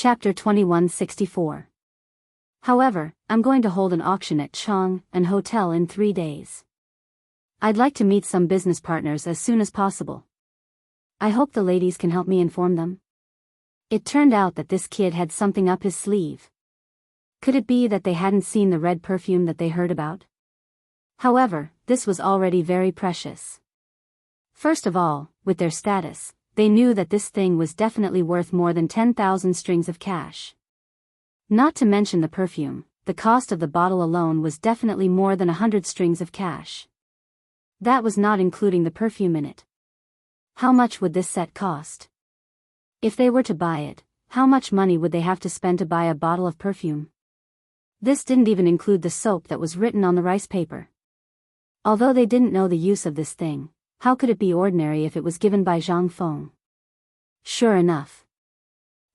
Chapter 2164. However, I'm going to hold an auction at Chang An Hotel in 3 days. I'd like to meet some business partners as soon as possible. I hope the ladies can help me inform them. It turned out that this kid had something up his sleeve. Could it be that they hadn't seen the red perfume that they heard about? However, this was already very precious. First of all, with their status, they knew that this thing was definitely worth more than 10,000 strings of cash. Not to mention the perfume, the cost of the bottle alone was definitely more than 100 strings of cash. That was not including the perfume in it. How much would this set cost? If they were to buy it, how much money would they have to spend to buy a bottle of perfume? This didn't even include the soap that was written on the rice paper. Although they didn't know the use of this thing, how could it be ordinary if it was given by Zhang Feng? Sure enough.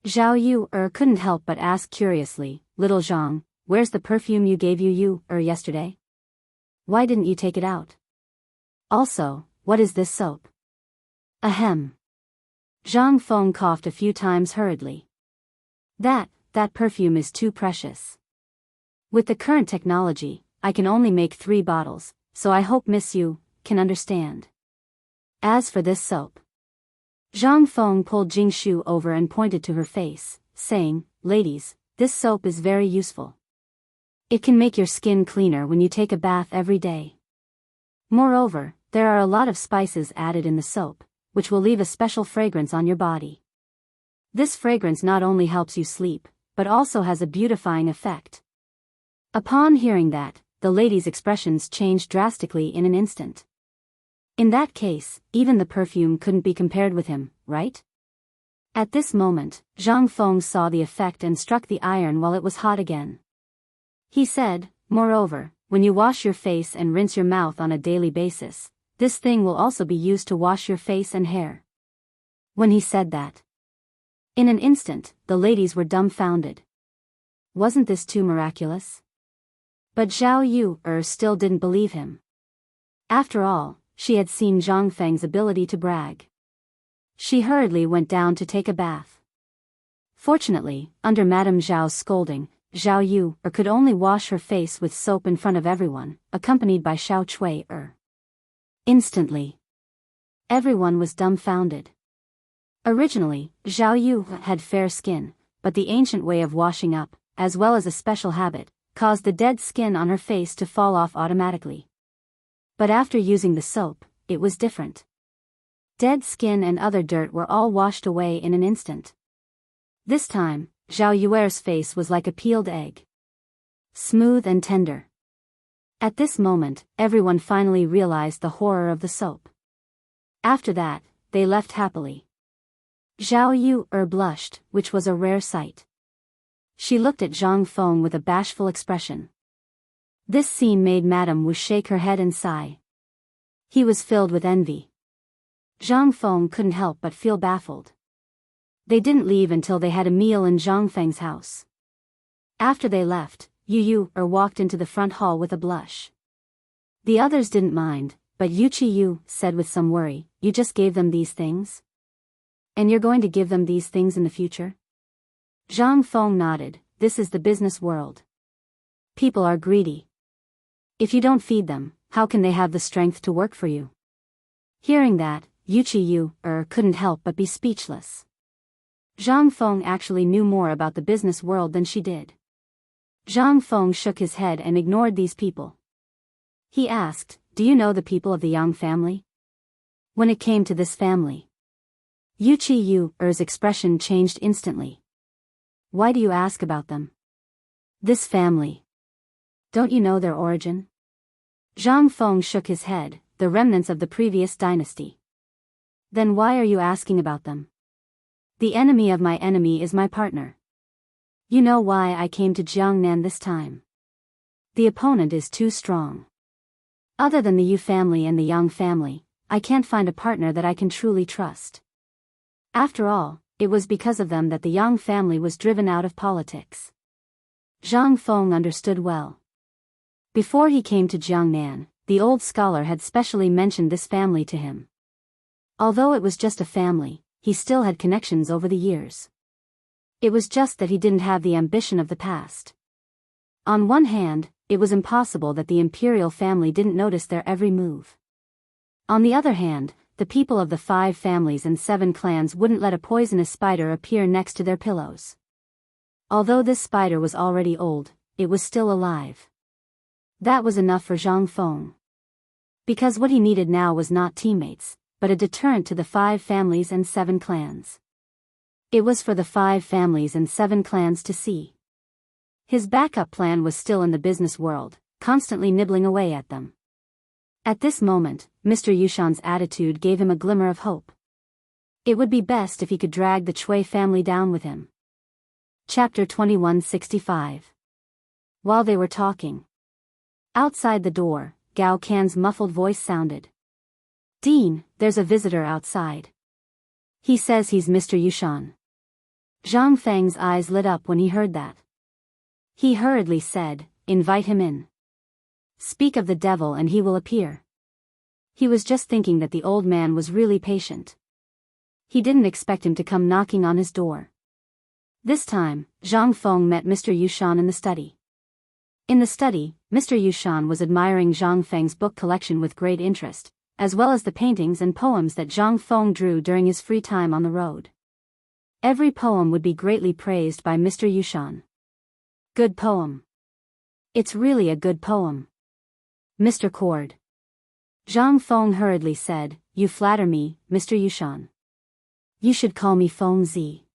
Zhao Yu couldn't help but ask curiously, "Little Zhang, where's the perfume you gave you yesterday? Why didn't you take it out? Also, what is this soap?" Ahem. Zhang Feng coughed a few times hurriedly. That perfume is too precious. With the current technology, I can only make 3 bottles, so I hope Miss Yu can understand. As for this soap. Zhang Feng pulled Jing Shu over and pointed to her face, saying, "Ladies, this soap is very useful. It can make your skin cleaner when you take a bath every day. Moreover, there are a lot of spices added in the soap, which will leave a special fragrance on your body. This fragrance not only helps you sleep, but also has a beautifying effect." Upon hearing that, the ladies' expressions changed drastically in an instant. In that case, even the perfume couldn't be compared with him, right? At this moment, Zhang Feng saw the effect and struck the iron while it was hot again. He said, "Moreover, when you wash your face and rinse your mouth on a daily basis, this thing will also be used to wash your face and hair." When he said that, in an instant, the ladies were dumbfounded. Wasn't this too miraculous? But Zhao Yu still didn't believe him. After all, she had seen Zhang Feng's ability to brag. She hurriedly went down to take a bath. Fortunately, under Madame Zhao's scolding, Zhao Yu could only wash her face with soap in front of everyone, accompanied by Xiao Chui. Instantly, everyone was dumbfounded. Originally, Zhao Yu had fair skin, but the ancient way of washing up, as well as a special habit, caused the dead skin on her face to fall off automatically. But after using the soap, it was different. Dead skin and other dirt were all washed away in an instant. This time, Zhao Yuer's face was like a peeled egg. Smooth and tender. At this moment, everyone finally realized the horror of the soap. After that, they left happily. Zhao Yu blushed, which was a rare sight. She looked at Zhang Feng with a bashful expression. This scene made Madame Wu shake her head and sigh. He was filled with envy. Zhang Feng couldn't help but feel baffled. They didn't leave until they had a meal in Zhang Feng's house. After they left, Yu walked into the front hall with a blush. The others didn't mind, but Yu said with some worry, "You just gave them these things? And you're going to give them these things in the future?" Zhang Feng nodded. "This is the business world. People are greedy. If you don't feed them, how can they have the strength to work for you?" Hearing that, Yu couldn't help but be speechless. Zhang Feng actually knew more about the business world than she did. Zhang Feng shook his head and ignored these people. He asked, "Do you know the people of the Yang family?" When it came to this family, Yu's expression changed instantly. "Why do you ask about them? This family. Don't you know their origin?" Zhang Feng shook his head, "The remnants of the previous dynasty." "Then why are you asking about them?" "The enemy of my enemy is my partner. You know why I came to Jiangnan this time. The opponent is too strong. Other than the Yu family and the Yang family, I can't find a partner that I can truly trust. After all, it was because of them that the Yang family was driven out of politics." Zhang Feng understood well. Before he came to Jiangnan, the old scholar had specially mentioned this family to him. Although it was just a family, he still had connections over the years. It was just that he didn't have the ambition of the past. On one hand, it was impossible that the imperial family didn't notice their every move. On the other hand, the people of the 5 families and 7 clans wouldn't let a poisonous spider appear next to their pillows. Although this spider was already old, it was still alive. That was enough for Zhang Feng. Because what he needed now was not teammates, but a deterrent to the 5 families and 7 clans. It was for the 5 families and 7 clans to see. His backup plan was still in the business world, constantly nibbling away at them. At this moment, Mr. Yushan's attitude gave him a glimmer of hope. It would be best if he could drag the Cui family down with him. Chapter 2165. While they were talking, outside the door, Gao Can's muffled voice sounded. "Dean, there's a visitor outside. He says he's Mr. Yushan." Zhang Feng's eyes lit up when he heard that. He hurriedly said, "Invite him in. Speak of the devil and he will appear." He was just thinking that the old man was really patient. He didn't expect him to come knocking on his door. This time, Zhang Feng met Mr. Yushan in the study. In the study, Mr. Yushan was admiring Zhang Feng's book collection with great interest, as well as the paintings and poems that Zhang Feng drew during his free time on the road. Every poem would be greatly praised by Mr. Yushan. "Good poem. It's really a good poem, Mr. Cord." Zhang Feng hurriedly said, "You flatter me, Mr. Yushan. You should call me Feng Zi.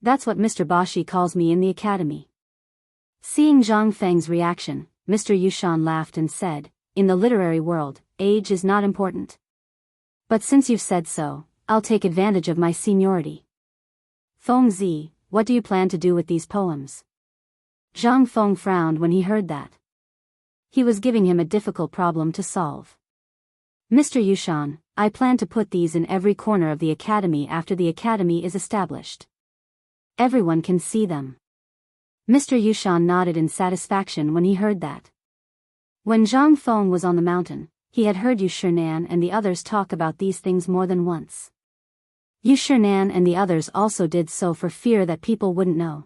That's what Mr. Bashi calls me in the academy." Seeing Zhang Feng's reaction, Mr. Yushan laughed and said, "In the literary world, age is not important. But since you've said so, I'll take advantage of my seniority. Feng Zi, what do you plan to do with these poems?" Zhang Feng frowned when he heard that. He was giving him a difficult problem to solve. "Mr. Yushan, I plan to put these in every corner of the academy after the academy is established. Everyone can see them." Mr. Yushan nodded in satisfaction when he heard that. When Zhang Feng was on the mountain, he had heard Yu Shinan and the others talk about these things more than once. Yu Shinan and the others also did so for fear that people wouldn't know.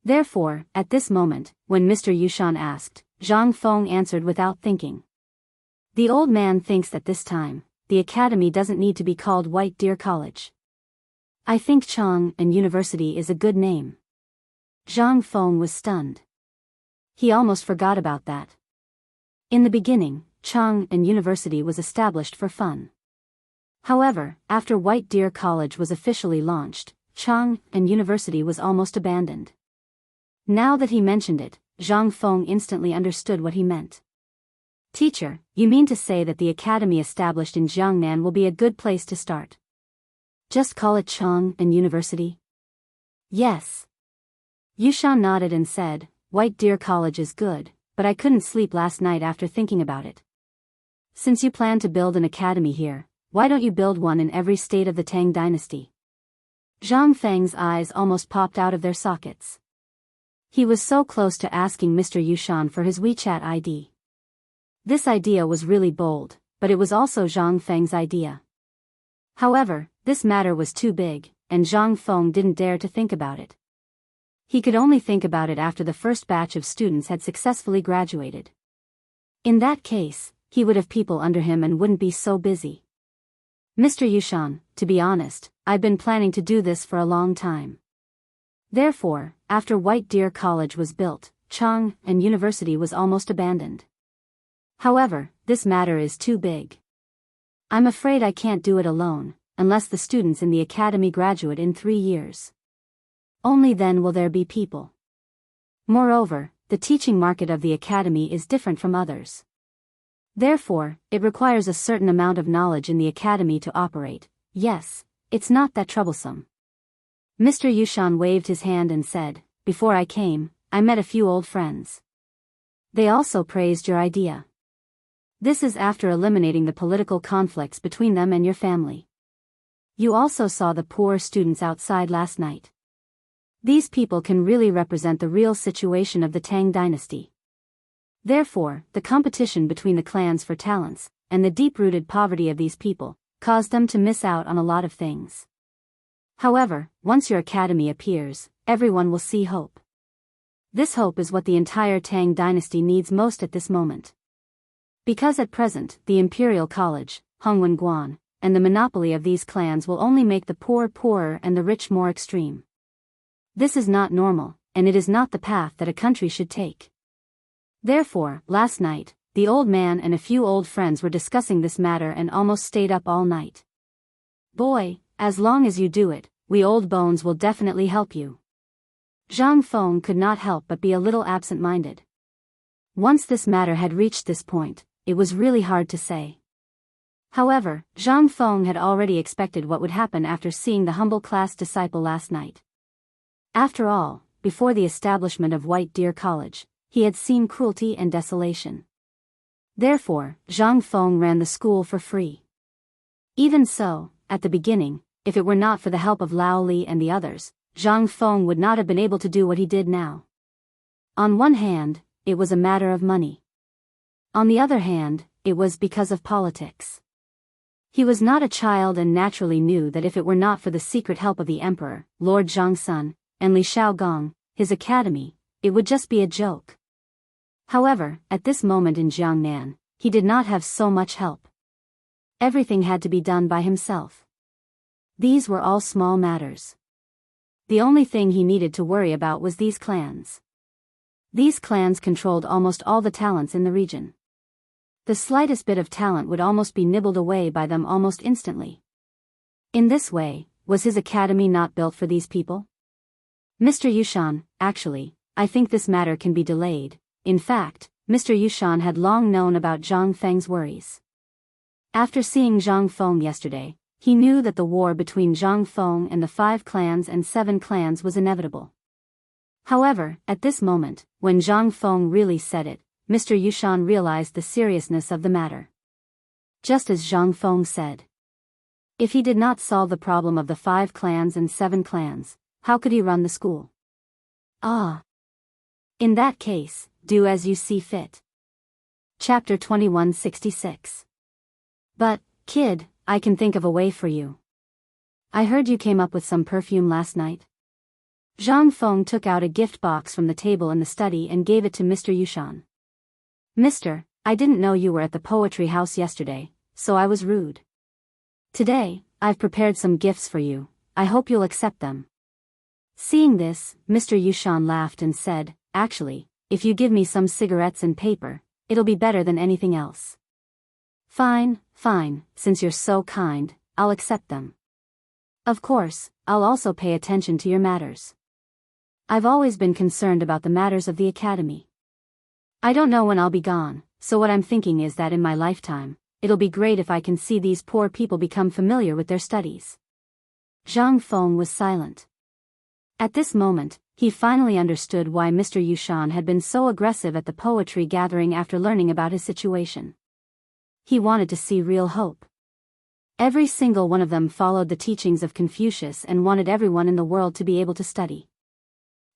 Therefore, at this moment, when Mr. Yushan asked, Zhang Feng answered without thinking. "The old man thinks that this time, the academy doesn't need to be called White Deer College. I think Chang and University is a good name." Zhang Feng was stunned. He almost forgot about that. In the beginning, Chang and University was established for fun. However, after White Deer College was officially launched, Chang and University was almost abandoned. Now that he mentioned it, Zhang Feng instantly understood what he meant. "Teacher, you mean to say that the academy established in Jiangnan will be a good place to start? Just call it Chang and University?" "Yes." Yushan nodded and said, "White Deer College is good, but I couldn't sleep last night after thinking about it. Since you plan to build an academy here, why don't you build one in every state of the Tang dynasty?" Zhang Feng's eyes almost popped out of their sockets. He was so close to asking Mr. Yushan for his WeChat ID. This idea was really bold, but it was also Zhang Feng's idea. However, this matter was too big, and Zhang Feng didn't dare to think about it. He could only think about it after the first batch of students had successfully graduated. In that case, he would have people under him and wouldn't be so busy. "Mr. Yushan, to be honest, I've been planning to do this for a long time. Therefore, after White Deer College was built, Chang and University was almost abandoned. However, this matter is too big. I'm afraid I can't do it alone, unless the students in the academy graduate in 3 years. Only then will there be people. Moreover, the teaching market of the academy is different from others. Therefore, it requires a certain amount of knowledge in the academy to operate. Yes, it's not that troublesome." Mr. Yushan waved his hand and said, "Before I came, I met a few old friends. They also praised your idea. This is after eliminating the political conflicts between them and your family. You also saw the poor students outside last night. These people can really represent the real situation of the Tang dynasty. Therefore, the competition between the clans for talents, and the deep-rooted poverty of these people, caused them to miss out on a lot of things. However, once your academy appears, everyone will see hope. This hope is what the entire Tang dynasty needs most at this moment. Because at present, the Imperial College, Hongwen Guan, and the monopoly of these clans will only make the poor poorer and the rich more extreme. This is not normal, and it is not the path that a country should take. Therefore, last night, the old man and a few old friends were discussing this matter and almost stayed up all night. Boy, as long as you do it, we old bones will definitely help you. Zhang Feng could not help but be a little absent-minded. Once this matter had reached this point, it was really hard to say. However, Zhang Feng had already expected what would happen after seeing the humble class disciple last night. After all, before the establishment of White Deer College, he had seen cruelty and desolation. Therefore, Zhang Feng ran the school for free. Even so, at the beginning, if it were not for the help of Lao Li and the others, Zhang Feng would not have been able to do what he did now. On one hand, it was a matter of money. On the other hand, it was because of politics. He was not a child and naturally knew that if it were not for the secret help of the emperor, Lord Zhongsun, and Li Shaogong, his academy, it would just be a joke. However, at this moment in Jiangnan, he did not have so much help. Everything had to be done by himself. These were all small matters. The only thing he needed to worry about was these clans. These clans controlled almost all the talents in the region. The slightest bit of talent would almost be nibbled away by them almost instantly. In this way, was his academy not built for these people? Mr. Yushan, actually, I think this matter can be delayed. In fact, Mr. Yushan had long known about Zhang Feng's worries. After seeing Zhang Feng yesterday, he knew that the war between Zhang Feng and the 5 clans and 7 clans was inevitable. However, at this moment, when Zhang Feng really said it, Mr. Yushan realized the seriousness of the matter. Just as Zhang Feng said. If he did not solve the problem of the 5 clans and 7 clans, how could he run the school? Ah. In that case, do as you see fit. Chapter 2166. But, kid, I can think of a way for you. I heard you came up with some perfume last night. Zhang Feng took out a gift box from the table in the study and gave it to Mr. Yushan. Mister, I didn't know you were at the poetry house yesterday, so I was rude. Today, I've prepared some gifts for you, I hope you'll accept them. Seeing this, Mr. Yushan laughed and said, actually, if you give me some cigarettes and paper, it'll be better than anything else. Fine, since you're so kind, I'll accept them. Of course, I'll also pay attention to your matters. I've always been concerned about the matters of the academy. I don't know when I'll be gone, so what I'm thinking is that in my lifetime, it'll be great if I can see these poor people become familiar with their studies. Zhang Feng was silent. At this moment, he finally understood why Mr. Yushan had been so aggressive at the poetry gathering after learning about his situation. He wanted to see real hope. Every single one of them followed the teachings of Confucius and wanted everyone in the world to be able to study.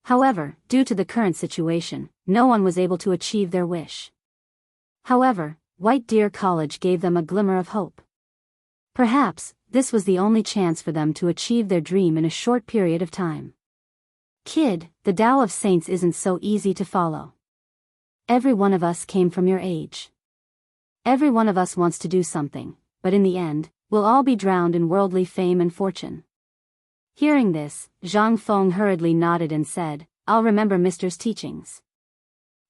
However, due to the current situation, no one was able to achieve their wish. However, White Deer College gave them a glimmer of hope. Perhaps, this was the only chance for them to achieve their dream in a short period of time. Kid, the Tao of Saints isn't so easy to follow. Every one of us came from your age. Every one of us wants to do something, but in the end, we'll all be drowned in worldly fame and fortune. Hearing this, Zhang Feng hurriedly nodded and said, I'll remember Mister's teachings.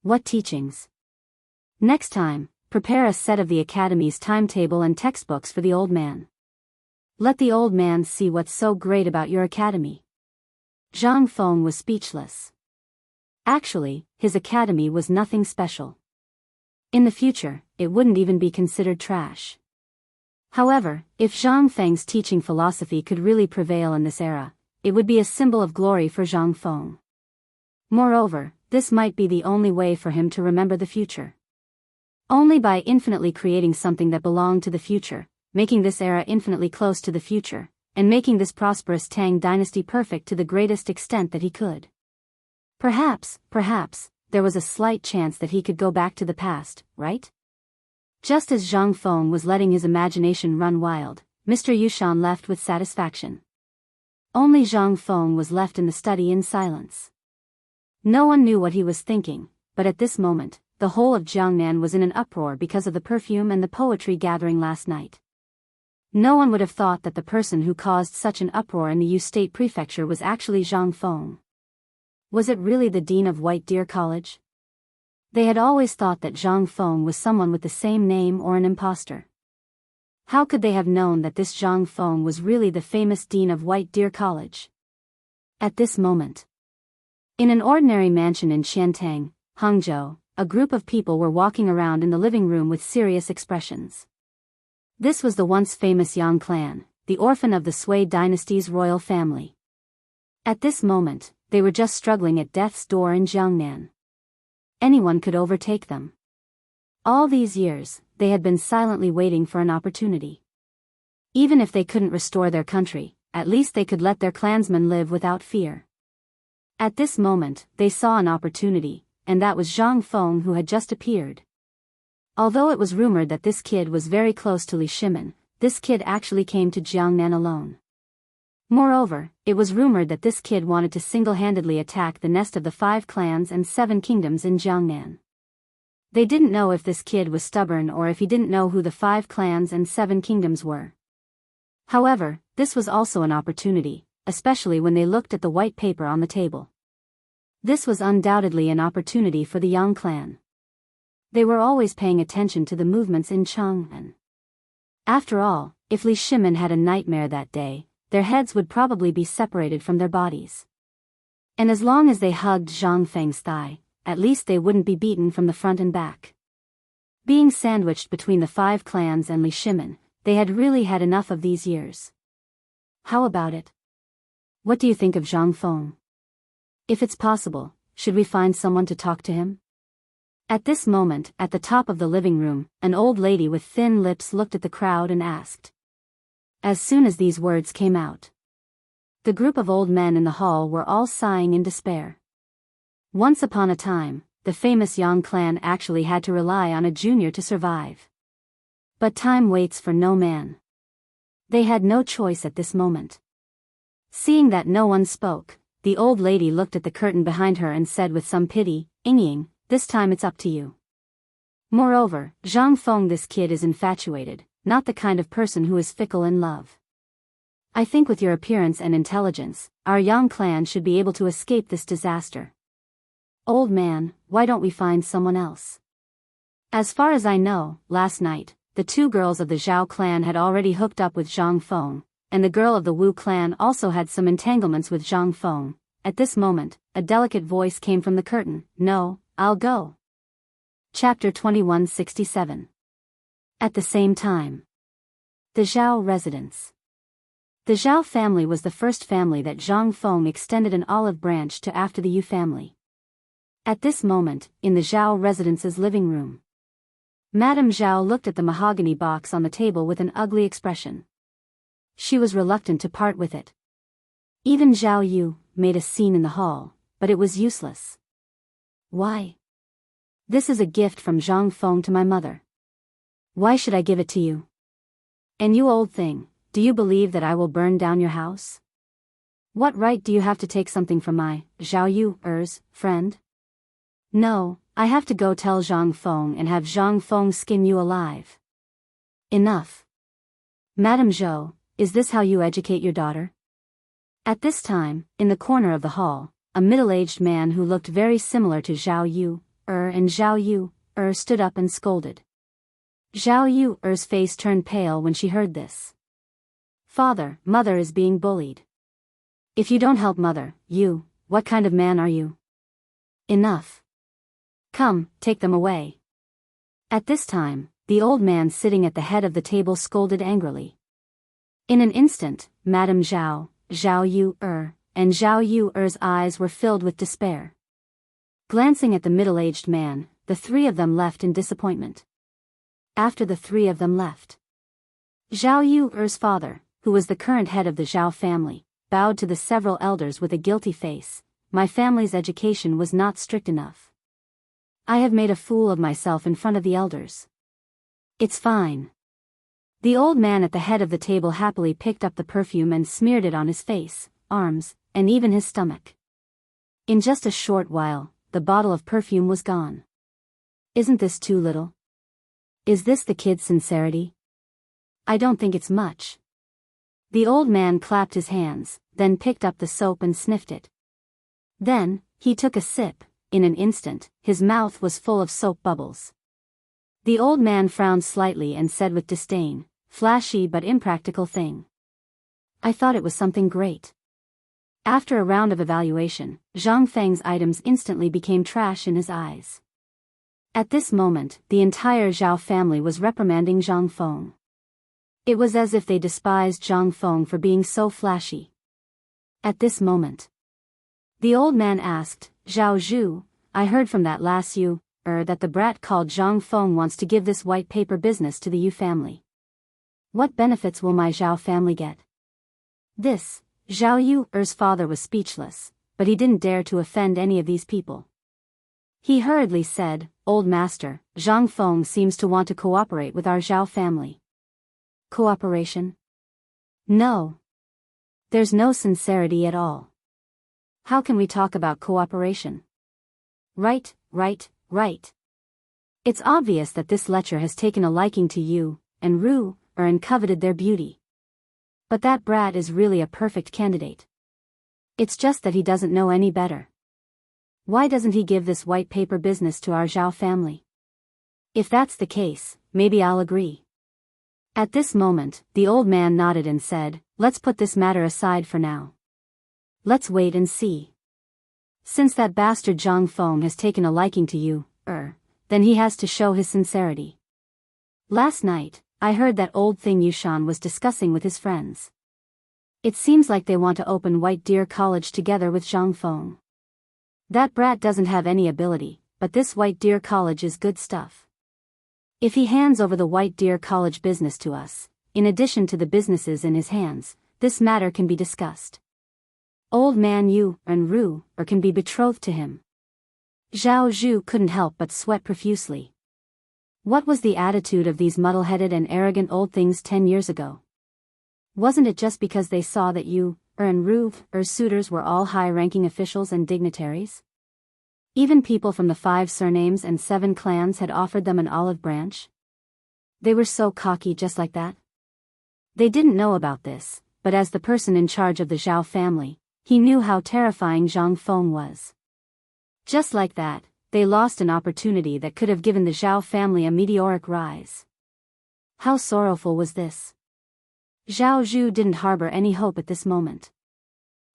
What teachings? Next time, prepare a set of the Academy's timetable and textbooks for the old man. Let the old man see what's so great about your academy. Zhang Feng was speechless. Actually, his academy was nothing special. In the future, it wouldn't even be considered trash. However, if Zhang Feng's teaching philosophy could really prevail in this era, it would be a symbol of glory for Zhang Feng. Moreover, this might be the only way for him to remember the future. Only by infinitely creating something that belonged to the future, making this era infinitely close to the future, and making this prosperous Tang dynasty perfect to the greatest extent that he could. Perhaps, there was a slight chance that he could go back to the past, right? Just as Zhang Feng was letting his imagination run wild, Mr. Yushan left with satisfaction. Only Zhang Feng was left in the study in silence. No one knew what he was thinking, but at this moment, the whole of Jiangnan was in an uproar because of the perfume and the poetry gathering last night. No one would have thought that the person who caused such an uproar in the Yu State Prefecture was actually Zhang Feng. Was it really the dean of White Deer College? They had always thought that Zhang Feng was someone with the same name or an imposter. How could they have known that this Zhang Feng was really the famous dean of White Deer College? At this moment, in an ordinary mansion in Qiantang, Hangzhou, a group of people were walking around in the living room with serious expressions. This was the once famous Yang clan, the orphan of the Sui dynasty's royal family. At this moment, they were just struggling at death's door in Jiangnan. Anyone could overtake them. All these years, they had been silently waiting for an opportunity. Even if they couldn't restore their country, at least they could let their clansmen live without fear. At this moment, they saw an opportunity, and that was Zhang Feng who had just appeared. Although it was rumored that this kid was very close to Li Shimin, this kid actually came to Jiangnan alone. Moreover, it was rumored that this kid wanted to single-handedly attack the nest of the 5 clans and 7 kingdoms in Jiangnan. They didn't know if this kid was stubborn or if he didn't know who the 5 clans and 7 kingdoms were. However, this was also an opportunity, especially when they looked at the white paper on the table. This was undoubtedly an opportunity for the Yang clan. They were always paying attention to the movements in Chang'an. After all, if Li Shimin had a nightmare that day, their heads would probably be separated from their bodies. And as long as they hugged Zhang Feng's thigh, at least they wouldn't be beaten from the front and back. Being sandwiched between the 5 clans and Li Shimin, they had really had enough of these years. How about it? What do you think of Zhang Feng? If it's possible, should we find someone to talk to him? At this moment, at the top of the living room, an old lady with thin lips looked at the crowd and asked. As soon as these words came out, the group of old men in the hall were all sighing in despair. Once upon a time, the famous Yang clan actually had to rely on a junior to survive. But time waits for no man. They had no choice at this moment. Seeing that no one spoke, the old lady looked at the curtain behind her and said with some pity, "Ying, this time it's up to you." Moreover, Zhang Feng, this kid is infatuated, not the kind of person who is fickle in love. I think with your appearance and intelligence, our Yang clan should be able to escape this disaster. Old man, why don't we find someone else? As far as I know, last night, the 2 girls of the Zhao clan had already hooked up with Zhang Feng, and the girl of the Wu clan also had some entanglements with Zhang Feng. At this moment, a delicate voice came from the curtain. "No, I'll go." Chapter 2167. At the same time, the Zhao residence. The Zhao family was the first family that Zhang Feng extended an olive branch to after the Yu family. At this moment, in the Zhao residence's living room, Madame Zhao looked at the mahogany box on the table with an ugly expression. She was reluctant to part with it. Even Zhao Yu made a scene in the hall, but it was useless. Why? This is a gift from Zhang Feng to my mother. Why should I give it to you? And you old thing, do you believe that I will burn down your house? What right do you have to take something from my, Zhao Yu's, friend? No, I have to go tell Zhang Feng and have Zhang Feng skin you alive. Enough. Madame Zhou, is this how you educate your daughter? At this time, in the corner of the hall, a middle-aged man who looked very similar to Zhao Yu and Zhao Yu stood up and scolded. Zhao Yu's face turned pale when she heard this. Father, mother is being bullied. If you don't help mother, you, what kind of man are you? Enough. Come, take them away. At this time, the old man sitting at the head of the table scolded angrily. In an instant, Madame Zhao, Zhao Yu and Zhao Yu's eyes were filled with despair. Glancing at the middle-aged man, the 3 of them left in disappointment. After the 3 of them left, Zhao Yu's father, who was the current head of the Zhao family, bowed to the several elders with a guilty face. My family's education was not strict enough. I have made a fool of myself in front of the elders. It's fine. The old man at the head of the table happily picked up the perfume and smeared it on his face. arms, and even his stomach. In just a short while, the bottle of perfume was gone. Isn't this too little? Is this the kid's sincerity? I don't think it's much. The old man clapped his hands, then picked up the soap and sniffed it. Then, he took a sip. In an instant, his mouth was full of soap bubbles. The old man frowned slightly and said with disdain, "Flashy but impractical thing. I thought it was something great." After a round of evaluation, Zhang Feng's items instantly became trash in his eyes. At this moment, the entire Zhao family was reprimanding Zhang Feng. It was as if they despised Zhang Feng for being so flashy. At this moment, the old man asked, "Zhao Zhu, I heard from that last Yu, that the brat called Zhang Feng wants to give this white paper business to the Yu family. What benefits will my Zhao family get?" This, Zhao Yu's father was speechless, but he didn't dare to offend any of these people. He hurriedly said, "Old master, Zhang Feng seems to want to cooperate with our Zhao family." Cooperation? No. There's no sincerity at all. How can we talk about cooperation? Right. It's obvious that this lecher has taken a liking to you, and Ru, and coveted their beauty. But that brat is really a perfect candidate. It's just that he doesn't know any better. Why doesn't he give this white paper business to our Zhao family? If that's the case, maybe I'll agree. At this moment, the old man nodded and said, "Let's put this matter aside for now. Let's wait and see. Since that bastard Zhang Feng has taken a liking to you, then he has to show his sincerity. Last night, I heard that old thing Yushan was discussing with his friends. It seems like they want to open White Deer College together with Zhang Feng. That brat doesn't have any ability, but this White Deer College is good stuff. If he hands over the White Deer College business to us, in addition to the businesses in his hands, this matter can be discussed. Old man Yu and Ru can be betrothed to him." Zhao Zhu couldn't help but sweat profusely. What was the attitude of these muddle-headed and arrogant old things 10 years ago? Wasn't it just because they saw that Yu and Ru's suitors were all high-ranking officials and dignitaries? Even people from the 5 surnames and 7 clans had offered them an olive branch. They were so cocky just like that. They didn't know about this, but as the person in charge of the Zhao family, he knew how terrifying Zhang Feng was. Just like that, they lost an opportunity that could have given the Zhao family a meteoric rise. How sorrowful was this? Zhao Zhu didn't harbor any hope at this moment.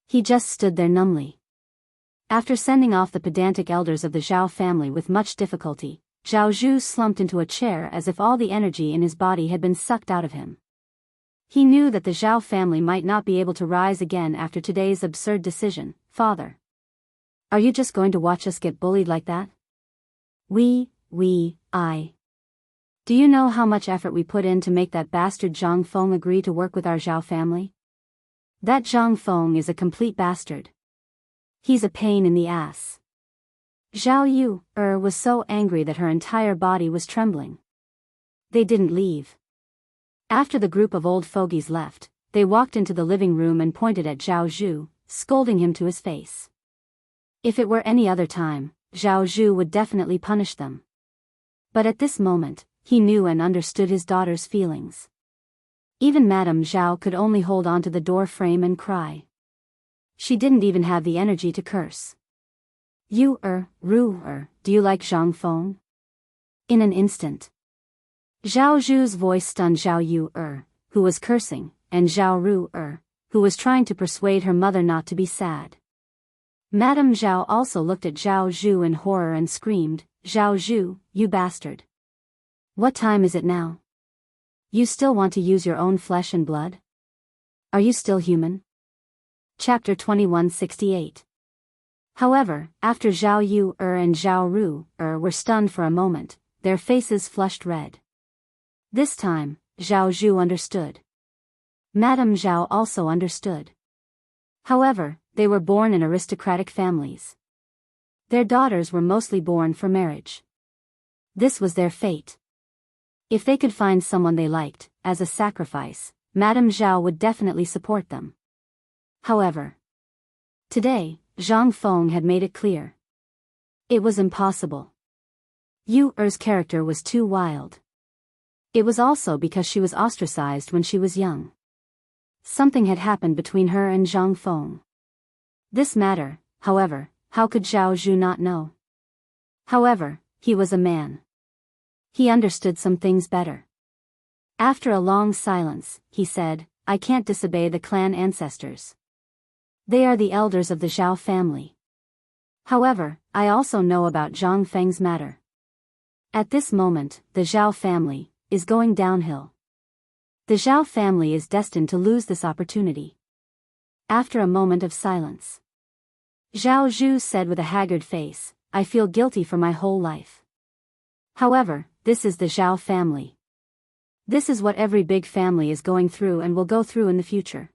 He just stood there numbly. After sending off the pedantic elders of the Zhao family with much difficulty, Zhao Zhu slumped into a chair as if all the energy in his body had been sucked out of him. He knew that the Zhao family might not be able to rise again after today's absurd decision. "Father, are you just going to watch us get bullied like that? I. Do you know how much effort we put in to make that bastard Zhang Feng agree to work with our Zhao family? That Zhang Feng is a complete bastard. He's a pain in the ass." Zhao Yu was so angry that her entire body was trembling. They didn't leave. After the group of old fogies left, they walked into the living room and pointed at Zhao Zhu, scolding him to his face. If it were any other time, Zhao Zhu would definitely punish them. But at this moment, he knew and understood his daughter's feelings. Even Madame Zhao could only hold on to the door frame and cry. She didn't even have the energy to curse. "You Ru do you like Zhang Feng?" In an instant, Zhao Zhu's voice stunned Zhao Yu who was cursing, and Zhao Ru who was trying to persuade her mother not to be sad. Madame Zhao also looked at Zhao Zhu in horror and screamed, "Zhao Zhu, you bastard! What time is it now? You still want to use your own flesh and blood? Are you still human?" Chapter 2168. However, after Zhao Yu and Zhao Ru were stunned for a moment, their faces flushed red. This time, Zhao Zhu understood. Madame Zhao also understood. However, they were born in aristocratic families. Their daughters were mostly born for marriage. This was their fate. If they could find someone they liked, as a sacrifice, Madame Zhao would definitely support them. However, today, Zhang Feng had made it clear. It was impossible. Yu Er's character was too wild. It was also because she was ostracized when she was young. Something had happened between her and Zhang Feng. This matter, however, how could Zhao Zhu not know? However, he was a man. He understood some things better. After a long silence, he said, I can't disobey the clan ancestors. They are the elders of the Zhao family. However, I also know about Zhang Feng's matter. At this moment, the Zhao family is going downhill. The Zhao family is destined to lose this opportunity. After a moment of silence, Zhao Zhu said with a haggard face, I feel guilty for my whole life. However, this is the Zhao family. This is what every big family is going through and will go through in the future.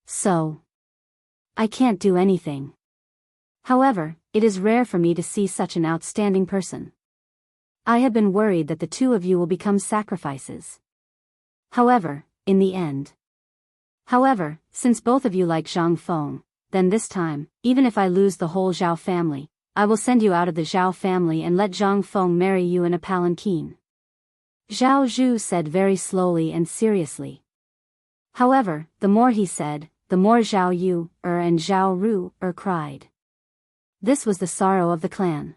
So, I can't do anything. However, it is rare for me to see such an outstanding person. I have been worried that the two of you will become sacrifices. However, in the end. However, since both of you like Zhang Feng, then this time, even if I lose the whole Zhao family, I will send you out of the Zhao family and let Zhang Feng marry you in a palanquin. Zhao Zhu said very slowly and seriously. However, the more he said, the more Zhao Yu and Zhao Ru cried. This was the sorrow of the clan.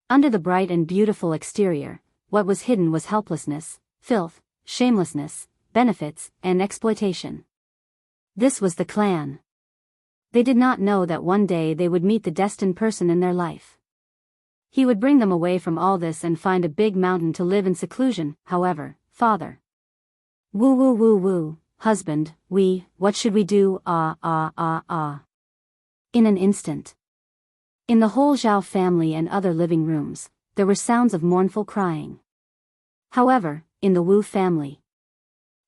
Under the bright and beautiful exterior, what was hidden was helplessness, filth, shamelessness, benefits, and exploitation. This was the clan. They did not know that one day they would meet the destined person in their life. He would bring them away from all this and find a big mountain to live in seclusion. However, father. Woo woo woo woo, husband, what should we do? In an instant. In the whole Zhao family and other living rooms, there were sounds of mournful crying. However, in the Wu family.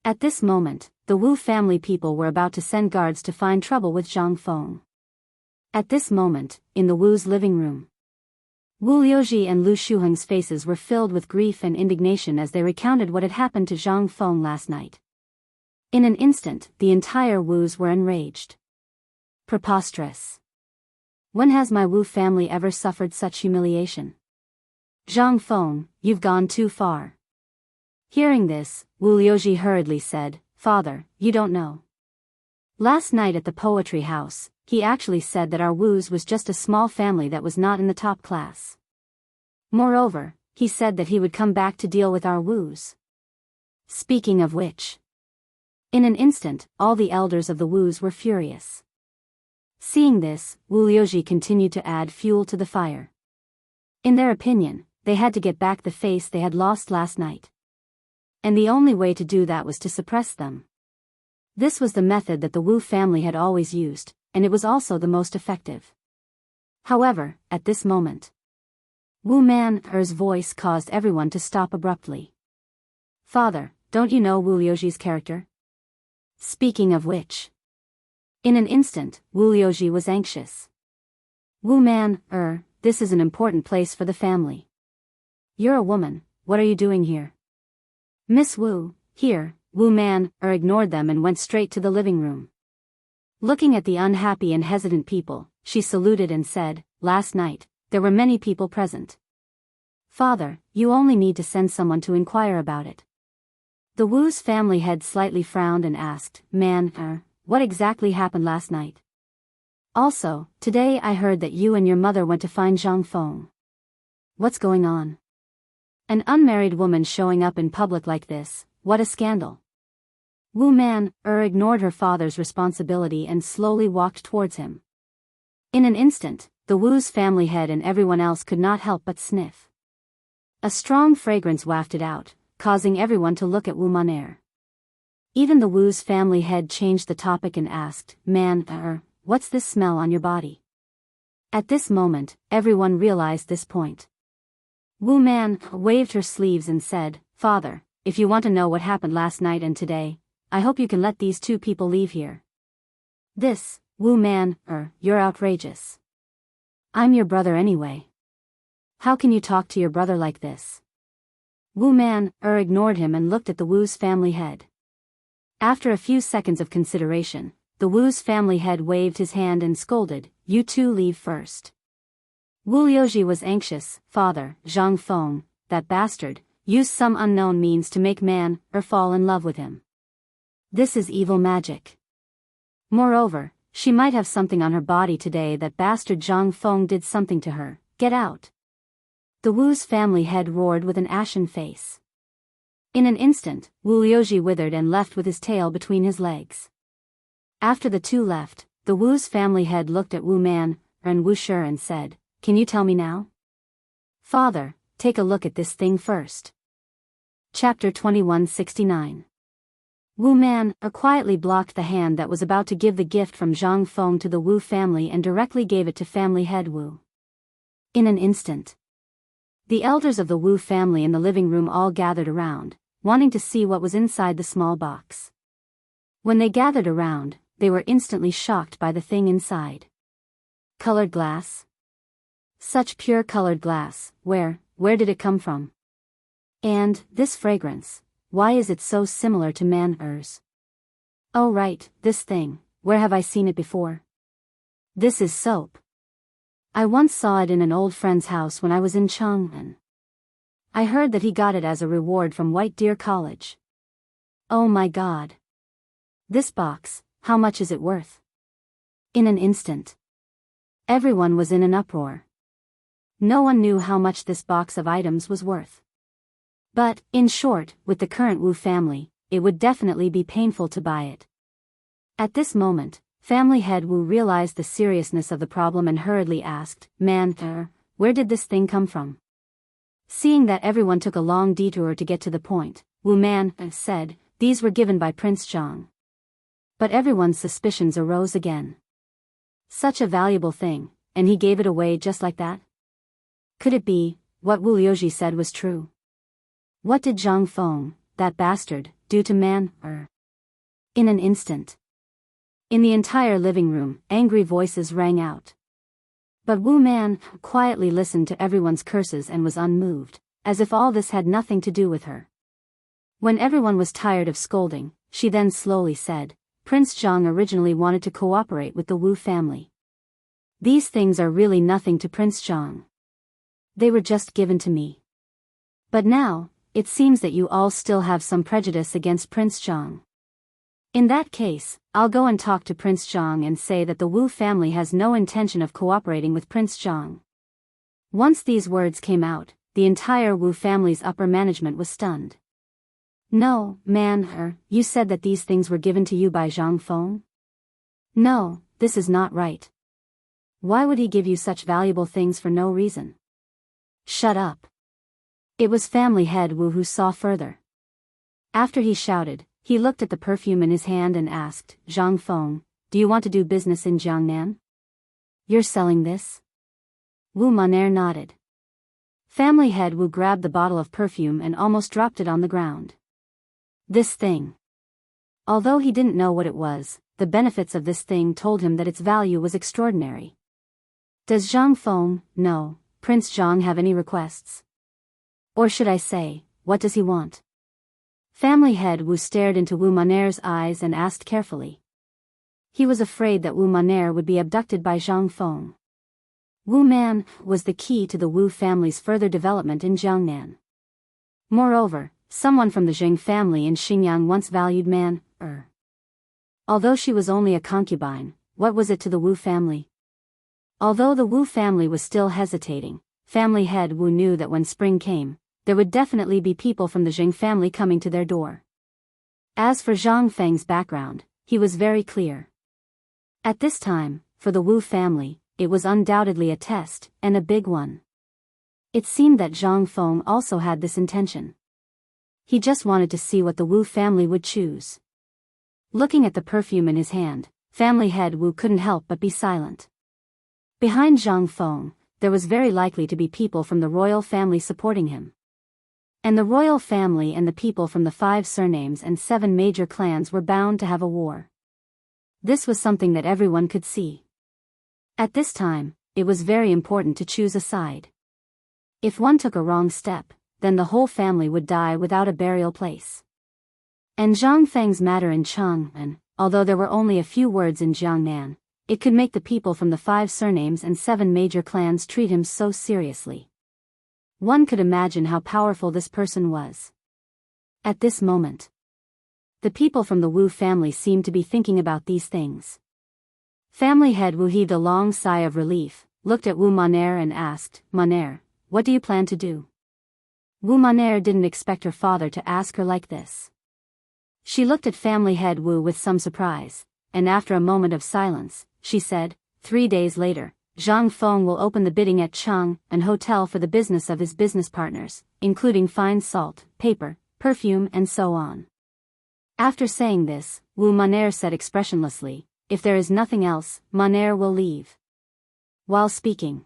At this moment, the Wu family people were about to send guards to find trouble with Zhang Feng. At this moment, in the Wu's living room, Wu Liuji and Lu Shuheng's faces were filled with grief and indignation as they recounted what had happened to Zhang Feng last night. In an instant, the entire Wus were enraged. Preposterous. When has my Wu family ever suffered such humiliation? Zhang Feng, you've gone too far. Hearing this, Wu Liuji hurriedly said, Father, you don't know. Last night at the poetry house, he actually said that our Wus was just a small family that was not in the top class. Moreover, he said that he would come back to deal with our Wus. Speaking of which. In an instant, all the elders of the Wus were furious. Seeing this, Wu Liuji continued to add fuel to the fire. In their opinion, they had to get back the face they had lost last night. And the only way to do that was to suppress them. This was the method that the Wu family had always used, and it was also the most effective. However, at this moment, Wu Man-er's voice caused everyone to stop abruptly. Father, don't you know Wu Liuji's character? Speaking of which. In an instant, Wu Liuji was anxious. Wu Man-er, this is an important place for the family. You're a woman, what are you doing here? Miss Wu, here. Wu Man-er ignored them and went straight to the living room. Looking at the unhappy and hesitant people, she saluted and said, Last night, there were many people present. Father, you only need to send someone to inquire about it. The Wu's family head slightly frowned and asked, Man-er, what exactly happened last night? Also, today I heard that you and your mother went to find Zhang Feng. What's going on? An unmarried woman showing up in public like this, what a scandal. Wu Man-er ignored her father's responsibility and slowly walked towards him. In an instant, the Wu's family head and everyone else could not help but sniff. A strong fragrance wafted out, causing everyone to look at Wu Man-er. Even the Wu's family head changed the topic and asked, Man-er, what's this smell on your body? At this moment, everyone realized this point. Wu Man waved her sleeves and said, Father, if you want to know what happened last night and today, I hope you can let these two people leave here. This, Wu Man-er, you're outrageous. I'm your brother anyway. How can you talk to your brother like this? Wu Man-er ignored him and looked at the Wu's family head. After a few seconds of consideration, the Wu's family head waved his hand and scolded, "You two leave first." Wu Liuji was anxious. "Father, Zhang Feng, that bastard, used some unknown means to make man fall in love with him. This is evil magic. Moreover, she might have something on her body today. That bastard Zhang Feng did something to her. Get out." The Wu's family head roared with an ashen face. In an instant, Wu Liuji withered and left with his tail between his legs. After the two left, the Wu's family head looked at Wu Man and Wu Shi and said, "Can you tell me now?" "Father, take a look at this thing first." Chapter 2169. Wu Man quietly blocked the hand that was about to give the gift from Zhang Feng to the Wu family and directly gave it to family head Wu. In an instant, the elders of the Wu family in the living room all gathered around, wanting to see what was inside the small box. When they gathered around, they were instantly shocked by the thing inside. Colored glass? Such pure colored glass, where did it come from? And, this fragrance, why is it so similar to man-ers? Oh right, this thing, where have I seen it before? This is soap. I once saw it in an old friend's house when I was in Chang'an. I heard that he got it as a reward from White Deer College. Oh my God. This box, how much is it worth? In an instant, everyone was in an uproar. No one knew how much this box of items was worth. But, in short, with the current Wu family, it would definitely be painful to buy it. At this moment, family head Wu realized the seriousness of the problem and hurriedly asked, "Man, where did this thing come from?" Seeing that everyone took a long detour to get to the point, Wu Man said, "These were given by Prince Zhang." But everyone's suspicions arose again. Such a valuable thing, and he gave it away just like that? Could it be, what Wu Liuji said was true? What did Zhang Feng, that bastard, do to man? In an instant, in the entire living room, angry voices rang out. But Wu Man quietly listened to everyone's curses and was unmoved, as if all this had nothing to do with her. When everyone was tired of scolding, she then slowly said, "Prince Zhang originally wanted to cooperate with the Wu family. These things are really nothing to Prince Zhang. They were just given to me. But now, it seems that you all still have some prejudice against Prince Zhang. In that case, I'll go and talk to Prince Zhang and say that the Wu family has no intention of cooperating with Prince Zhang." Once these words came out, the entire Wu family's upper management was stunned. "No, man, you said that these things were given to you by Zhang Feng? No, this is not right. Why would he give you such valuable things for no reason?" "Shut up." It was family head Wu who saw further. After he shouted, he looked at the perfume in his hand and asked, "Zhang Feng, do you want to do business in Jiangnan? You're selling this?" Wu Maner nodded. Family head Wu grabbed the bottle of perfume and almost dropped it on the ground. This thing. Although he didn't know what it was, the benefits of this thing told him that its value was extraordinary. Does Zhang Feng, no, Prince Zhang have any requests? Or should I say, what does he want? Family head Wu stared into Wu Maner's eyes and asked carefully. He was afraid that Wu Maner would be abducted by Zhang Feng. Wu Man was the key to the Wu family's further development in Jiangnan. Moreover, someone from the Zheng family in Xinjiang once valued man. Although she was only a concubine, what was it to the Wu family? Although the Wu family was still hesitating, family head Wu knew that when spring came, there would definitely be people from the Zheng family coming to their door. As for Zhang Feng's background, he was very clear. At this time, for the Wu family, it was undoubtedly a test, and a big one. It seemed that Zhang Feng also had this intention. He just wanted to see what the Wu family would choose. Looking at the perfume in his hand, family head Wu couldn't help but be silent. Behind Zhang Feng, there was very likely to be people from the royal family supporting him. And the royal family and the people from the 5 surnames and 7 major clans were bound to have a war. This was something that everyone could see. At this time, it was very important to choose a side. If one took a wrong step, then the whole family would die without a burial place. And Zhang Feng's matter in Chang'an although there were only a few words in Jiangnan, it could make the people from the 5 surnames and 7 major clans treat him so seriously. One could imagine how powerful this person was. At this moment, the people from the Wu family seemed to be thinking about these things. Family head Wu heaved a long sigh of relief, looked at Wu Maner and asked, "Maner, what do you plan to do?" Wu Maner didn't expect her father to ask her like this. She looked at family head Wu with some surprise, and after a moment of silence, she said, 3 days later, Zhang Feng will open the bidding at Cheng, an hotel for the business of his business partners, including fine salt, paper, perfume and so on. After saying this, Wu Maner said expressionlessly, "If there is nothing else, Maner will leave." While speaking,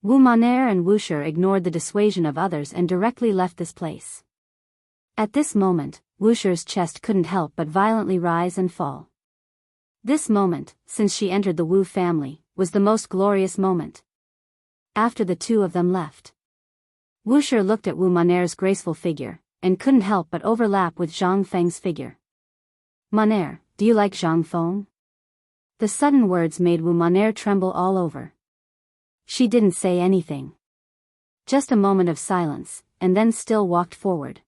Wu Maner and Wu Shi ignored the dissuasion of others and directly left this place. At this moment, Wu Shi's chest couldn't help but violently rise and fall. This moment, since she entered the Wu family, was the most glorious moment. After the two of them left, Wu Shi looked at Wu Maner's graceful figure, and couldn't help but overlap with Zhang Feng's figure. "Maner, do you like Zhang Feng?" The sudden words made Wu Maner tremble all over. She didn't say anything. Just a moment of silence, and then still walked forward.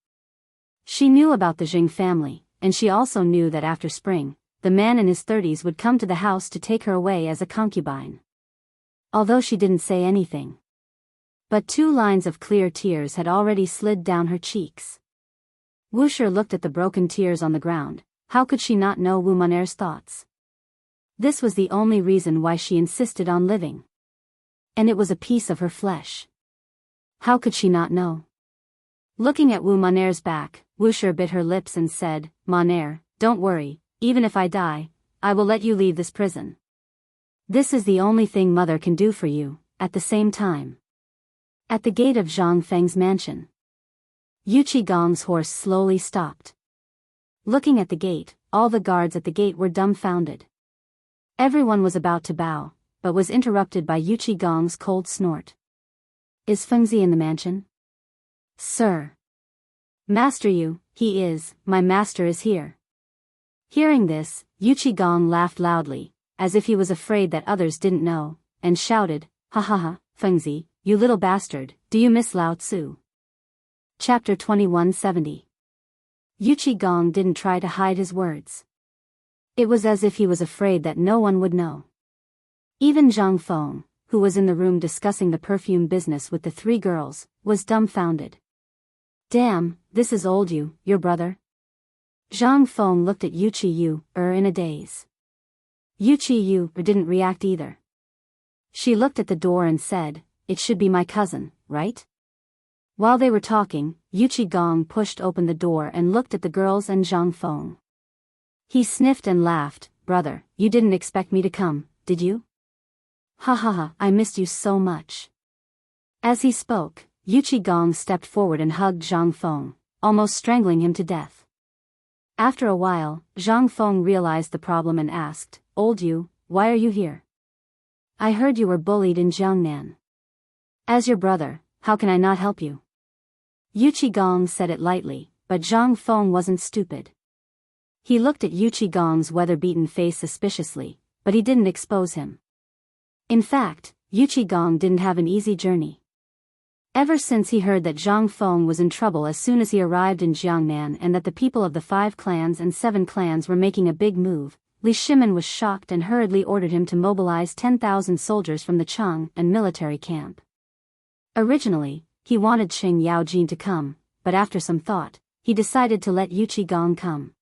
She knew about the Jing family, and she also knew that after spring, the man in his 30s would come to the house to take her away as a concubine. Although she didn't say anything, but 2 lines of clear tears had already slid down her cheeks. Wu Shi looked at the broken tears on the ground. How could she not know Wu Maner's thoughts? This was the only reason why she insisted on living. And it was a piece of her flesh. How could she not know? Looking at Wu Maner's back, Wu Shi bit her lips and said, "Maner, don't worry, even if I die, I will let you leave this prison. This is the only thing mother can do for you." At the same time, at the gate of Zhang Feng's mansion, Yu Qigong's horse slowly stopped. Looking at the gate, all the guards at the gate were dumbfounded. Everyone was about to bow, but was interrupted by Yu Qigong's cold snort. "Is Fengzi in the mansion?" "Sir." "Master Yu, he is, my master is here." Hearing this, Yu Qigong laughed loudly, as if he was afraid that others didn't know, and shouted, "Ha ha ha, Fengzi, you little bastard, do you miss Lao Tzu?" Chapter 2170. Yu Qigong didn't try to hide his words. It was as if he was afraid that no one would know. Even Zhang Feng, who was in the room discussing the perfume business with the 3 girls, was dumbfounded. "Damn, this is old Yu, your brother?" Zhang Feng looked at Yu Qiyu, in a daze. Yu Qiyu didn't react either. She looked at the door and said, "It should be my cousin, right?" While they were talking, Yu Qigong pushed open the door and looked at the girls and Zhang Feng. He sniffed and laughed. "Brother, you didn't expect me to come, did you?" "Ha ha ha, I missed you so much." As he spoke, Yu Qigong stepped forward and hugged Zhang Feng, almost strangling him to death. After a while, Zhang Feng realized the problem and asked, "Old Yu, why are you here? I heard you were bullied in Jiangnan. As your brother, how can I not help you?" Yu Qigong said it lightly, but Zhang Feng wasn't stupid. He looked at Yu Qigong's weather-beaten face suspiciously, but he didn't expose him. In fact, Yu Qigong didn't have an easy journey. Ever since he heard that Zhang Feng was in trouble as soon as he arrived in Jiangnan and that the people of the 5 clans and 7 clans were making a big move, Li Shimin was shocked and hurriedly ordered him to mobilize 10,000 soldiers from the Cheng and military camp. Originally, he wanted Qing Yaojin to come, but after some thought, he decided to let Yu Qigong come.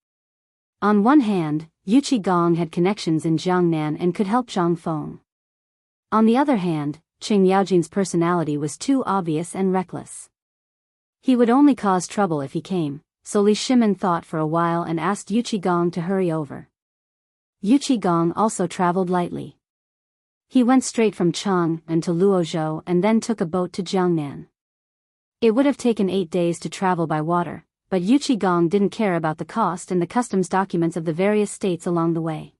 On one hand, Yu Qigong had connections in Jiangnan and could help Zhang Feng. On the other hand, Qing Yaojin's personality was too obvious and reckless. He would only cause trouble if he came, so Li Shimin thought for a while and asked Yu Qigong to hurry over. Yu Qigong also traveled lightly. He went straight from Cheng and to Luozhou and then took a boat to Jiangnan. It would have taken 8 days to travel by water, but Yu Qigong didn't care about the cost and the customs documents of the various states along the way.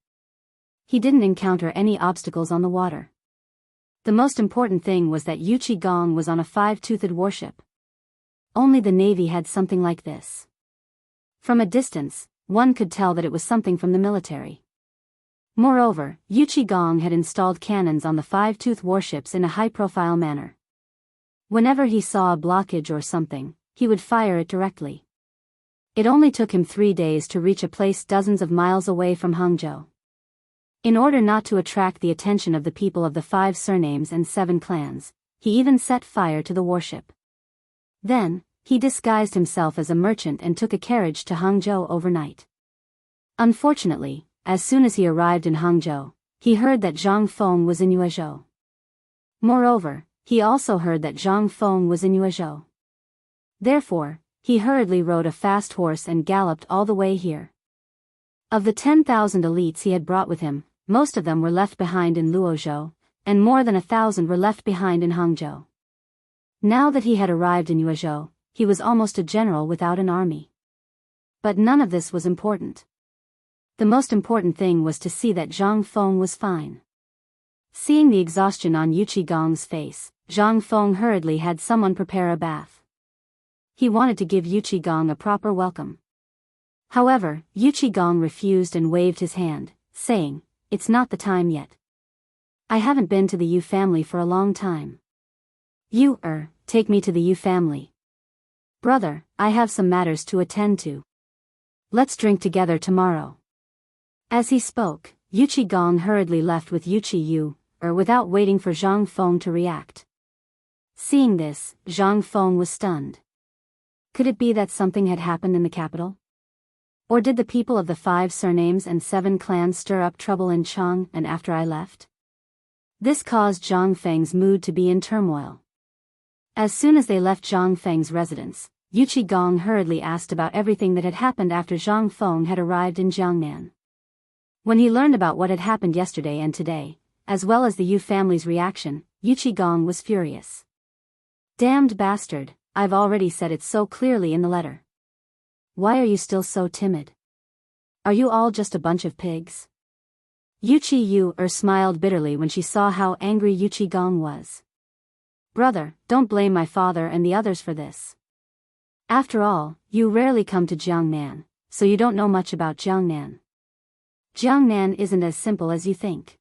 He didn't encounter any obstacles on the water. The most important thing was that Yu Qigong was on a 5-toothed warship. Only the Navy had something like this. From a distance, one could tell that it was something from the military. Moreover, Yu Qigong had installed cannons on the five-tooth warships in a high-profile manner. Whenever he saw a blockage or something, he would fire it directly. It only took him 3 days to reach a place dozens of miles away from Hangzhou. In order not to attract the attention of the people of the 5 surnames and 7 clans, he even set fire to the warship. Then, he disguised himself as a merchant and took a carriage to Hangzhou overnight. Unfortunately, as soon as he arrived in Hangzhou, he heard that Zhang Feng was in Yuezhou. Moreover, he also heard that Zhang Feng was in Yuezhou. Therefore, he hurriedly rode a fast horse and galloped all the way here. Of the 10,000 elites he had brought with him, most of them were left behind in Luozhou, and more than 1,000 were left behind in Hangzhou. Now that he had arrived in Yuezhou, he was almost a general without an army. But none of this was important. The most important thing was to see that Zhang Feng was fine. Seeing the exhaustion on Yu Qigong's face, Zhang Feng hurriedly had someone prepare a bath. He wanted to give Yu Qigong a proper welcome. However, Yu Qigong refused and waved his hand, saying, "It's not the time yet. I haven't been to the Yu family for a long time. You, take me to the Yu family. Brother, I have some matters to attend to. Let's drink together tomorrow." As he spoke, Yu Qigong hurriedly left with Yu Qiyu, without waiting for Zhang Feng to react. Seeing this, Zhang Feng was stunned. Could it be that something had happened in the capital? Or did the people of the 5 surnames and 7 clans stir up trouble in Chang and after I left? This caused Zhang Feng's mood to be in turmoil. As soon as they left Zhang Feng's residence, Yu Qigong hurriedly asked about everything that had happened after Zhang Feng had arrived in Jiangnan. When he learned about what had happened yesterday and today, as well as the Yu family's reaction, Yu Qigong was furious. "Damned bastard, I've already said it so clearly in the letter. Why are you still so timid? Are you all just a bunch of pigs?" Yu Qiyu smiled bitterly when she saw how angry Yu Qigong was. "Brother, don't blame my father and the others for this. After all, you rarely come to Jiangnan, so you don't know much about Jiangnan. Jiangnan isn't as simple as you think.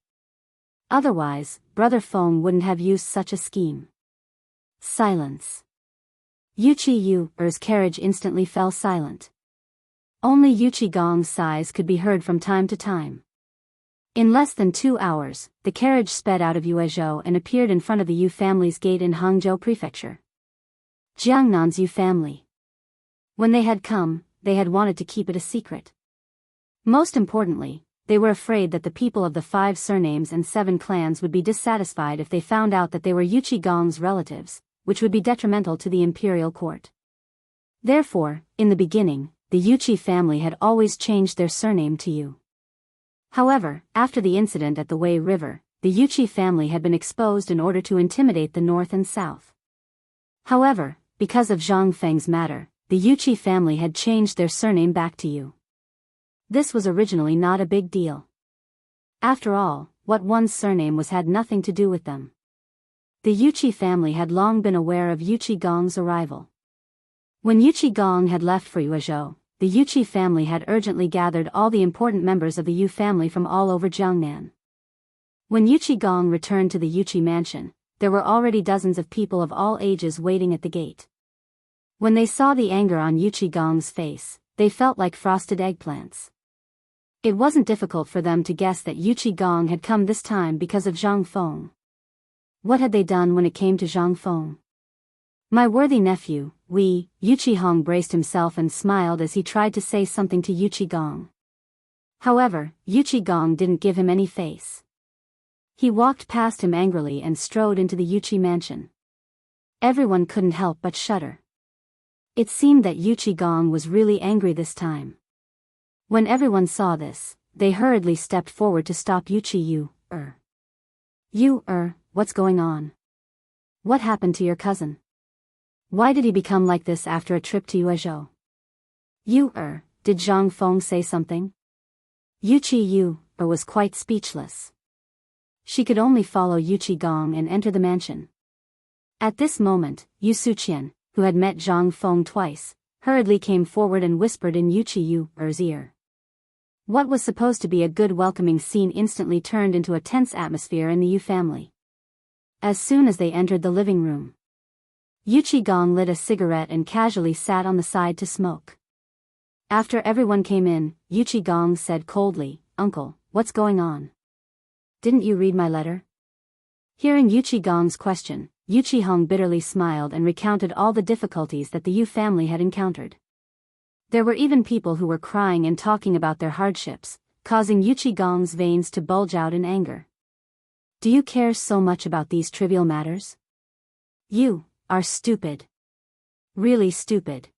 Otherwise, Brother Feng wouldn't have used such a scheme." Silence. Yu Qiyu's carriage instantly fell silent. Only Yu Qigong's sighs could be heard from time to time. In less than 2 hours, the carriage sped out of Yuezhou and appeared in front of the Yu family's gate in Hangzhou Prefecture. Jiangnan's Yu family. When they had come, they had wanted to keep it a secret. Most importantly, they were afraid that the people of the 5 surnames and 7 clans would be dissatisfied if they found out that they were Yu Qigong's relatives, which would be detrimental to the imperial court. Therefore, in the beginning, the Yu Qi family had always changed their surname to Yu. However, after the incident at the Wei River, the Yu Qi family had been exposed in order to intimidate the north and south. However, because of Zhang Feng's matter, the Yu Qi family had changed their surname back to Yu. This was originally not a big deal. After all, what one's surname was had nothing to do with them. The Yu Qi family had long been aware of Yu Qigong's arrival. When Yu Qigong had left for Yuezhou, the Yu Qi family had urgently gathered all the important members of the Yu family from all over Jiangnan. When Yu Qigong returned to the Yu Qi mansion, there were already dozens of people of all ages waiting at the gate. When they saw the anger on Yu Qigong's face, they felt like frosted eggplants. It wasn't difficult for them to guess that Yu Qigong had come this time because of Zhang Feng. What had they done when it came to Zhang Feng? "My worthy nephew, Yu Qihong braced himself and smiled as he tried to say something to Yu Qigong. However, Yu Qigong didn't give him any face. He walked past him angrily and strode into the Yu Qi mansion. Everyone couldn't help but shudder. It seemed that Yu Qigong was really angry this time. When everyone saw this, they hurriedly stepped forward to stop Yu Qiyu. What's going on? What happened to your cousin? Why did he become like this after a trip to Yuezhou? Did Zhang Feng say something?" Yu Qiyu was quite speechless. She could only follow Yu Qigong and enter the mansion. At this moment, Yu Suqian, who had met Zhang Feng twice, hurriedly came forward and whispered in Yu Qiyu's ear. What was supposed to be a good welcoming scene instantly turned into a tense atmosphere in the Yu family. As soon as they entered the living room, Yuchi Gong lit a cigarette and casually sat on the side to smoke. After everyone came in, Yuchi Gong said coldly, "Uncle, what's going on? Didn't you read my letter?" Hearing Yuchi Gong's question, Yuchi Hong bitterly smiled and recounted all the difficulties that the Yu family had encountered. There were even people who were crying and talking about their hardships, causing Yuchi Gong's veins to bulge out in anger. "Do you care so much about these trivial matters? You are stupid. Really stupid.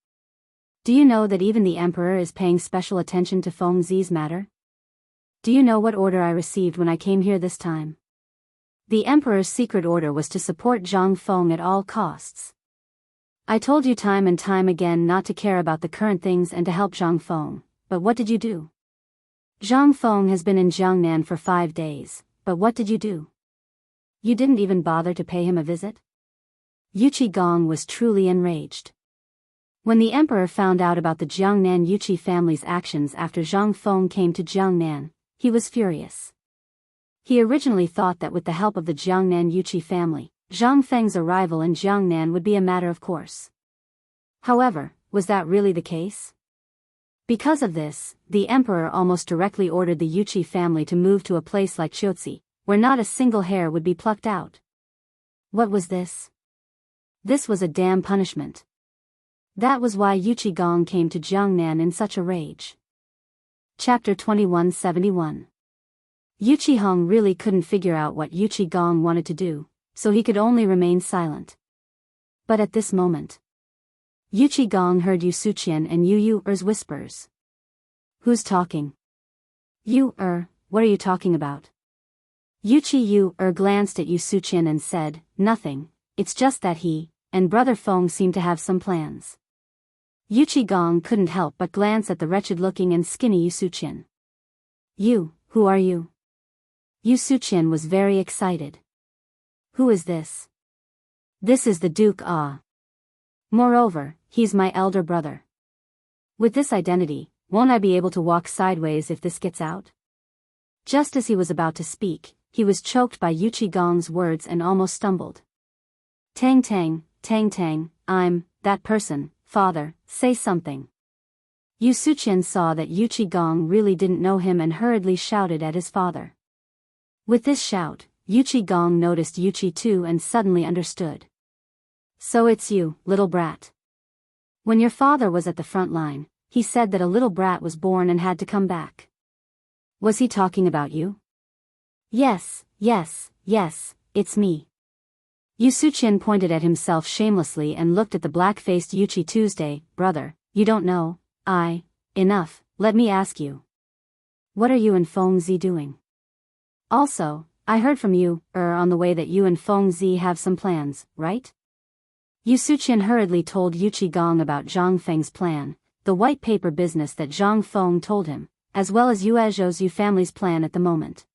Do you know that even the emperor is paying special attention to Feng Zi's matter? Do you know what order I received when I came here this time? The emperor's secret order was to support Zhang Feng at all costs. I told you time and time again not to care about the current things and to help Zhang Feng, but what did you do? Zhang Feng has been in Jiangnan for 5 days, but what did you do? You didn't even bother to pay him a visit?" Yuchi Gong was truly enraged. When the emperor found out about the Jiangnan Yuchi family's actions after Zhang Feng came to Jiangnan, he was furious. He originally thought that with the help of the Jiangnan Yuchi family, Zhang Feng's arrival in Jiangnan would be a matter of course. However, was that really the case? Because of this, the emperor almost directly ordered the Yuchi family to move to a place like Chiotzi, where not a single hair would be plucked out. What was this? This was a damn punishment. That was why Yuchi Gong came to Jiangnan in such a rage. Chapter 2171. Yuchi Hong really couldn't figure out what Yuchi Gong wanted to do, so he could only remain silent. But at this moment, Yuchi Gong heard Yu Suqian and Yu Er's whispers. "Who's talking? Yu Er, what are you talking about?" Yu Er glanced at Yu Suqian and said, "Nothing, it's just that he and Brother Feng seem to have some plans." Yuchi Gong couldn't help but glance at the wretched-looking and skinny Yu Suqian. Who are you?" Yu Suqian was very excited. "Who is this?" "This is the Duke Ah. Moreover, he's my elder brother. With this identity, won't I be able to walk sideways if this gets out?" Just as he was about to speak, he was choked by Yuchi Gong's words and almost stumbled. Tang, I'm that person, father, say something." Yu Suqian saw that Yuchi Gong really didn't know him and hurriedly shouted at his father. With this shout, Yuchi Gong noticed Yuchi too and suddenly understood. "So it's you, little brat. When your father was at the front line, he said that a little brat was born and had to come back. Was he talking about you?" Yes, it's me." Yu Suqian pointed at himself shamelessly and looked at the black-faced Yuchi Tuesday. "Brother, you don't know, enough, let me ask you. What are you and Feng Zi doing? Also, I heard from you, on the way that you and Feng Zi have some plans, right?" Yu Suqian hurriedly told Yuchi Gong about Zhang Feng's plan, the white paper business that Zhang Feng told him, as well as Yu Ezhou's Yu family's plan at the moment.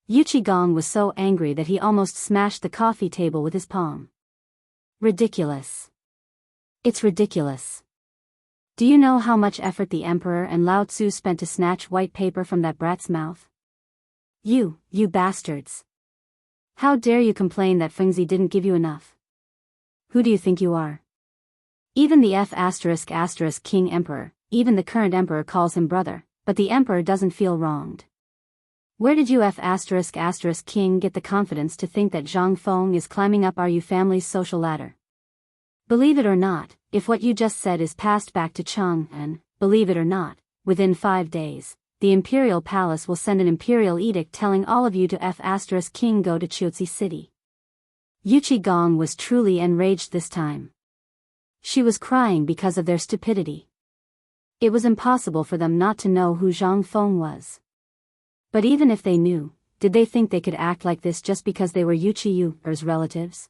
Yuchi Gong was so angry that he almost smashed the coffee table with his palm. Ridiculous. It's ridiculous. Do you know how much effort the emperor and Lao Tzu spent to snatch white paper from that brat's mouth? You bastards. How dare you complain that Feng Zi didn't give you enough? Who do you think you are? Even the King Emperor, even the current emperor calls him brother, but the emperor doesn't feel wronged. Where did you King get the confidence to think that Zhang Feng is climbing up our Yu family's social ladder? Believe it or not, if what you just said is passed back to Chang, and, believe it or not, within 5 days, the imperial palace will send an imperial edict telling all of you to King go to Chiotzi City. Yuchi Gong was truly enraged this time. She was crying because of their stupidity. It was impossible for them not to know who Zhang Feng was. But even if they knew, did they think they could act like this just because they were Yuchi Er's relatives?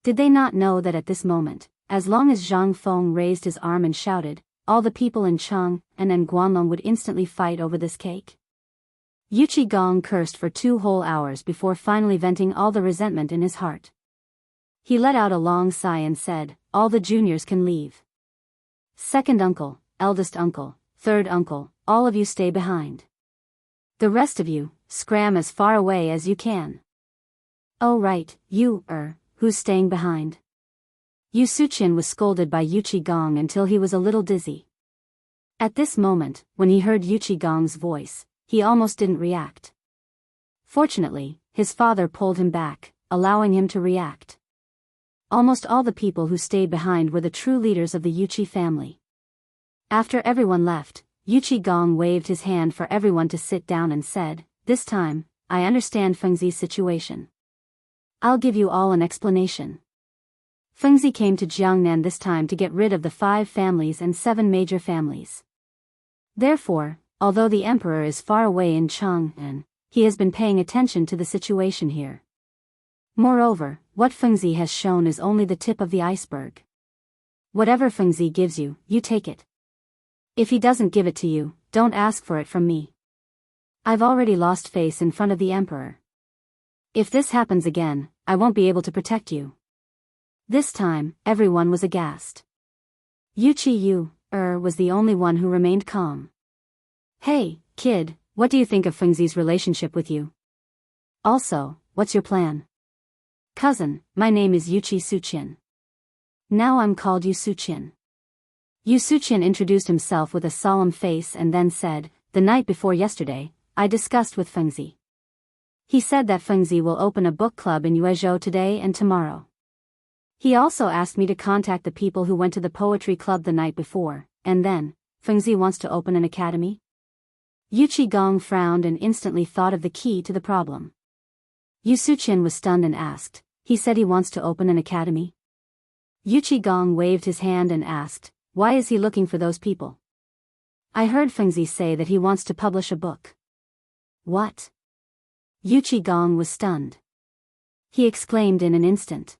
Did they not know that at this moment, as long as Zhang Feng raised his arm and shouted, all the people in Chang and Guanlong would instantly fight over this cake? Yuchi Gong cursed for 2 whole hours before finally venting all the resentment in his heart. He let out a long sigh and said, "All the juniors can leave. Second uncle, eldest uncle, third uncle, all of you stay behind. The rest of you, scram as far away as you can. Oh right, you, who's staying behind? Yu Suqian was scolded by Yu Qigong until he was a little dizzy. At this moment, when he heard Yu Qigong's voice, he almost didn't react. Fortunately, his father pulled him back, allowing him to react. Almost all the people who stayed behind were the true leaders of the Yuqi family. After everyone left, Yu Qigong waved his hand for everyone to sit down and said, "This time, I understand Fengzi's situation. I'll give you all an explanation." Fengzi came to Jiangnan this time to get rid of the 5 families and 7 major families. Therefore, although the emperor is far away in Chang'an, he has been paying attention to the situation here. Moreover, what Fengzi has shown is only the tip of the iceberg. Whatever Fengzi gives you, you take it. If he doesn't give it to you, don't ask for it from me. I've already lost face in front of the emperor. If this happens again, I won't be able to protect you. This time, everyone was aghast. Yu was the only one who remained calm. "Hey, kid, what do you think of Fengzi's relationship with you? Also, what's your plan?" "Cousin, my name is Yu Suqian. Now I'm called Yu Suqian." Yu Suqian introduced himself with a solemn face and then said, "The night before yesterday, I discussed with Fengzi. He said that Fengzi will open a book club in Yuezhou today and tomorrow. He also asked me to contact the people who went to the poetry club the night before, and then, Fengzi wants to open an academy?" Yu Qigong frowned and instantly thought of the key to the problem. Yu Suqian was stunned and asked, "He said he wants to open an academy?" Yu Qigong waved his hand and asked, "Why is he looking for those people?" "I heard Fengzi say that he wants to publish a book." "What?" Yu Qigong was stunned. He exclaimed in an instant.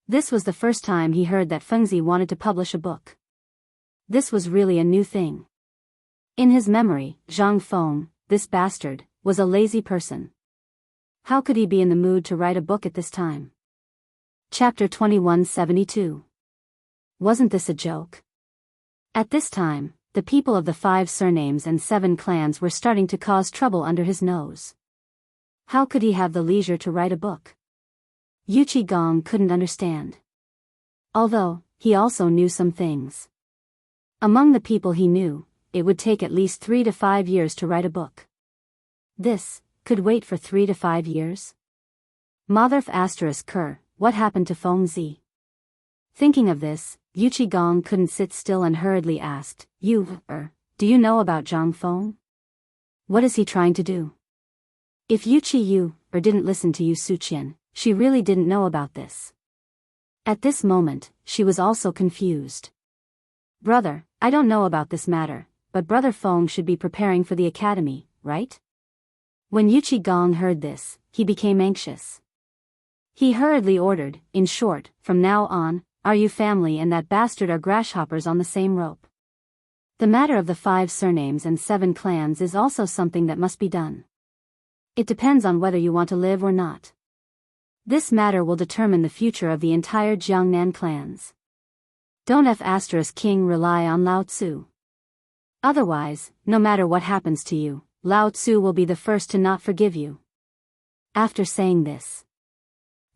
This was the first time he heard that Fengzi wanted to publish a book. This was really a new thing. In his memory, Zhang Feng, this bastard, was a lazy person. How could he be in the mood to write a book at this time? Chapter 2172. Wasn't this a joke? At this time, the people of the 5 surnames and 7 clans were starting to cause trouble under his nose. How could he have the leisure to write a book? Yu Qigong couldn't understand. Although, he also knew some things. Among the people he knew, it would take at least 3 to 5 years to write a book. This could wait for 3 to 5 years? Motherf **Ker, what happened to Fengzi? Thinking of this, Yu Qigong couldn't sit still and hurriedly asked, do you know about Zhang Feng? What is he trying to do?" If Yu didn't listen to Yu Suqian, she really didn't know about this. At this moment, she was also confused. "Brother, I don't know about this matter, but Brother Feng should be preparing for the academy, right?" When Yu Qigong heard this, he became anxious. He hurriedly ordered, "In short, from now on, our Yu family and that bastard are grasshoppers on the same rope. The matter of the 5 surnames and 7 clans is also something that must be done. It depends on whether you want to live or not. This matter will determine the future of the entire Jiangnan clans. Don't King rely on Lao Tzu. Otherwise, no matter what happens to you, Lao Tzu will be the first to not forgive you." After saying this,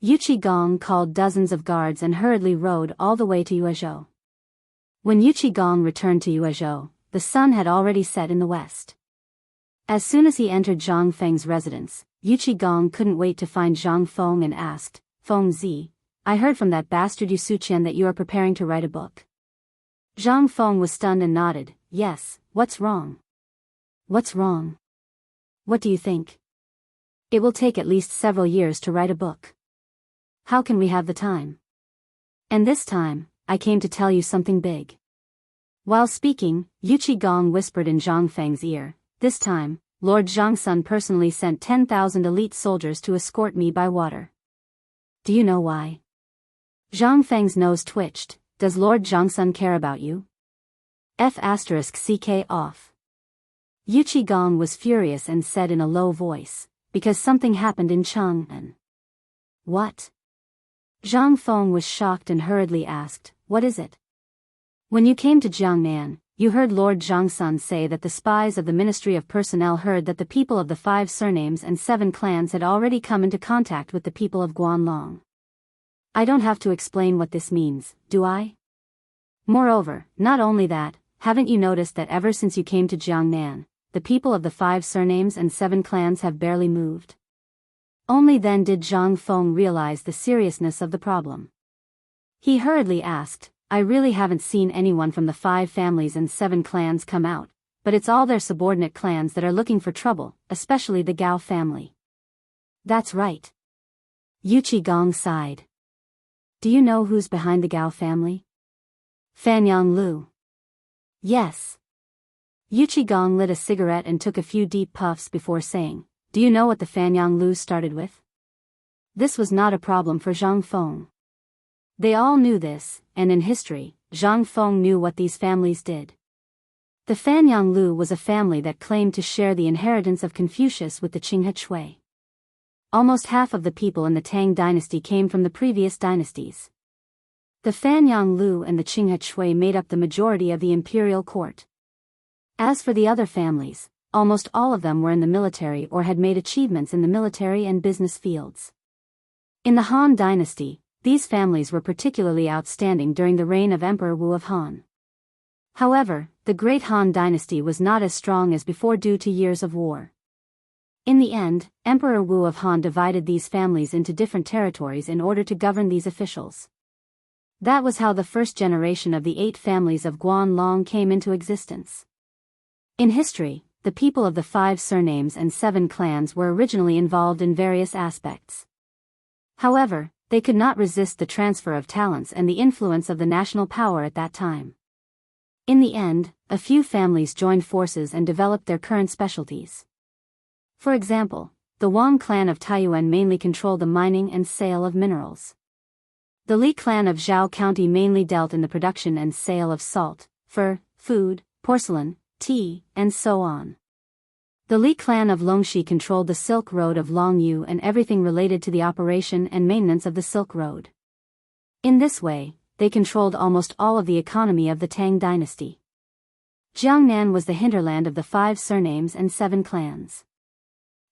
Yu Qigong called dozens of guards and hurriedly rode all the way to Yuezhou. When Yu Qigong returned to Yuezhou, the sun had already set in the west. As soon as he entered Zhang Feng's residence, Yu Qigong couldn't wait to find Zhang Feng and asked, "Fengzi, I heard from that bastard Yu Suqian that you are preparing to write a book." Zhang Feng was stunned and nodded, "Yes, what's wrong?" "What's wrong? What do you think?" "It will take at least several years to write a book. How can we have the time? And this time, I came to tell you something big." While speaking, Yu Qigong whispered in Zhang Feng's ear, "This time, Lord Zhangsun personally sent 10,000 elite soldiers to escort me by water. Do you know why?" Zhang Feng's nose twitched. "Does Lord Zhangsun care about you?" **CK off. Yu Qigong was furious and said in a low voice, "Because something happened in Chang'an." "What?" Zhang Feng was shocked and hurriedly asked, "What is it?" "When you came to Jiangnan, you heard Lord Zhangsun say that the spies of the Ministry of Personnel heard that the people of the 5 surnames and 7 clans had already come into contact with the people of Guanlong. I don't have to explain what this means, do I? Moreover, not only that, haven't you noticed that ever since you came to Jiangnan, the people of the 5 surnames and 7 clans have barely moved? Only then did Zhang Feng realize the seriousness of the problem. He hurriedly asked, I really haven't seen anyone from the 5 families and 7 clans come out, but it's all their subordinate clans that are looking for trouble, especially the Gao family. That's right. Yu Qigong sighed. Do you know who's behind the Gao family? Fanyang Lu. Yes. Yu Qigong lit a cigarette and took a few deep puffs before saying, do you know what the Fanyang Lu started with? This was not a problem for Zhang Feng. They all knew this, and in history, Zhang Feng knew what these families did. The Fanyang Lu was a family that claimed to share the inheritance of Confucius with the Qinghe Chui. Almost half of the people in the Tang dynasty came from the previous dynasties. The Fanyang Lu and the Qinghe Chui made up the majority of the imperial court. As for the other families, almost all of them were in the military or had made achievements in the military and business fields. In the Han dynasty, these families were particularly outstanding during the reign of Emperor Wu of Han. However, the Great Han dynasty was not as strong as before due to years of war. In the end, Emperor Wu of Han divided these families into different territories in order to govern these officials. That was how the first generation of the 8 families of Guanlong came into existence. In history, the people of the 5 surnames and 7 clans were originally involved in various aspects. However, they could not resist the transfer of talents and the influence of the national power at that time. In the end, a few families joined forces and developed their current specialties. For example, the Wang clan of Taiyuan mainly controlled the mining and sale of minerals. The Li clan of Zhao County mainly dealt in the production and sale of salt, fur, food, porcelain, tea, and so on. The Li clan of Longxi controlled the Silk Road of Longyu and everything related to the operation and maintenance of the Silk Road. In this way, they controlled almost all of the economy of the Tang dynasty. Jiangnan was the hinterland of the 5 surnames and 7 clans.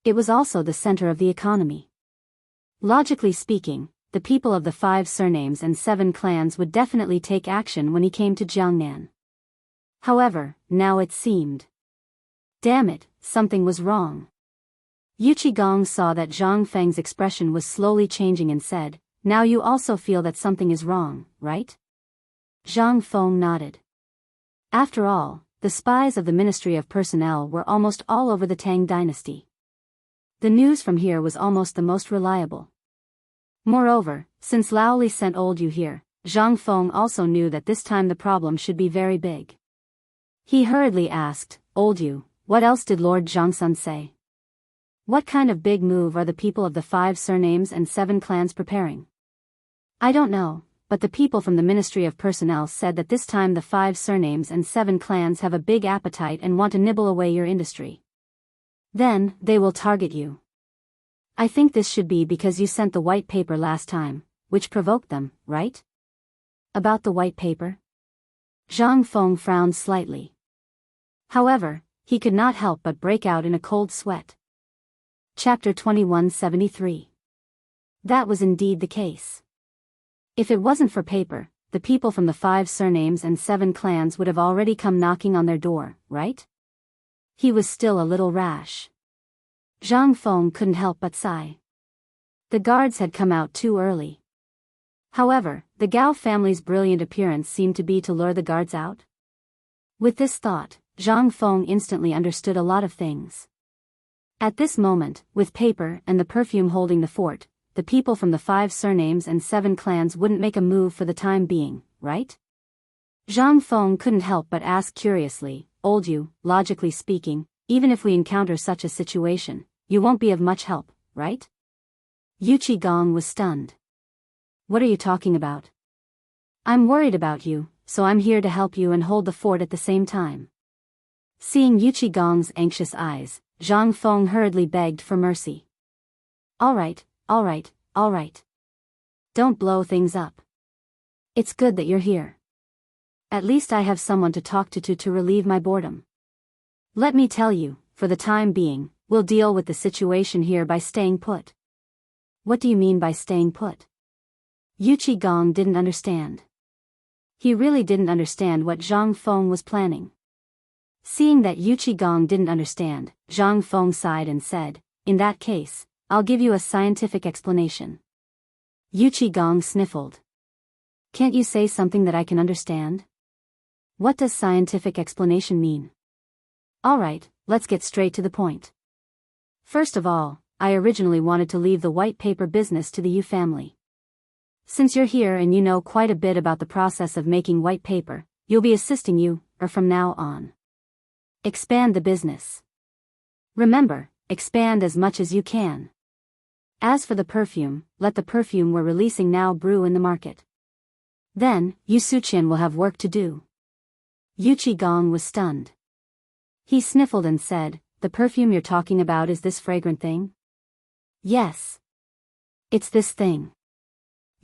It was also the center of the economy. Logically speaking, the people of the 5 surnames and 7 clans would definitely take action when he came to Jiangnan. However, now it seemed. Damn it, something was wrong. Yu Qigong saw that Zhang Feng's expression was slowly changing and said, now you also feel that something is wrong, right? Zhang Feng nodded. After all, the spies of the Ministry of Personnel were almost all over the Tang dynasty. The news from here was almost the most reliable. Moreover, since Lao Li sent old Yu here, Zhang Feng also knew that this time the problem should be very big. He hurriedly asked, old Yu, what else did Lord Zhangsun say? What kind of big move are the people of the 5 surnames and 7 clans preparing? I don't know, but the people from the Ministry of Personnel said that this time the 5 surnames and 7 clans have a big appetite and want to nibble away your industry. Then, they will target you. I think this should be because you sent the white paper last time, which provoked them, right? About the white paper? Zhang Feng frowned slightly. However, he could not help but break out in a cold sweat. Chapter 2173. That was indeed the case. If it wasn't for paper, the people from the 5 surnames and 7 clans would have already come knocking on their door, right? He was still a little rash. Zhang Feng couldn't help but sigh. The guards had come out too early. However, the Gao family's brilliant appearance seemed to be to lure the guards out. With this thought, Zhang Feng instantly understood a lot of things. At this moment, with paper and the perfume holding the fort, the people from the 5 surnames and 7 clans wouldn't make a move for the time being, right? Zhang Feng couldn't help but ask curiously, old Yu, logically speaking, even if we encounter such a situation, you won't be of much help, right? Yu Qigong was stunned. What are you talking about? I'm worried about you, so I'm here to help you and hold the fort at the same time. Seeing Yu Qigong's anxious eyes, Zhang Feng hurriedly begged for mercy. All right. Don't blow things up. It's good that you're here. At least I have someone to talk to relieve my boredom. Let me tell you, for the time being, we'll deal with the situation here by staying put. What do you mean by staying put? Yuchi Gong didn't understand. He really didn't understand what Zhang Feng was planning. Seeing that Yuchi Gong didn't understand, Zhang Feng sighed and said, "In that case, I'll give you a scientific explanation." Yuchi Gong sniffled. "Can't you say something that I can understand? What does scientific explanation mean?" "Alright, let's get straight to the point. First of all, I originally wanted to leave the white paper business to the Yu family. Since you're here and you know quite a bit about the process of making white paper, you'll be assisting you, or from now on. Expand the business. Remember, expand as much as you can. As for the perfume, let the perfume we're releasing now brew in the market. Then, Yu Suqian will have work to do." Yuchi Gong was stunned. He sniffled and said, "The perfume you're talking about is this fragrant thing?" "Yes. It's this thing."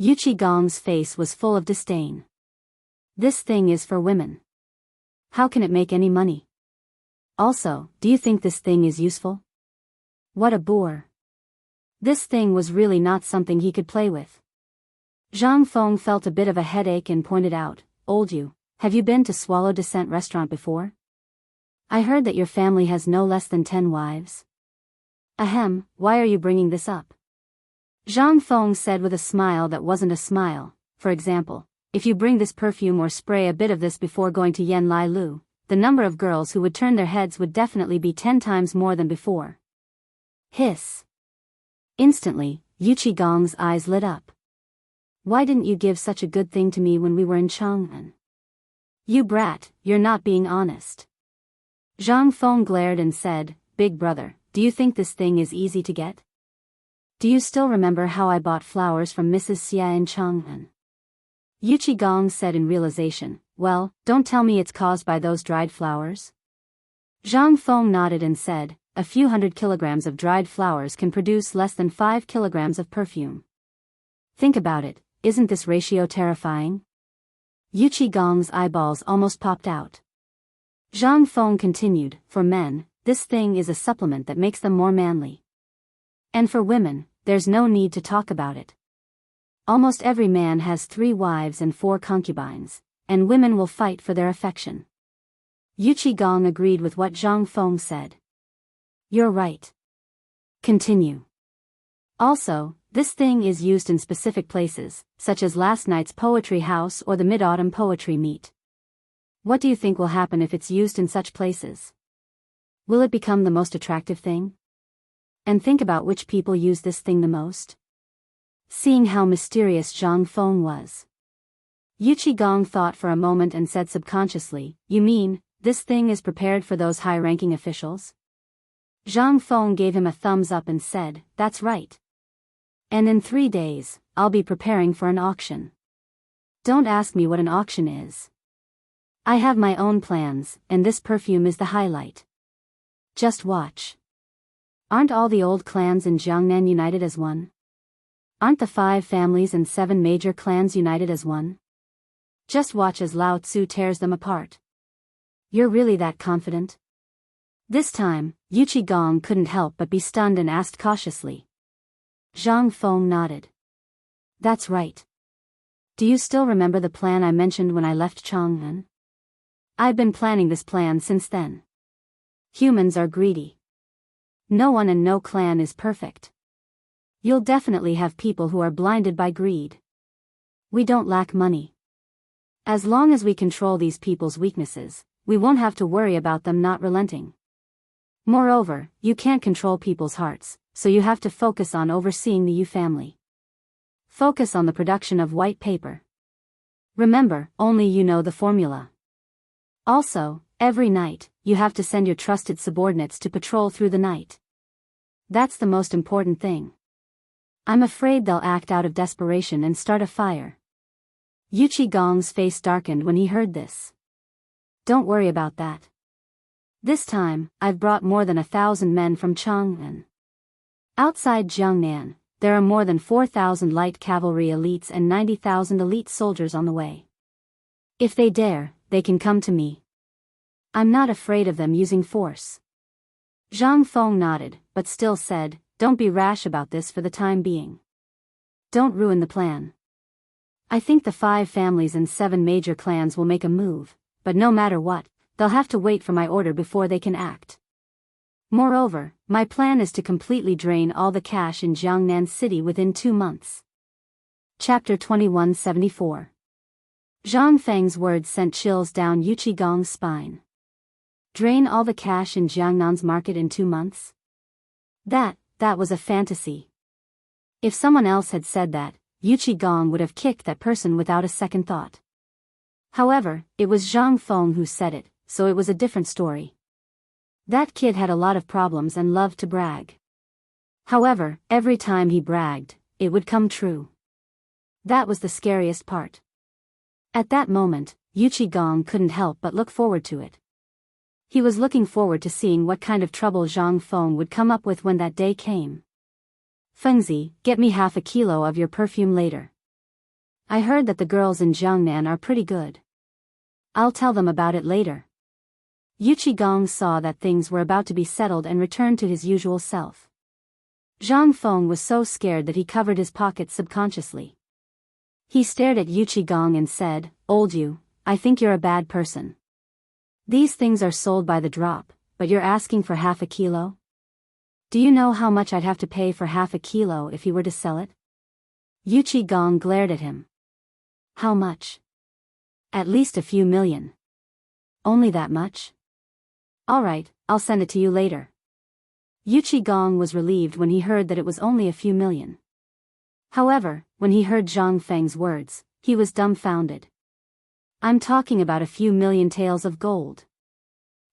Yuchi Gong's face was full of disdain. "This thing is for women. How can it make any money? Also, do you think this thing is useful? What a bore. This thing was really not something he could play with." Zhang Feng felt a bit of a headache and pointed out, "Old Yu, have you been to Swallow Descent restaurant before? I heard that your family has no less than 10 wives. Ahem, why are you bringing this up?" Zhang Feng said with a smile that wasn't a smile. "For example, if you bring this perfume or spray a bit of this before going to Yen Lai Lu, the number of girls who would turn their heads would definitely be 10 times more than before." Hiss. Instantly, Yuchi Gong's eyes lit up. "Why didn't you give such a good thing to me when we were in Chang'an? You brat, you're not being honest." Zhang Feng glared and said, "Big brother, do you think this thing is easy to get? Do you still remember how I bought flowers from Mrs. Xia in Chang'an?" Yuchi Gong said in realization, "Well, don't tell me it's caused by those dried flowers?" Zhang Feng nodded and said, "A few hundred kilograms of dried flowers can produce less than 5 kilograms of perfume. Think about it, isn't this ratio terrifying?" Yuchi Gong's eyeballs almost popped out. Zhang Feng continued, "For men, this thing is a supplement that makes them more manly. And for women, there's no need to talk about it. Almost every man has 3 wives and 4 concubines, and women will fight for their affection." Yuchi Gong agreed with what Zhang Feng said. "You're right. Continue. Also, this thing is used in specific places, such as last night's poetry house or the Mid-Autumn Poetry Meet. What do you think will happen if it's used in such places? Will it become the most attractive thing? And think about which people use this thing the most." Seeing how mysterious Zhang Feng was, Yuchi Gong thought for a moment and said subconsciously, "You mean, this thing is prepared for those high-ranking officials?" Zhang Feng gave him a thumbs up and said, "That's right. And in 3 days, I'll be preparing for an auction. Don't ask me what an auction is. I have my own plans, and this perfume is the highlight. Just watch. Aren't all the old clans in Jiangnan united as one? Aren't the 5 families and 7 major clans united as one? Just watch as Lao Tzu tears them apart." "You're really that confident?" This time, Yuchi Gong couldn't help but be stunned and asked cautiously. Zhang Feng nodded. "That's right. Do you still remember the plan I mentioned when I left Chang'an? I've been planning this plan since then. Humans are greedy. No one and no clan is perfect. You'll definitely have people who are blinded by greed. We don't lack money. As long as we control these people's weaknesses, we won't have to worry about them not relenting. Moreover, you can't control people's hearts, so you have to focus on overseeing the Yu family. Focus on the production of white paper. Remember, only you know the formula. Also, every night, you have to send your trusted subordinates to patrol through the night. That's the most important thing. I'm afraid they'll act out of desperation and start a fire." Yuchi Gong's face darkened when he heard this. "Don't worry about that. This time, I've brought more than 1,000 men from Chang'an. Outside Jiangnan, there are more than 4,000 light cavalry elites and 90,000 elite soldiers on the way. If they dare, they can come to me. I'm not afraid of them using force. Zhang Feng nodded, but still said, don't be rash about this for the time being. Don't ruin the plan. I think the 5 families and 7 major clans will make a move, but no matter what, they'll have to wait for my order before they can act. Moreover, my plan is to completely drain all the cash in Jiangnan City within 2 months. Chapter 2174. Zhang Feng's words sent chills down Yu Qigong's spine. Drain all the cash in Jiangnan's market in 2 months? That was a fantasy. If someone else had said that, Yu Qigong would have kicked that person without a second thought. However, it was Zhang Feng who said it, so it was a different story. That kid had a lot of problems and loved to brag. However, every time he bragged, it would come true. That was the scariest part. At that moment, Yu Qigong couldn't help but look forward to it. He was looking forward to seeing what kind of trouble Zhang Feng would come up with when that day came. Fengzi, get me half a kilo of your perfume later. I heard that the girls in Jiangnan are pretty good. I'll tell them about it later. Yu Qigong saw that things were about to be settled and returned to his usual self. Zhang Feng was so scared that he covered his pockets subconsciously. He stared at Yu Qigong and said, Old Yu, I think you're a bad person. These things are sold by the drop, but you're asking for half a kilo? Do you know how much I'd have to pay for half a kilo if he were to sell it? Yu Qigong glared at him. How much? At least a few million. Only that much? All right, I'll send it to you later. Yu Qigong was relieved when he heard that it was only a few million. However, when he heard Zhang Feng's words, he was dumbfounded. I'm talking about a few million taels of gold.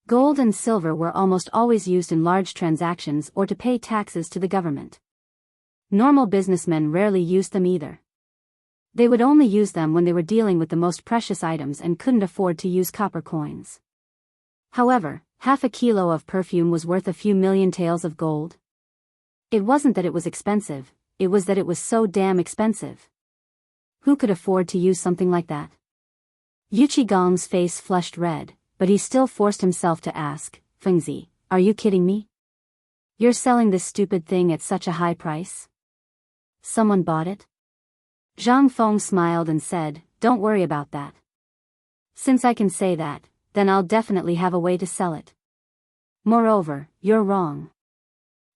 Gold and silver were almost always used in large transactions or to pay taxes to the government. Normal businessmen rarely used them either. They would only use them when they were dealing with the most precious items and couldn't afford to use copper coins. However, half a kilo of perfume was worth a few million taels of gold. It wasn't that it was expensive, it was that it was so damn expensive. Who could afford to use something like that? Yu Qigong's face flushed red, but he still forced himself to ask, Fengzi, are you kidding me? You're selling this stupid thing at such a high price? Someone bought it? Zhang Feng smiled and said, don't worry about that. Since I can say that, then I'll definitely have a way to sell it. Moreover, you're wrong.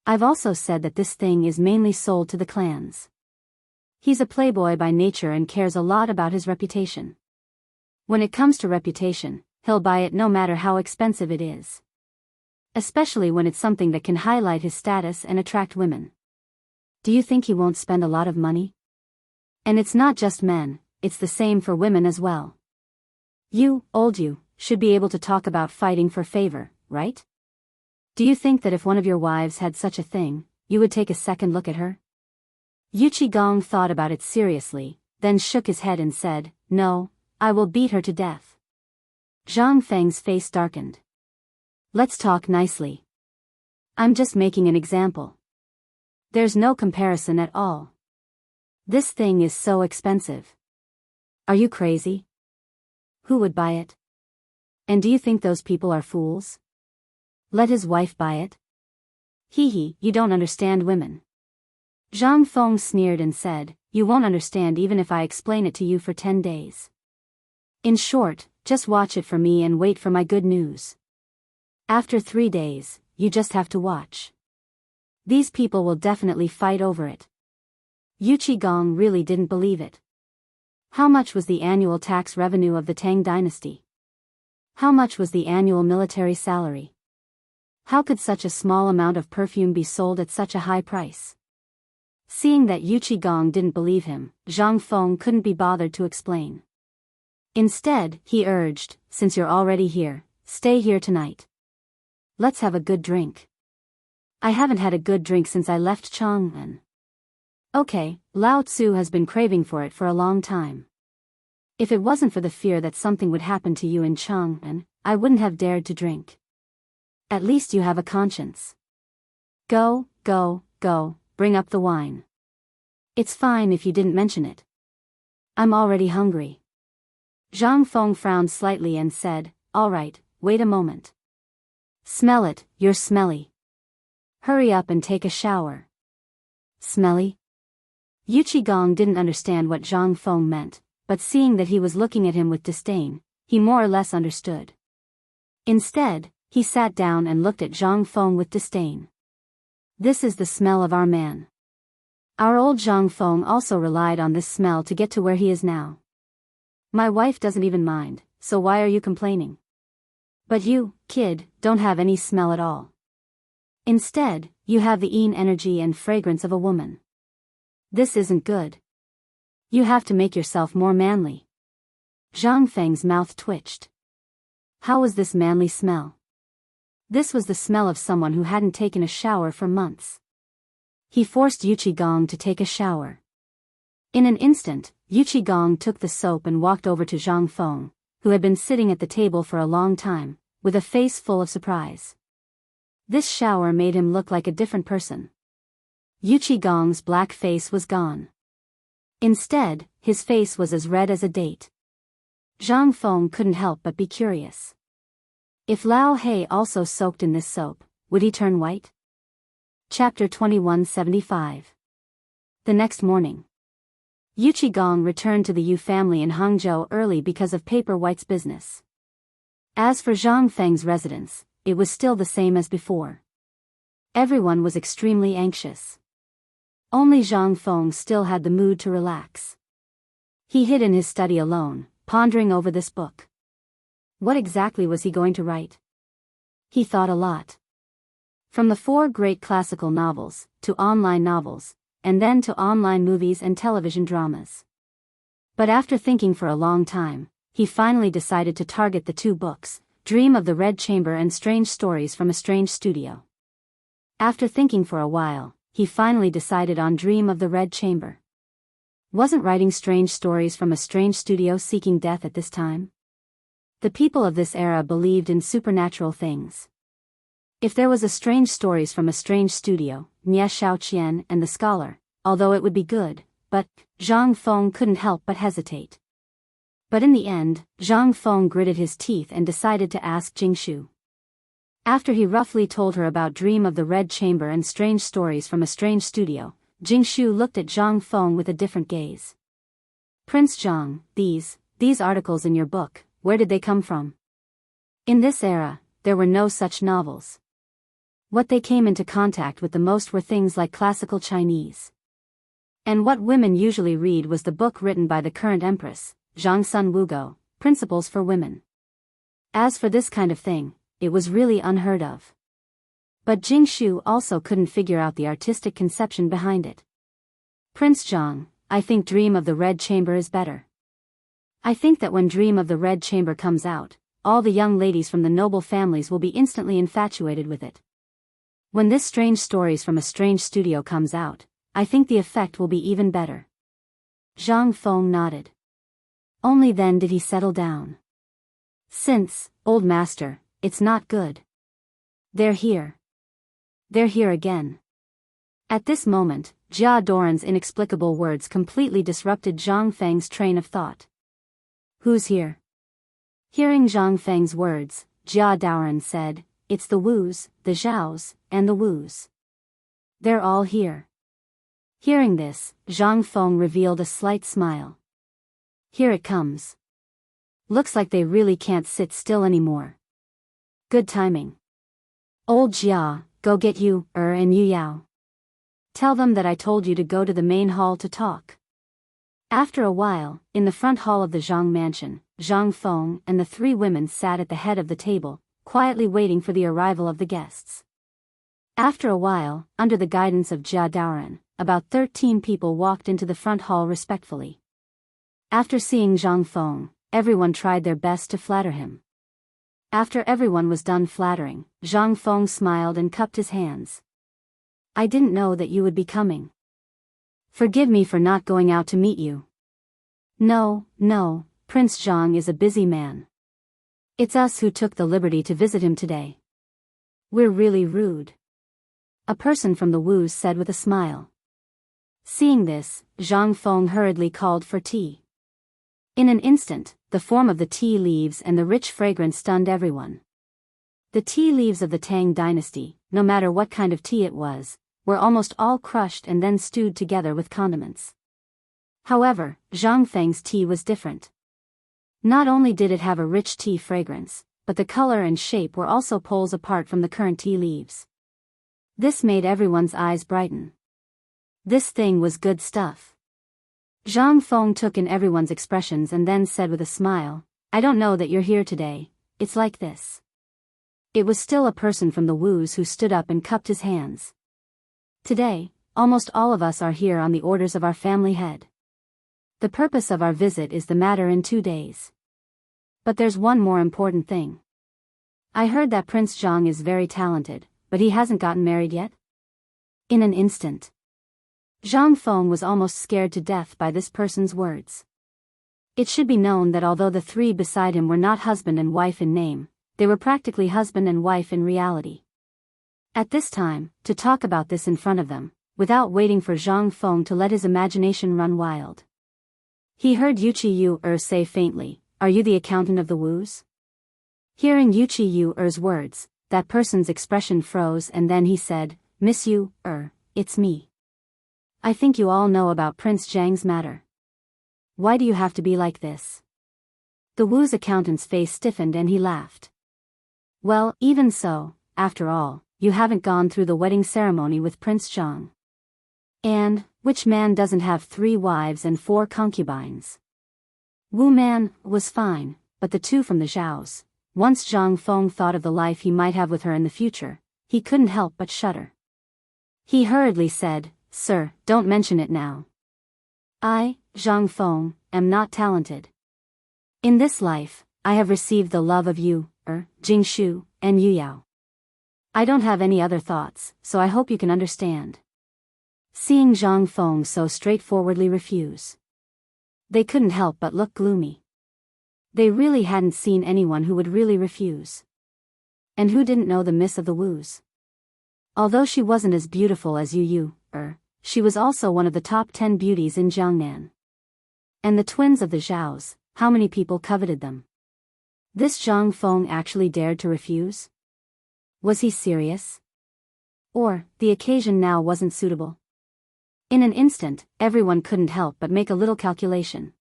I've also said that this thing is mainly sold to the clans. He's a playboy by nature and cares a lot about his reputation. When it comes to reputation, he'll buy it no matter how expensive it is. Especially when it's something that can highlight his status and attract women. Do you think he won't spend a lot of money? And it's not just men, it's the same for women as well. You, old you, should be able to talk about fighting for favor, right? Do you think that if one of your wives had such a thing, you would take a second look at her? Yu Qigong thought about it seriously, then shook his head and said, no, I will beat her to death. Zhang Feng's face darkened. Let's talk nicely. I'm just making an example. There's no comparison at all. This thing is so expensive. Are you crazy? Who would buy it? And do you think those people are fools? Let his wife buy it? Hee, you don't understand women. Zhang Feng sneered and said, you won't understand even if I explain it to you for 10 days. In short, just watch it for me and wait for my good news. After 3 days, you just have to watch. These people will definitely fight over it. Yu Qigong really didn't believe it. How much was the annual tax revenue of the Tang dynasty? How much was the annual military salary? How could such a small amount of perfume be sold at such a high price? Seeing that Yu Qigong didn't believe him, Zhang Feng couldn't be bothered to explain. Instead, he urged, since you're already here, stay here tonight. Let's have a good drink. I haven't had a good drink since I left Chang'an. Okay, Lao Tzu has been craving for it for a long time. If it wasn't for the fear that something would happen to you in Chang'an, I wouldn't have dared to drink. At least you have a conscience. Go, bring up the wine. It's fine if you didn't mention it. I'm already hungry. Zhang Feng frowned slightly and said, "All right, wait a moment. Smell it, you're smelly. Hurry up and take a shower." Smelly? Yu Qigong didn't understand what Zhang Feng meant, but seeing that he was looking at him with disdain, he more or less understood. Instead, he sat down and looked at Zhang Feng with disdain. "This is the smell of our man. Our old Zhang Feng also relied on this smell to get to where he is now. My wife doesn't even mind, so why are you complaining? But you, kid, don't have any smell at all. Instead, you have the energy and fragrance of a woman. This isn't good. You have to make yourself more manly." Zhang Feng's mouth twitched. How was this manly smell? This was the smell of someone who hadn't taken a shower for months. He forced Yu Qigong to take a shower. In an instant, Yu Qigong took the soap and walked over to Zhang Feng, who had been sitting at the table for a long time, with a face full of surprise. This shower made him look like a different person. Yu Qigong's black face was gone. Instead, his face was as red as a date. Zhang Feng couldn't help but be curious. If Lao He also soaked in this soap, would he turn white? Chapter 2175. The next morning, Yu Qigong returned to the Yu family in Hangzhou early because of Paper White's business. As for Zhang Feng's residence, it was still the same as before. Everyone was extremely anxious. Only Zhang Feng still had the mood to relax. He hid in his study alone, pondering over this book. What exactly was he going to write? He thought a lot. From the 4 great classical novels, to online novels, and then to online movies and television dramas. But after thinking for a long time, he finally decided to target the 2 books, Dream of the Red Chamber and Strange Stories from a Strange Studio. After thinking for a while, he finally decided on Dream of the Red Chamber. Wasn't writing Strange Stories from a Strange Studio seeking death at this time? The people of this era believed in supernatural things. If there was a Strange Stories from a Strange Studio, Nie Xiaoqian and the Scholar, although it would be good, but Zhang Feng couldn't help but hesitate. But in the end, Zhang Feng gritted his teeth and decided to ask Jingshu. After he roughly told her about Dream of the Red Chamber and Strange Stories from a Strange Studio, Jingshu looked at Zhang Feng with a different gaze. "Prince Zhang, these articles in your book, where did they come from?" In this era, there were no such novels. What they came into contact with the most were things like classical Chinese. And what women usually read was the book written by the current empress, Zhang Sun Wugo, Principles for Women. As for this kind of thing, it was really unheard of. But Jingshu also couldn't figure out the artistic conception behind it. "Prince Zhang, I think Dream of the Red Chamber is better. I think that when Dream of the Red Chamber comes out, all the young ladies from the noble families will be instantly infatuated with it. When this Strange Stories from a Strange Studio comes out, I think the effect will be even better." Zhang Feng nodded. Only then did he settle down. "Since, old master, it's not good. They're here. They're here again." At this moment, Jia Doran's inexplicable words completely disrupted Zhang Feng's train of thought. "Who's here?" Hearing Zhang Feng's words, Jia Doran said, "It's the Wus, the Zhaos, and the Wus. They're all here." Hearing this, Zhang Feng revealed a slight smile. "Here it comes. Looks like they really can't sit still anymore. Good timing. Old Jia, go get Yu and Yu Yao. Tell them that I told you to go to the main hall to talk." After a while, in the front hall of the Zhang mansion, Zhang Feng and the 3 women sat at the head of the table, quietly waiting for the arrival of the guests. After a while, under the guidance of Jia Daoran, about 13 people walked into the front hall respectfully. After seeing Zhang Feng, everyone tried their best to flatter him. After everyone was done flattering, Zhang Feng smiled and cupped his hands. "I didn't know that you would be coming. Forgive me for not going out to meet you. No, Prince Zhang is a busy man. It's us who took the liberty to visit him today. We're really rude," a person from the Wus said with a smile. Seeing this, Zhang Feng hurriedly called for tea. In an instant, the form of the tea leaves and the rich fragrance stunned everyone. The tea leaves of the Tang dynasty, no matter what kind of tea it was, were almost all crushed and then stewed together with condiments. However, Zhang Feng's tea was different. Not only did it have a rich tea fragrance, but the color and shape were also poles apart from the current tea leaves. This made everyone's eyes brighten. This thing was good stuff. Zhang Feng took in everyone's expressions and then said with a smile, "I don't know that you're here today, it's like this." It was still a person from the Wus who stood up and cupped his hands. "Today, almost all of us are here on the orders of our family head. The purpose of our visit is the matter in 2 days. But there's one more important thing. I heard that Prince Zhang is very talented, but he hasn't gotten married yet?" In an instant, Zhang Feng was almost scared to death by this person's words. It should be known that although the three beside him were not husband and wife in name, they were practically husband and wife in reality. At this time, to talk about this in front of them, without waiting for Zhang Feng to let his imagination run wild. He heard Yuqi Yu say faintly, "Are you the accountant of the Wus?" Hearing Yuqi Yu's words, that person's expression froze and then he said, "Miss Yu, it's me. I think you all know about Prince Zhang's matter. Why do you have to be like this?" The Wu's accountant's face stiffened and he laughed. "Well, even so, after all, you haven't gone through the wedding ceremony with Prince Zhang. And, which man doesn't have 3 wives and 4 concubines? Wu Man was fine, but the 2 from the Zhaos, once Zhang Feng thought of the life he might have with her in the future, he couldn't help but shudder. He hurriedly said, "Sir, don't mention it now. I, Zhang Feng, am not talented. In this life, I have received the love of you, Jingshu, and Yu Yao. I don't have any other thoughts, so I hope you can understand." Seeing Zhang Feng so straightforwardly refuse, they couldn't help but look gloomy. They really hadn't seen anyone who would really refuse. And who didn't know the miss of the Wus? Although she wasn't as beautiful as Yu, she was also one of the top 10 beauties in Jiangnan. And the twins of the Zhaos, how many people coveted them? This Zhang Feng actually dared to refuse? Was he serious? Or, the occasion now wasn't suitable? In an instant, everyone couldn't help but make a little calculation.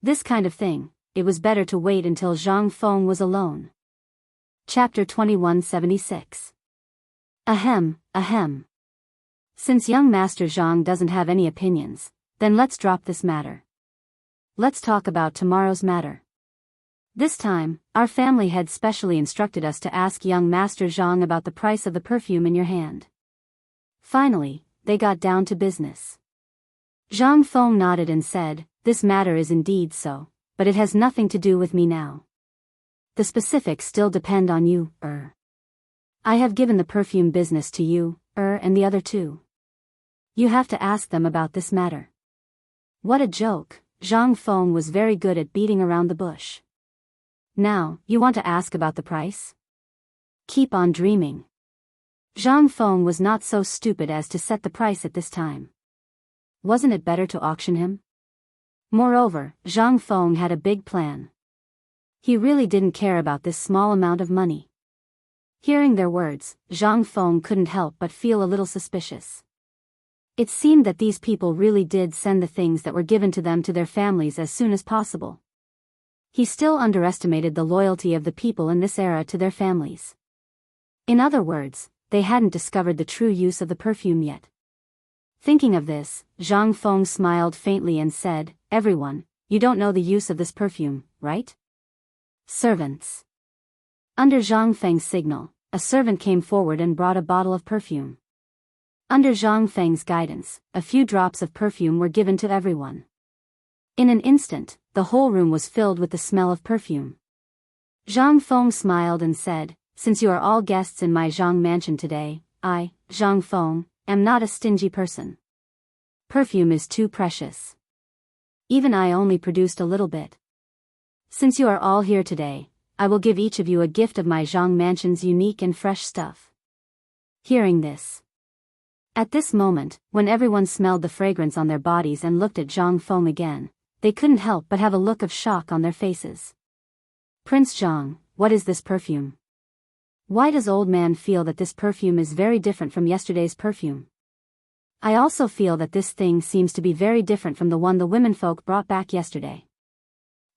This kind of thing, it was better to wait until Zhang Feng was alone. Chapter 2176. Ahem. Since young Master Zhang doesn't have any opinions, then let's drop this matter. Let's talk about tomorrow's matter. This time, our family head specially instructed us to ask young Master Zhang about the price of the perfume in your hand. Finally, they got down to business. Zhang Feng nodded and said, "This matter is indeed so, but it has nothing to do with me now. The specifics still depend on you, I have given the perfume business to you, and the other 2. You have to ask them about this matter." What a joke. Zhang Feng was very good at beating around the bush. "Now, you want to ask about the price? Keep on dreaming." Zhang Feng was not so stupid as to set the price at this time. Wasn't it better to auction him? Moreover, Zhang Feng had a big plan. He really didn't care about this small amount of money. Hearing their words, Zhang Feng couldn't help but feel a little suspicious. It seemed that these people really did send the things that were given to them to their families as soon as possible. He still underestimated the loyalty of the people in this era to their families. In other words, they hadn't discovered the true use of the perfume yet. Thinking of this, Zhang Feng smiled faintly and said, "Everyone, you don't know the use of this perfume, right?" Servants. Under Zhang Feng's signal, a servant came forward and brought a bottle of perfume. Under Zhang Feng's guidance, a few drops of perfume were given to everyone. In an instant, the whole room was filled with the smell of perfume. Zhang Feng smiled and said, "Since you are all guests in my Zhang mansion today, I, Zhang Feng, am not a stingy person. Perfume is too precious. Even I only produced a little bit. Since you are all here today, I will give each of you a gift of my Zhang mansion's unique and fresh stuff." Hearing this. At this moment, when everyone smelled the fragrance on their bodies and looked at Zhang Feng again, they couldn't help but have a look of shock on their faces. Prince Zhang, what is this perfume? Why does old man feel that this perfume is very different from yesterday's perfume? I also feel that this thing seems to be very different from the one the womenfolk brought back yesterday.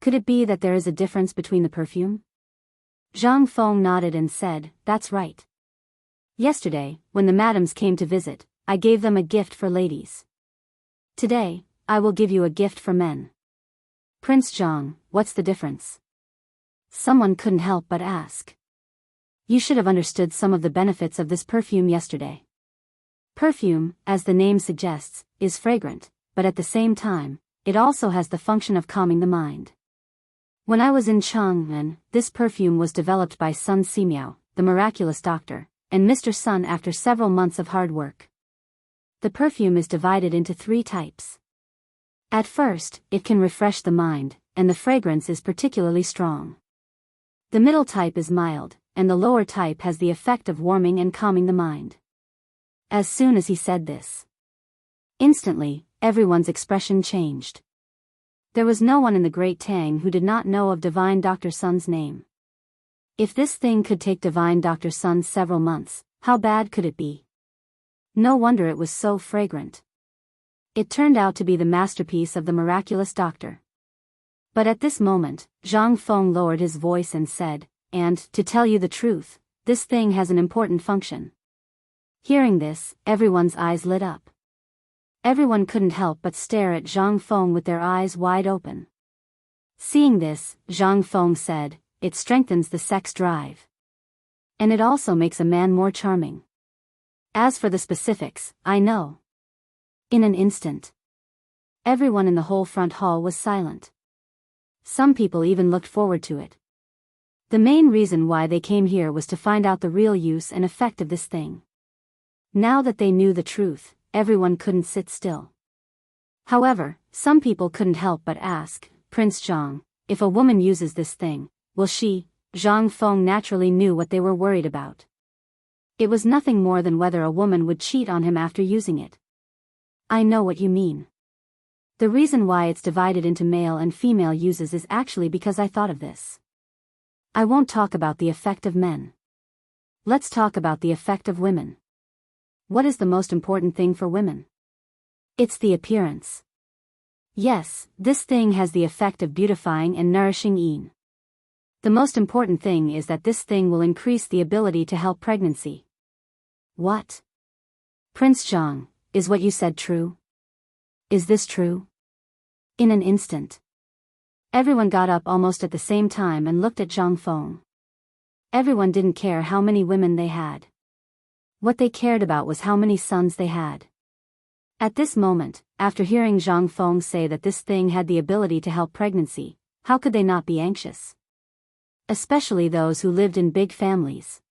Could it be that there is a difference between the perfume? Zhang Feng nodded and said, that's right. Yesterday, when the madams came to visit, I gave them a gift for ladies. Today, I will give you a gift for men. Prince Zhang, what's the difference? Someone couldn't help but ask. You should have understood some of the benefits of this perfume yesterday. Perfume, as the name suggests, is fragrant, but at the same time, it also has the function of calming the mind. When I was in Chang'an, this perfume was developed by Sun Simiao, the miraculous doctor, and Mr. Sun after several months of hard work. The perfume is divided into 3 types. At first, it can refresh the mind, and the fragrance is particularly strong. The middle type is mild, and the lower type has the effect of warming and calming the mind. As soon as he said this, instantly, everyone's expression changed. There was no one in the Great Tang who did not know of Divine Dr. Sun's name. If this thing could take Divine Dr. Sun several months, how bad could it be? No wonder it was so fragrant. It turned out to be the masterpiece of the miraculous doctor. But at this moment, Zhang Feng lowered his voice and said, and, to tell you the truth, this thing has an important function. Hearing this, everyone's eyes lit up. Everyone couldn't help but stare at Zhang Feng with their eyes wide open. Seeing this, Zhang Feng said, it strengthens the sex drive. And it also makes a man more charming. As for the specifics, I know. In an instant, everyone in the whole front hall was silent. Some people even looked forward to it. The main reason why they came here was to find out the real use and effect of this thing. Now that they knew the truth, everyone couldn't sit still. However, some people couldn't help but ask, Prince Zhang, if a woman uses this thing, will she? Zhang Feng naturally knew what they were worried about. It was nothing more than whether a woman would cheat on him after using it. I know what you mean. The reason why it's divided into male and female uses is actually because I thought of this. I won't talk about the effect of men. Let's talk about the effect of women. What is the most important thing for women? It's the appearance. Yes, this thing has the effect of beautifying and nourishing Yin. The most important thing is that this thing will increase the ability to help pregnancy. What? Prince Zhang, is what you said true? Is this true? In an instant, everyone got up almost at the same time and looked at Zhang Feng. Everyone didn't care how many women they had. What they cared about was how many sons they had. At this moment, after hearing Zhang Feng say that this thing had the ability to help pregnancy, how could they not be anxious? Especially those who lived in big families.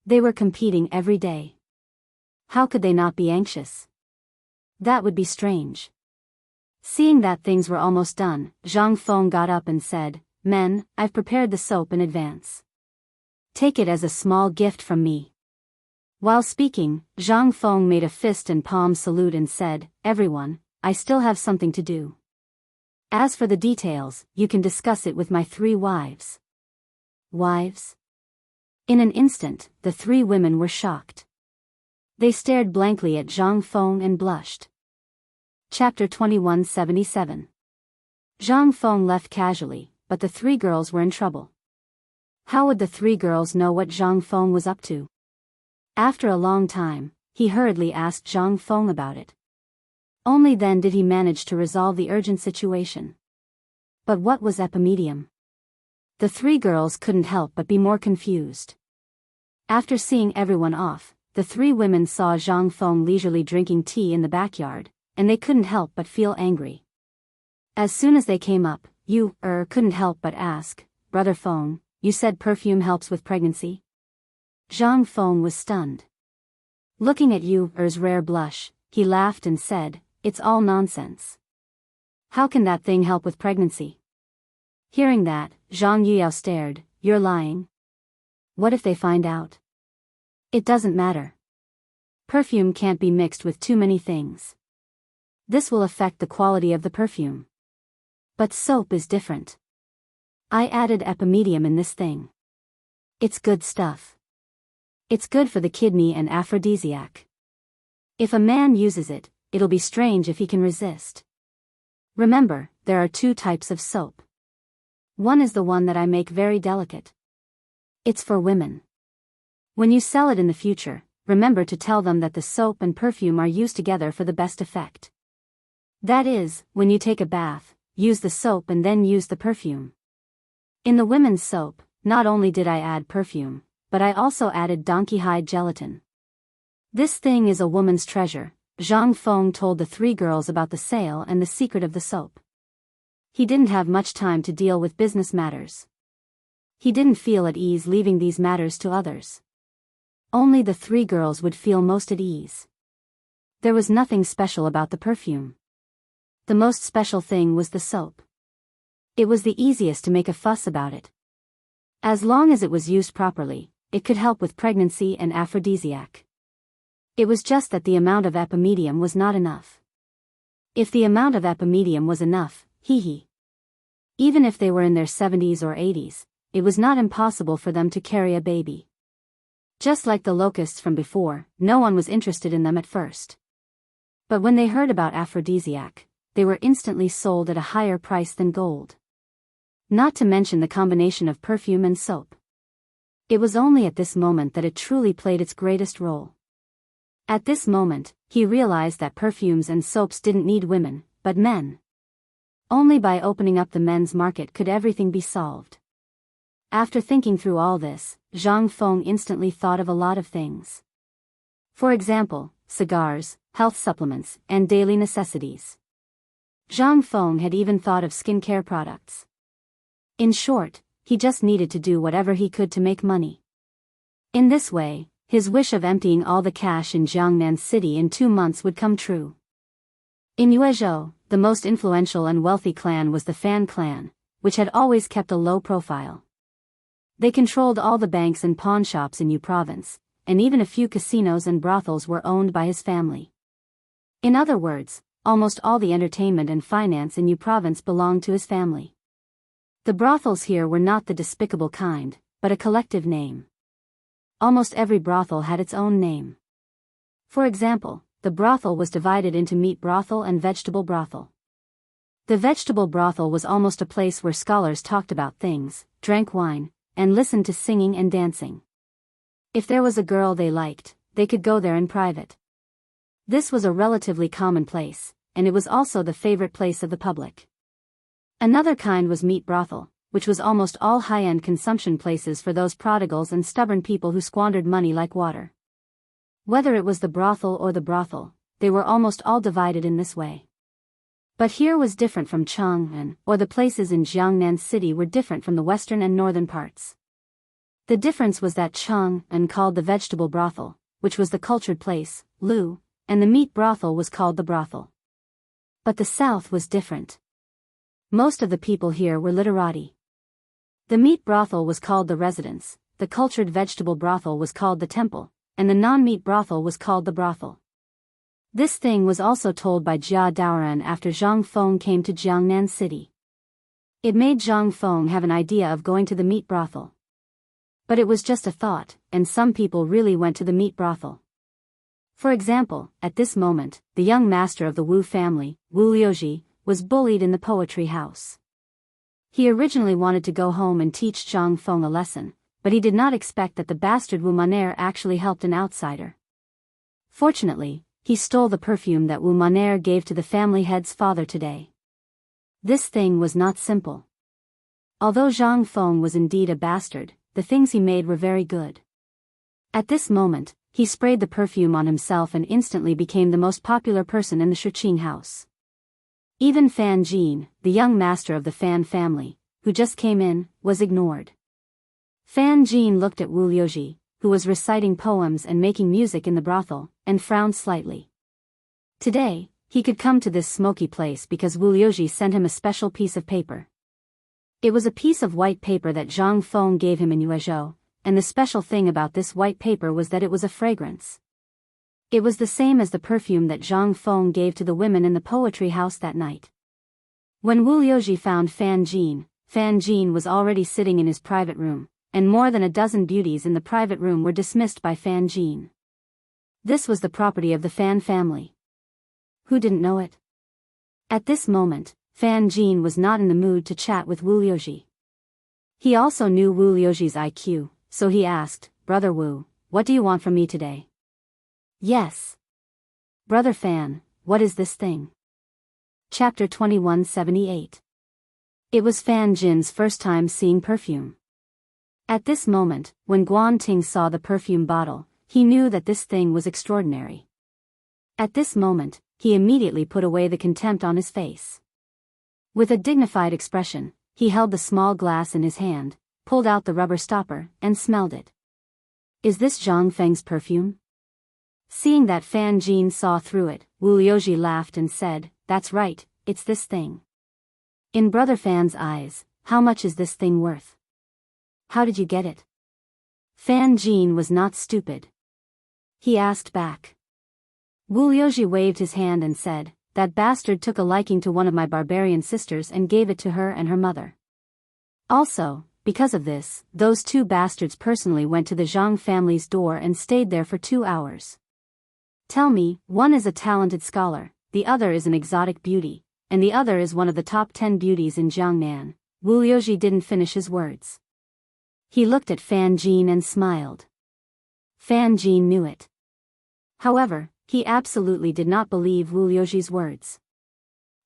They were competing every day. How could they not be anxious? That would be strange. Seeing that things were almost done, Zhang Feng got up and said, Men, I've prepared the soap in advance. Take it as a small gift from me. While speaking, Zhang Feng made a fist and palm salute and said, Everyone, I still have something to do. As for the details, you can discuss it with my 3 wives. Wives? In an instant, the 3 women were shocked. They stared blankly at Zhang Feng and blushed. Chapter 2177. Zhang Feng left casually, but the 3 girls were in trouble. How would the 3 girls know what Zhang Feng was up to? After a long time, he hurriedly asked Zhang Feng about it. Only then did he manage to resolve the urgent situation. But what was epimedium? The 3 girls couldn't help but be more confused. After seeing everyone off, the 3 women saw Zhang Feng leisurely drinking tea in the backyard, and they couldn't help but feel angry. As soon as they came up, you, couldn't help but ask, Brother Feng, you said perfume helps with pregnancy? Zhang Feng was stunned. Looking at Yu's rare blush, he laughed and said, It's all nonsense. How can that thing help with pregnancy? Hearing that, Zhang Yuyao stared, You're lying? What if they find out? It doesn't matter. Perfume can't be mixed with too many things. This will affect the quality of the perfume. But soap is different. I added epimedium in this thing. It's good stuff. It's good for the kidney and aphrodisiac. If a man uses it, it'll be strange if he can resist. Remember, there are 2 types of soap. One is the one that I make very delicate. It's for women. When you sell it in the future, remember to tell them that the soap and perfume are used together for the best effect. That is, when you take a bath, use the soap and then use the perfume. In the women's soap, not only did I add perfume, but I also added donkey hide gelatin. This thing is a woman's treasure. Zhang Feng told the 3 girls about the sale and the secret of the soap. He didn't have much time to deal with business matters. He didn't feel at ease leaving these matters to others. Only the 3 girls would feel most at ease. There was nothing special about the perfume. The most special thing was the soap. It was the easiest to make a fuss about it. As long as it was used properly, it could help with pregnancy and aphrodisiac. It was just that the amount of epimedium was not enough. If the amount of epimedium was enough, even if they were in their 70s or 80s, it was not impossible for them to carry a baby. Just like the locusts from before, no one was interested in them at first. But when they heard about aphrodisiac, they were instantly sold at a higher price than gold. Not to mention the combination of perfume and soap. It was only at this moment that it truly played its greatest role. At this moment, he realized that perfumes and soaps didn't need women, but men. Only by opening up the men's market could everything be solved. After thinking through all this, Zhang Feng instantly thought of a lot of things. For example, cigars, health supplements, and daily necessities. Zhang Feng had even thought of skincare products. In short, he just needed to do whatever he could to make money. In this way, his wish of emptying all the cash in Jiangnan City in 2 months would come true. In Yuezhou, the most influential and wealthy clan was the Fan clan, which had always kept a low profile. They controlled all the banks and pawn shops in Yu province, and even a few casinos and brothels were owned by his family. In other words, almost all the entertainment and finance in Yu province belonged to his family. The brothels here were not the despicable kind, but a collective name. Almost every brothel had its own name. For example, the brothel was divided into meat brothel and vegetable brothel. The vegetable brothel was almost a place where scholars talked about things, drank wine, and listened to singing and dancing. If there was a girl they liked, they could go there in private. This was a relatively common place, and it was also the favorite place of the public. Another kind was meat brothel, which was almost all high-end consumption places for those prodigals and stubborn people who squandered money like water. Whether it was the brothel or the brothel, they were almost all divided in this way. But here was different from Chang'an, or the places in Jiangnan City were different from the western and northern parts. The difference was that Chang'an called the vegetable brothel, which was the cultured place, Lu, and the meat brothel was called the brothel. But the south was different. Most of the people here were literati. The meat brothel was called the residence, the cultured vegetable brothel was called the temple, and the non-meat brothel was called the brothel. This thing was also told by Jia Daoran after Zhang Feng came to Jiangnan City. It made Zhang Feng have an idea of going to the meat brothel. But it was just a thought, and some people really went to the meat brothel. For example, at this moment, the young master of the Wu family, Wu Liuji, was bullied in the poetry house. He originally wanted to go home and teach Zhang Feng a lesson, but he did not expect that the bastard Wu Maner actually helped an outsider. Fortunately, he stole the perfume that Wu Maner gave to the family head's father today. This thing was not simple. Although Zhang Feng was indeed a bastard, the things he made were very good. At this moment, he sprayed the perfume on himself and instantly became the most popular person in the Shiqing house. Even Fan Jin, the young master of the Fan family, who just came in, was ignored. Fan Jin looked at Wu Liuji, who was reciting poems and making music in the brothel, and frowned slightly. Today, he could come to this smoky place because Wu Liuji sent him a special piece of paper. It was a piece of white paper that Zhang Feng gave him in Yuezhou, and the special thing about this white paper was that it was a fragrance. It was the same as the perfume that Zhang Feng gave to the women in the poetry house that night. When Wu Liuji found Fan Jin was already sitting in his private room, and more than a dozen beauties in the private room were dismissed by Fan Jin. This was the property of the Fan family. Who didn't know it? At this moment, Fan Jin was not in the mood to chat with Wu Liuji. He also knew Wu Liuji's IQ, so he asked, "Brother Wu, what do you want from me today?" "Yes. Brother Fan, what is this thing?" Chapter 2178. It was Fan Jin's first time seeing perfume. At this moment, when Guan Ting saw the perfume bottle, he knew that this thing was extraordinary. At this moment, he immediately put away the contempt on his face. With a dignified expression, he held the small glass in his hand, pulled out the rubber stopper, and smelled it. "Is this Zhang Feng's perfume?" Seeing that Fan Jin saw through it, Wu Liuji laughed and said, "That's right, it's this thing." In Brother Fan's eyes, how much is this thing worth? How did you get it? Fan Jin was not stupid. He asked back. Wu Liuji waved his hand and said, "That bastard took a liking to one of my barbarian sisters and gave it to her and her mother. Also, because of this, those two bastards personally went to the Zhang family's door and stayed there for 2 hours. Tell me, one is a talented scholar, the other is an exotic beauty, and the other is one of the top 10 beauties in Jiangnan." Wu Liuji didn't finish his words. He looked at Fan Jin and smiled. Fan Jin knew it. However, he absolutely did not believe Wu Liuji's words.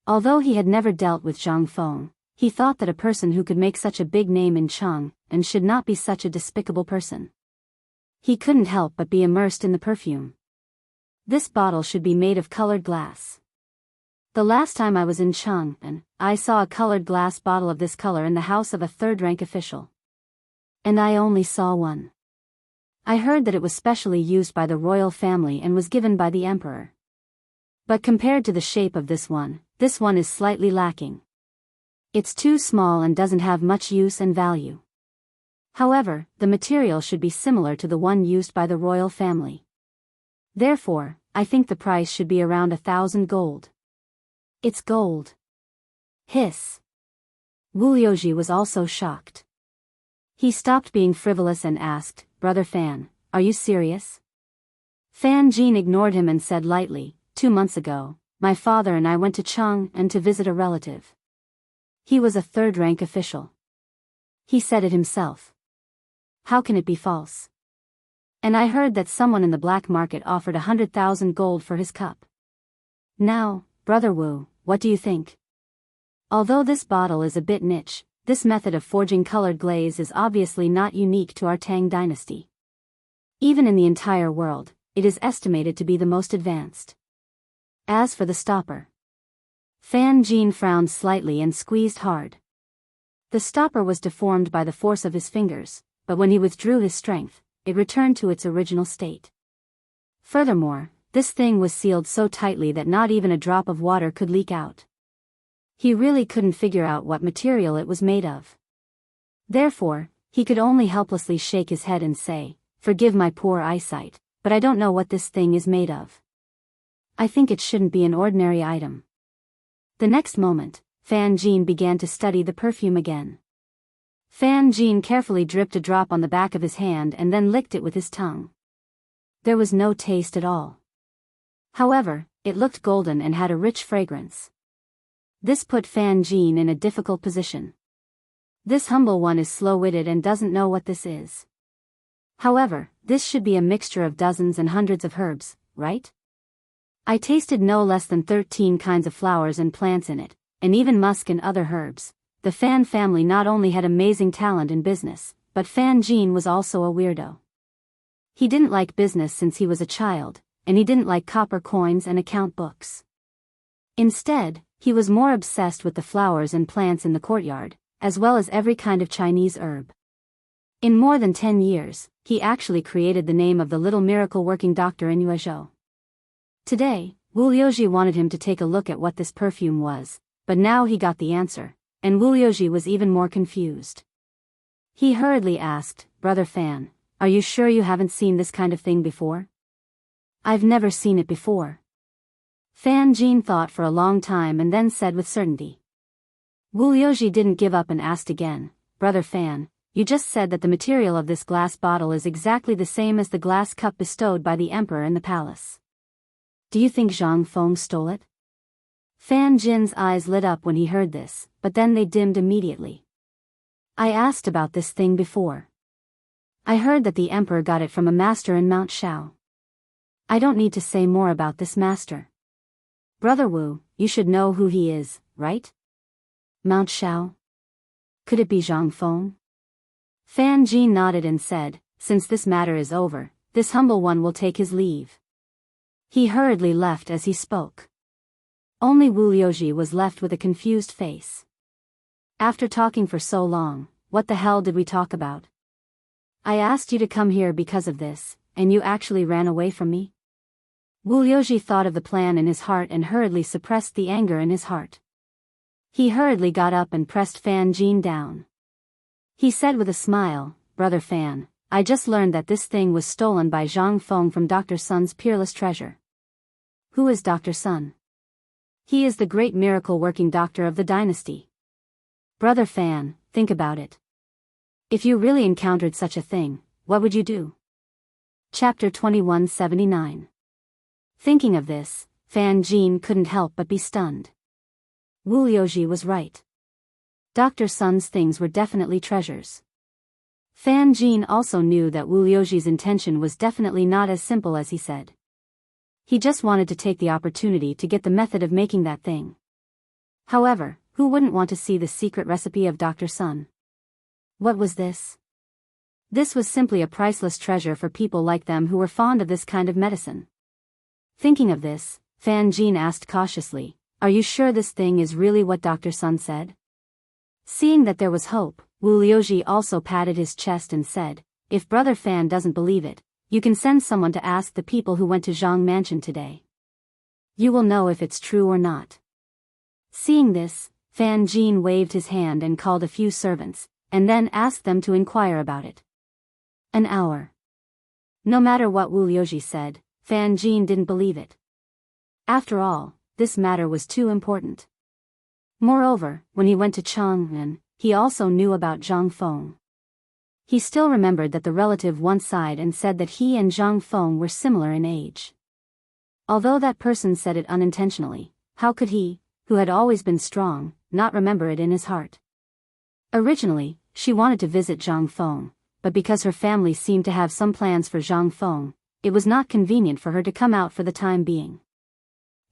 Although he had never dealt with Zhang Feng, he thought that a person who could make such a big name in Cheng and should not be such a despicable person. He couldn't help but be immersed in the perfume. This bottle should be made of colored glass. The last time I was in Cheng, I saw a colored glass bottle of this color in the house of a third-rank official. And I only saw one. I heard that it was specially used by the royal family and was given by the emperor. But compared to the shape of this one is slightly lacking. It's too small and doesn't have much use and value. However, the material should be similar to the one used by the royal family. Therefore, I think the price should be around 1,000 gold. It's gold. Hiss. Wu Liuji was also shocked. He stopped being frivolous and asked, "Brother Fan, are you serious?" Fan Jin ignored him and said lightly, 2 months ago, my father and I went to Cheng and to visit a relative. He was a third-rank official. He said it himself. How can it be false? And I heard that someone in the black market offered 100,000 gold for his cup. Now, Brother Wu, what do you think? Although this bottle is a bit niche, this method of forging colored glaze is obviously not unique to our Tang dynasty. Even in the entire world, it is estimated to be the most advanced. As for the stopper, Fan Jin frowned slightly and squeezed hard. The stopper was deformed by the force of his fingers, but when he withdrew his strength, it returned to its original state. Furthermore, this thing was sealed so tightly that not even a drop of water could leak out. He really couldn't figure out what material it was made of. Therefore, he could only helplessly shake his head and say, "Forgive my poor eyesight, but I don't know what this thing is made of. I think it shouldn't be an ordinary item." The next moment, Fan Jin began to study the perfume again. Fan Jin carefully dripped a drop on the back of his hand and then licked it with his tongue. There was no taste at all. However, it looked golden and had a rich fragrance. This put Fan Jin in a difficult position. This humble one is slow-witted and doesn't know what this is. However, this should be a mixture of dozens and hundreds of herbs, right? I tasted no less than 13 kinds of flowers and plants in it, and even musk and other herbs. The Fan family not only had amazing talent in business, but Fan Jin was also a weirdo. He didn't like business since he was a child, and he didn't like copper coins and account books. Instead, he was more obsessed with the flowers and plants in the courtyard, as well as every kind of Chinese herb. In more than 10 years, he actually created the name of the little miracle-working doctor in Yuezhou. Today, Wu Liuji wanted him to take a look at what this perfume was, but now he got the answer, and Wu Liuji was even more confused. He hurriedly asked, "Brother Fan, are you sure you haven't seen this kind of thing before?" "I've never seen it before." Fan Jin thought for a long time and then said with certainty, Wu Yoji didn't give up and asked again, Brother Fan, you just said that the material of this glass bottle is exactly the same as the glass cup bestowed by the emperor in the palace. Do you think Zhang Feng stole it? Fan Jin's eyes lit up when he heard this, but then they dimmed immediately. I asked about this thing before. I heard that the emperor got it from a master in Mount Shao. I don't need to say more about this master. Brother Wu, you should know who he is, right? Mount Shao? Could it be Zhang Feng? Fan Jin nodded and said, since this matter is over, this humble one will take his leave. He hurriedly left as he spoke. Only Wu Yoji was left with a confused face. After talking for so long, what the hell did we talk about? I asked you to come here because of this, and you actually ran away from me? Wu Yoji thought of the plan in his heart and hurriedly suppressed the anger in his heart. He hurriedly got up and pressed Fan Jin down. He said with a smile, Brother Fan, I just learned that this thing was stolen by Zhang Feng from Dr. Sun's peerless treasure. Who is Dr. Sun? He is the great miracle-working doctor of the dynasty. Brother Fan, think about it. If you really encountered such a thing, what would you do? Chapter 2179. Thinking of this, Fan Jin couldn't help but be stunned. Wu Yoji was right. Dr. Sun's things were definitely treasures. Fan Jin also knew that Wu Yoji's intention was definitely not as simple as he said. He just wanted to take the opportunity to get the method of making that thing. However, who wouldn't want to see the secret recipe of Dr. Sun? What was this? This was simply a priceless treasure for people like them who were fond of this kind of medicine. Thinking of this, Fan Jin asked cautiously, are you sure this thing is really what Dr. Sun said? Seeing that there was hope, Wu Yoji also patted his chest and said, if Brother Fan doesn't believe it, you can send someone to ask the people who went to Zhang Mansion today. You will know if it's true or not. Seeing this, Fan Jin waved his hand and called a few servants, and then asked them to inquire about it. An hour. No matter what Wu Yoji said, Fan Jin didn't believe it. After all, this matter was too important. Moreover, when he went to Chang'an, he also knew about Zhang Feng. He still remembered that the relative once sighed and said that he and Zhang Feng were similar in age. Although that person said it unintentionally, how could he, who had always been strong, not remember it in his heart? Originally, she wanted to visit Zhang Feng, but because her family seemed to have some plans for Zhang Feng, it was not convenient for her to come out for the time being.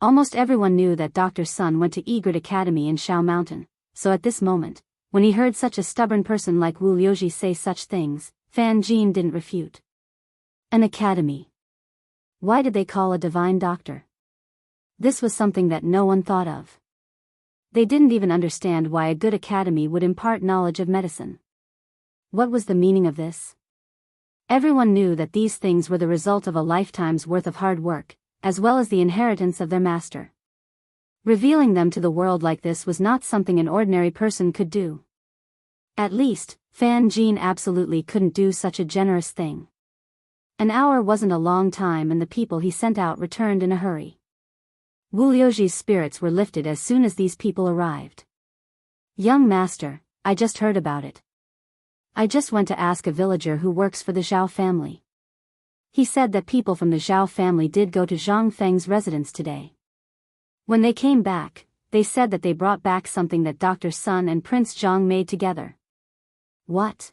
Almost everyone knew that Dr. Sun went to Egret Academy in Shao Mountain, so at this moment, when he heard such a stubborn person like Wu Yoji say such things, Fan Jin didn't refute. An academy. Why did they call a divine doctor? This was something that no one thought of. They didn't even understand why a good academy would impart knowledge of medicine. What was the meaning of this? Everyone knew that these things were the result of a lifetime's worth of hard work, as well as the inheritance of their master. Revealing them to the world like this was not something an ordinary person could do. At least, Fan Jin absolutely couldn't do such a generous thing. An hour wasn't a long time and the people he sent out returned in a hurry. Wu Yoji's spirits were lifted as soon as these people arrived. Young master, I just heard about it. I just went to ask a villager who works for the Zhao family. He said that people from the Zhao family did go to Zhang Feng's residence today. When they came back, they said that they brought back something that Dr. Sun and Prince Zhang made together. What?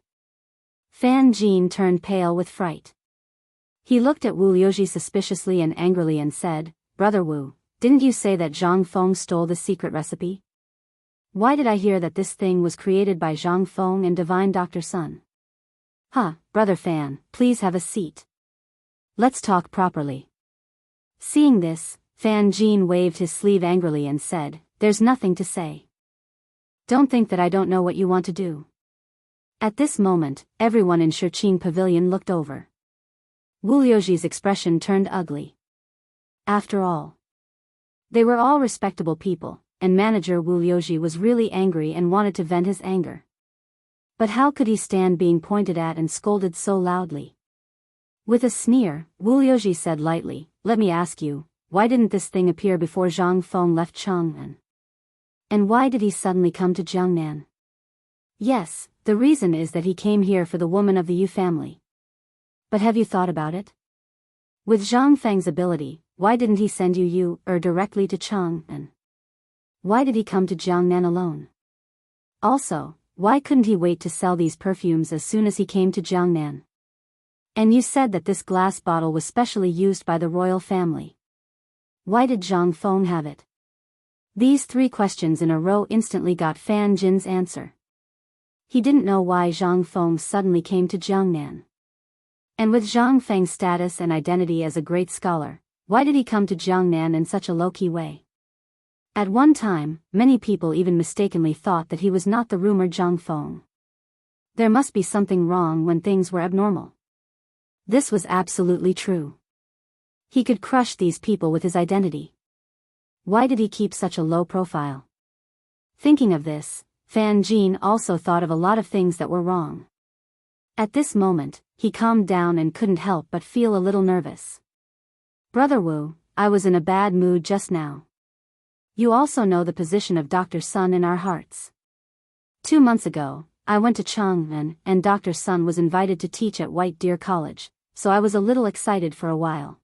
Fan Jin turned pale with fright. He looked at Wu Yoji suspiciously and angrily and said, Brother Wu, didn't you say that Zhang Feng stole the secret recipe? Why did I hear that this thing was created by Zhang Feng and divine Dr. Sun? Brother Fan, please have a seat. Let's talk properly. Seeing this, Fan Jin waved his sleeve angrily and said, there's nothing to say. Don't think that I don't know what you want to do. At this moment, everyone in Shiqing Pavilion looked over. Wu Yoji's expression turned ugly. After all, they were all respectable people, and manager Wu Yoji was really angry and wanted to vent his anger. But how could he stand being pointed at and scolded so loudly? With a sneer, Wu Yoji said lightly, let me ask you, why didn't this thing appear before Zhang Feng left Chang'an? And why did he suddenly come to Jiangnan? Yes, the reason is that he came here for the woman of the Yu family. But have you thought about it? With Zhang Feng's ability, why didn't he send Yu directly to Chang'an? Why did he come to Jiangnan alone? Also, why couldn't he wait to sell these perfumes as soon as he came to Jiangnan? And you said that this glass bottle was specially used by the royal family. Why did Zhang Feng have it? These 3 questions in a row instantly got Fan Jin's answer. He didn't know why Zhang Feng suddenly came to Jiangnan. And with Zhang Feng's status and identity as a great scholar, why did he come to Jiangnan in such a low-key way? At one time, many people even mistakenly thought that he was not the rumored Zhang Feng. There must be something wrong when things were abnormal. This was absolutely true. He could crush these people with his identity. Why did he keep such a low profile? Thinking of this, Fan Jin also thought of a lot of things that were wrong. At this moment, he calmed down and couldn't help but feel a little nervous. Brother Wu, I was in a bad mood just now. You also know the position of Dr. Sun in our hearts. 2 months ago, I went to Chang'an and Dr. Sun was invited to teach at White Deer College, so I was a little excited for a while.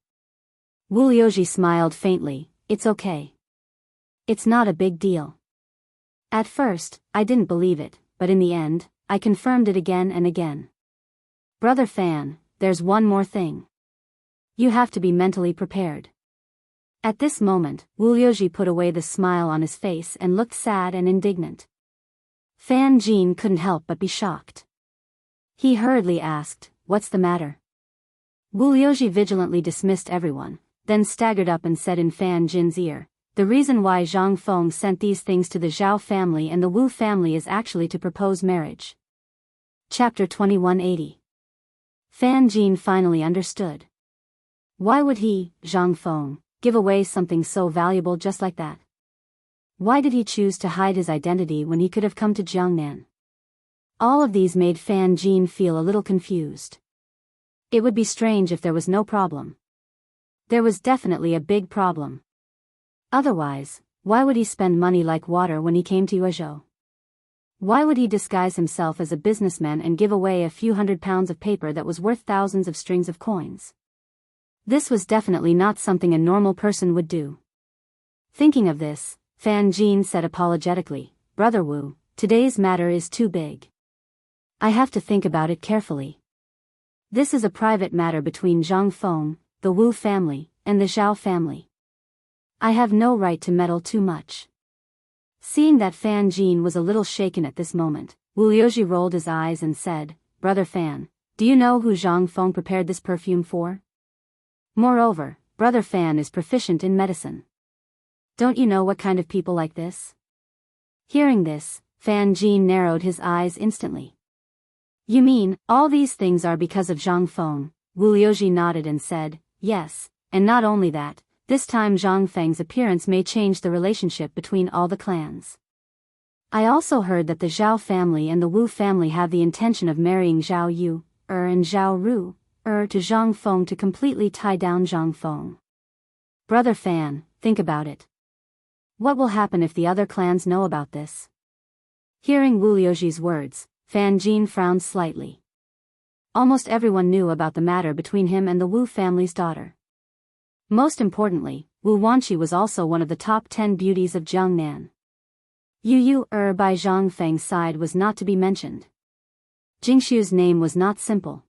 Wu Liuji smiled faintly. It's okay. It's not a big deal. At first, I didn't believe it, but in the end, I confirmed it again and again. Brother Fan, there's one more thing. You have to be mentally prepared. At this moment, Wu Liuji put away the smile on his face and looked sad and indignant. Fan Jin couldn't help but be shocked. He hurriedly asked, "What's the matter?" Wu Liuji vigilantly dismissed everyone, then staggered up and said in Fan Jin's ear, "The reason why Zhang Feng sent these things to the Zhao family and the Wu family is actually to propose marriage." Chapter 2180. Fan Jin finally understood. Why would he, Zhang Feng, give away something so valuable just like that? Why did he choose to hide his identity when he could have come to Jiangnan? All of these made Fan Jin feel a little confused. It would be strange if there was no problem. There was definitely a big problem. Otherwise, why would he spend money like water when he came to Yuezhou? Why would he disguise himself as a businessman and give away a few £100 of paper that was worth thousands of strings of coins? This was definitely not something a normal person would do. Thinking of this, Fan Jin said apologetically, "Brother Wu, today's matter is too big. I have to think about it carefully. This is a private matter between Zhang Feng, the Wu family, and the Zhao family. I have no right to meddle too much." Seeing that Fan Jin was a little shaken at this moment, Wu Liuji rolled his eyes and said, "Brother Fan, do you know who Zhang Feng prepared this perfume for? Moreover, Brother Fan is proficient in medicine. Don't you know what kind of people like this?" Hearing this, Fan Jin narrowed his eyes instantly. "You mean, all these things are because of Zhang Feng?" Wu Liuji nodded and said, "Yes, and not only that, this time Zhang Feng's appearance may change the relationship between all the clans. I also heard that the Zhao family and the Wu family have the intention of marrying Zhao Yu, and Zhao Ru, to Zhang Feng to completely tie down Zhang Feng. Brother Fan, think about it. What will happen if the other clans know about this?" Hearing Wu Liuji's words, Fan Jin frowned slightly. Almost everyone knew about the matter between him and the Wu family's daughter. Most importantly, Wu Wanqi was also one of the top 10 beauties of Jiangnan. Yu by Zhang Feng's side was not to be mentioned. Jingshu's name was not simple.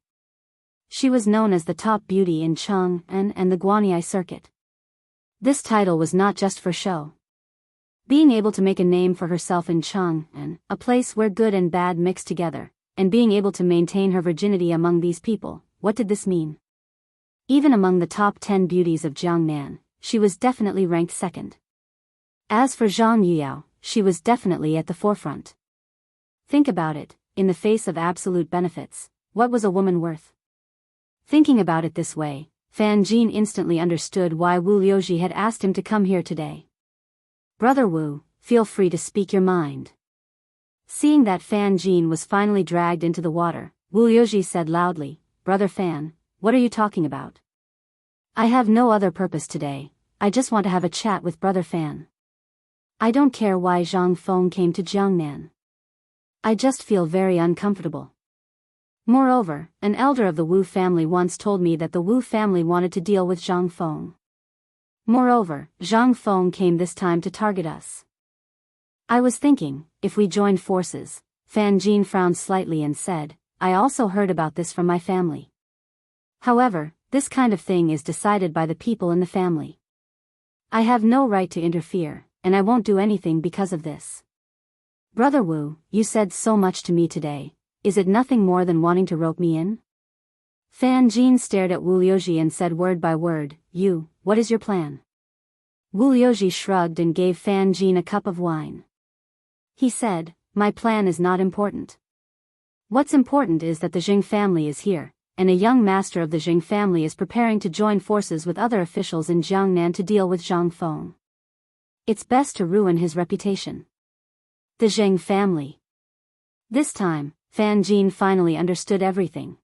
She was known as the top beauty in Chang'an and the Guanyi circuit. This title was not just for show. Being able to make a name for herself in Chang'an, a place where good and bad mix together, and being able to maintain her virginity among these people, what did this mean? Even among the top 10 beauties of Jiangnan, she was definitely ranked second. As for Zhang Yuyao, she was definitely at the forefront. Think about it, in the face of absolute benefits, what was a woman worth? Thinking about it this way, Fan Jin instantly understood why Wu Liuji had asked him to come here today. "Brother Wu, feel free to speak your mind." Seeing that Fan Jin was finally dragged into the water, Wu Liuji said loudly, "Brother Fan, what are you talking about? I have no other purpose today, I just want to have a chat with Brother Fan." I don't care why Zhang Feng came to Jiangnan. I just feel very uncomfortable. Moreover, an elder of the Wu family once told me that the Wu family wanted to deal with Zhang Feng. Moreover, Zhang Feng came this time to target us. I was thinking, if we joined forces. Fan Jin frowned slightly and said, I also heard about this from my family. However, this kind of thing is decided by the people in the family. I have no right to interfere, and I won't do anything because of this. Brother Wu, you said so much to me today, is it nothing more than wanting to rope me in? Fan Jin stared at Wu Liuji and said word by word, what is your plan? Wu Liuji shrugged and gave Fan Jin a cup of wine. He said, my plan is not important. What's important is that the Jing family is here, and a young master of the Jing family is preparing to join forces with other officials in Jiangnan to deal with Zhang Feng. It's best to ruin his reputation. The Jing family. This time, Fan Jin finally understood everything.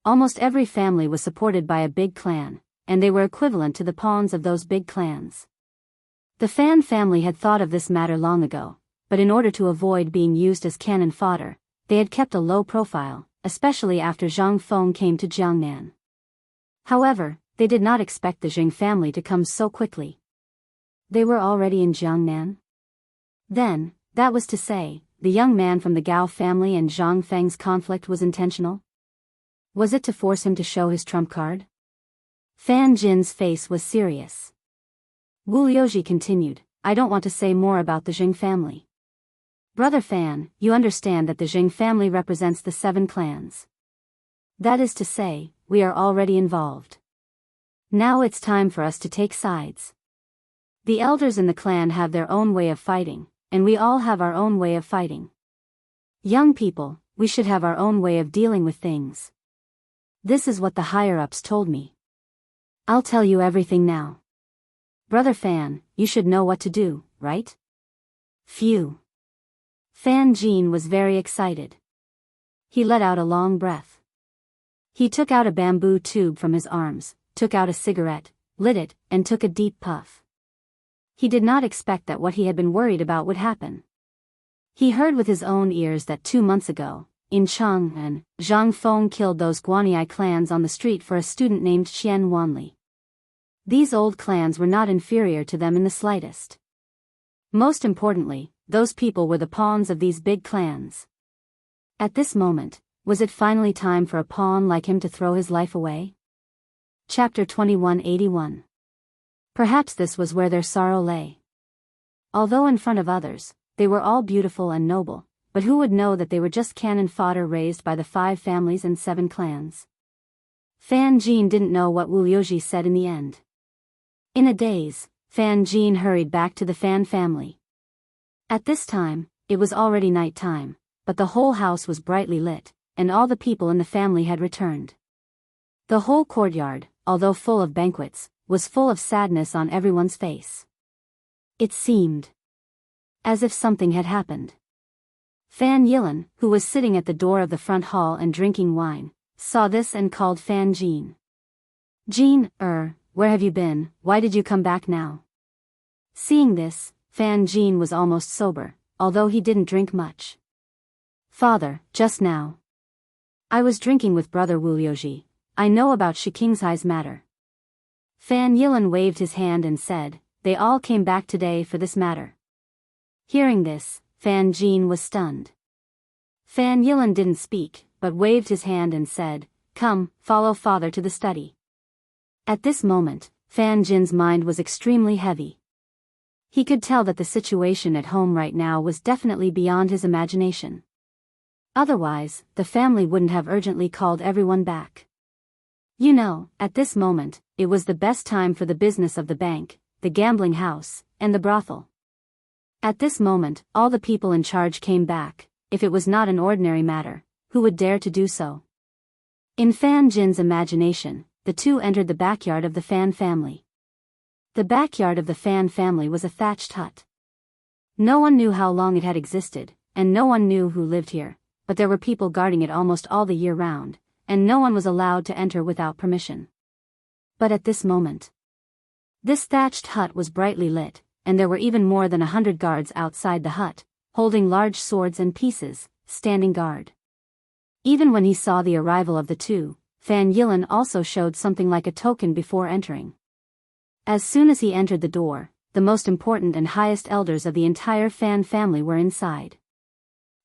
Almost every family was supported by a big clan, and they were equivalent to the pawns of those big clans. The Fan family had thought of this matter long ago, but in order to avoid being used as cannon fodder, they had kept a low profile, especially after Zhang Feng came to Jiangnan. However, they did not expect the Jing family to come so quickly. They were already in Jiangnan? Then, that was to say, the young man from the Gao family and Zhang Feng's conflict was intentional? Was it to force him to show his trump card? Fan Jin's face was serious. Wu Liuji continued, I don't want to say more about the Jing family. Brother Fan, you understand that the Jing family represents the 7 clans. That is to say, we are already involved. Now it's time for us to take sides. The elders in the clan have their own way of fighting, and we all have our own way of fighting. Young people, we should have our own way of dealing with things. This is what the higher-ups told me. I'll tell you everything now. Brother Fan, you should know what to do, right? Phew. Fan Jin was very excited. He let out a long breath. He took out a bamboo tube from his arms, took out a cigarette, lit it, and took a deep puff. He did not expect that what he had been worried about would happen. He heard with his own ears that 2 months ago, in Chang'an, Zhang Feng killed those Guanyi clans on the street for a student named Qian Wanli. These old clans were not inferior to them in the slightest. Most importantly, those people were the pawns of these big clans. At this moment, was it finally time for a pawn like him to throw his life away? Chapter 2181. Perhaps this was where their sorrow lay. Although in front of others, they were all beautiful and noble, but who would know that they were just cannon fodder raised by the 5 families and 7 clans? Fan Jin didn't know what Wu Liuji said in the end. In a daze, Fan Jin hurried back to the Fan family. At this time, it was already night time, but the whole house was brightly lit, and all the people in the family had returned. The whole courtyard, although full of banquets, was full of sadness on everyone's face. It seemed as if something had happened. Fan Yilin, who was sitting at the door of the front hall and drinking wine, saw this and called Fan Jin. Jin, where have you been, why did you come back now? Seeing this, Fan Jin was almost sober, although he didn't drink much. Father, just now. I was drinking with brother Wu Liuji. I know about Shikingzai's matter. Fan Yilin waved his hand and said, they all came back today for this matter. Hearing this, Fan Jin was stunned. Fan Yilin didn't speak, but waved his hand and said, come, follow father to the study. At this moment, Fan Jin's mind was extremely heavy. He could tell that the situation at home right now was definitely beyond his imagination. Otherwise, the family wouldn't have urgently called everyone back. You know, at this moment, it was the best time for the business of the bank, the gambling house, and the brothel. At this moment, all the people in charge came back. If it was not an ordinary matter, who would dare to do so? In Fan Jin's imagination, the two entered the backyard of the Fan family. The backyard of the Fan family was a thatched hut. No one knew how long it had existed, and no one knew who lived here, but there were people guarding it almost all the year round, and no one was allowed to enter without permission. But at this moment, this thatched hut was brightly lit, and there were even more than 100 guards outside the hut, holding large swords and pieces, standing guard. Even when he saw the arrival of the two, Fan Yilin also showed something like a token before entering. As soon as he entered the door, the most important and highest elders of the entire Fan family were inside.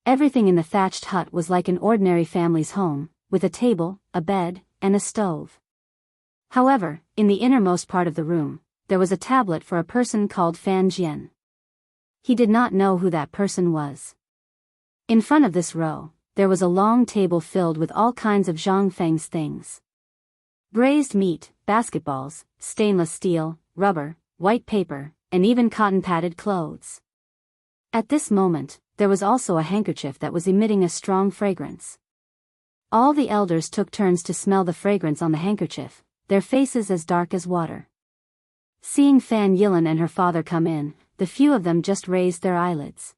Everything in the thatched hut was like an ordinary family's home, with a table, a bed, and a stove. However, in the innermost part of the room, there was a tablet for a person called Fan Jian. He did not know who that person was. In front of this row, there was a long table filled with all kinds of Zhang Feng's things. Braised meat, basketballs, stainless steel, rubber, white paper, and even cotton-padded clothes. At this moment, there was also a handkerchief that was emitting a strong fragrance. All the elders took turns to smell the fragrance on the handkerchief, their faces as dark as water. Seeing Fan Yilin and her father come in, the few of them just raised their eyelids.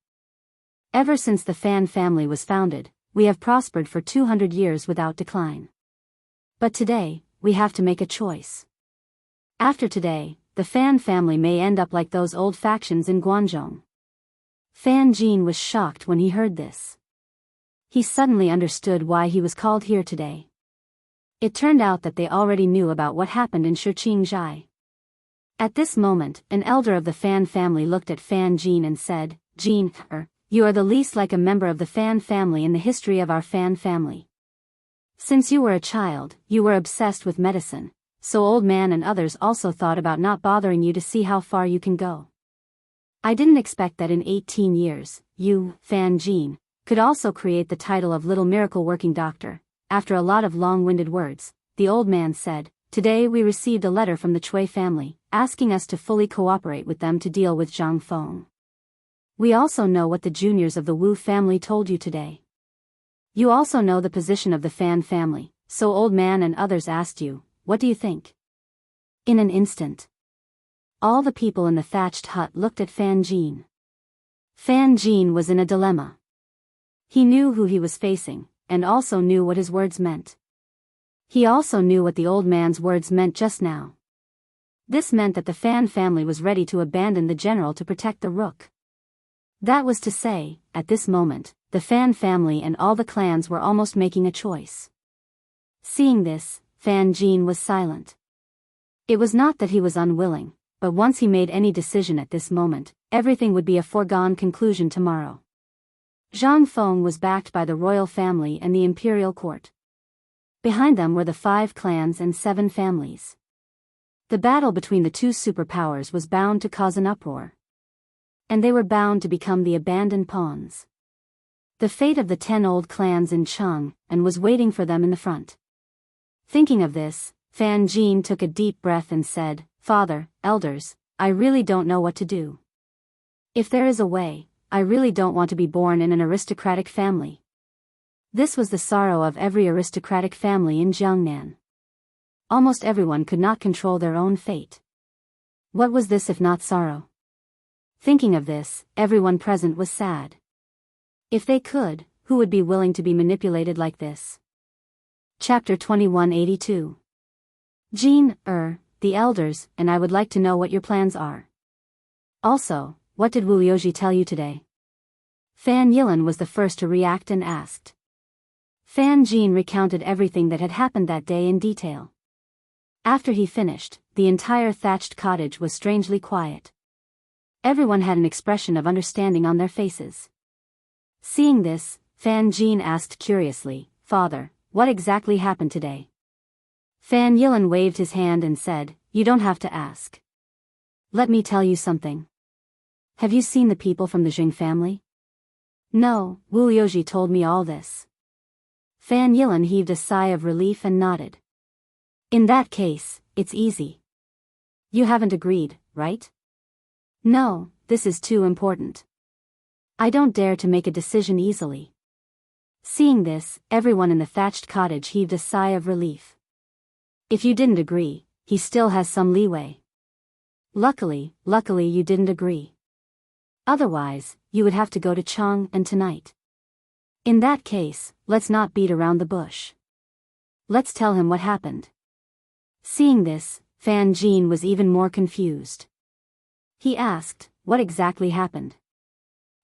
Ever since the Fan family was founded, we have prospered for 200 years without decline. But today, we have to make a choice. After today, the Fan family may end up like those old factions in Guangzhou. Fan Jin was shocked when he heard this. He suddenly understood why he was called here today. It turned out that they already knew about what happened in Shiqingzhai. At this moment, an elder of the Fan family looked at Fan Jin and said, "Jin, you are the least like a member of the Fan family in the history of our Fan family. Since you were a child, you were obsessed with medicine, so old man and others also thought about not bothering you to see how far you can go. I didn't expect that in 18 years, you, Fan Jin, could also create the title of Little Miracle Working Doctor." After a lot of long-winded words, the old man said, "Today we received a letter from the Chui family, asking us to fully cooperate with them to deal with Zhang Feng. We also know what the juniors of the Wu family told you today. You also know the position of the Fan family, so old man and others asked you, what do you think?" In an instant, all the people in the thatched hut looked at Fan Jin. Fan Jin was in a dilemma. He knew who he was facing, and also knew what his words meant. He also knew what the old man's words meant just now. This meant that the Fan family was ready to abandon the general to protect the rook. That was to say, at this moment, the Fan family and all the clans were almost making a choice. Seeing this, Fan Jin was silent. It was not that he was unwilling, but once he made any decision at this moment, everything would be a foregone conclusion tomorrow. Zhang Feng was backed by the royal family and the imperial court. Behind them were the 5 clans and 7 families. The battle between the two superpowers was bound to cause an uproar. And they were bound to become the abandoned pawns. The fate of the 10 old clans in Cheng and was waiting for them in the front. Thinking of this, Fan Jin took a deep breath and said, "Father, elders, I really don't know what to do. If there is a way, I really don't want to be born in an aristocratic family." This was the sorrow of every aristocratic family in Jiangnan. Almost everyone could not control their own fate. What was this if not sorrow? Thinking of this, everyone present was sad. If they could, who would be willing to be manipulated like this? Chapter 2182. Jin, the elders, and I would like to know what your plans are. Also, what did Wu Yoji tell you today? Fan Yilin was the first to react and asked. Fan Jin recounted everything that had happened that day in detail. After he finished, the entire thatched cottage was strangely quiet. Everyone had an expression of understanding on their faces. Seeing this, Fan Jin asked curiously, "Father, what exactly happened today?" Fan Yilin waved his hand and said, "You don't have to ask. Let me tell you something. Have you seen the people from the Jing family?" "No, Wu Yoji told me all this." Fan Yilin heaved a sigh of relief and nodded. "In that case, it's easy. You haven't agreed, right?" "No, this is too important. I don't dare to make a decision easily." Seeing this, everyone in the thatched cottage heaved a sigh of relief. If you didn't agree, he still has some leeway. Luckily you didn't agree. Otherwise, you would have to go to Cheng and tonight. In that case, let's not beat around the bush. Let's tell him what happened. Seeing this, Fan Jin was even more confused. He asked, what exactly happened?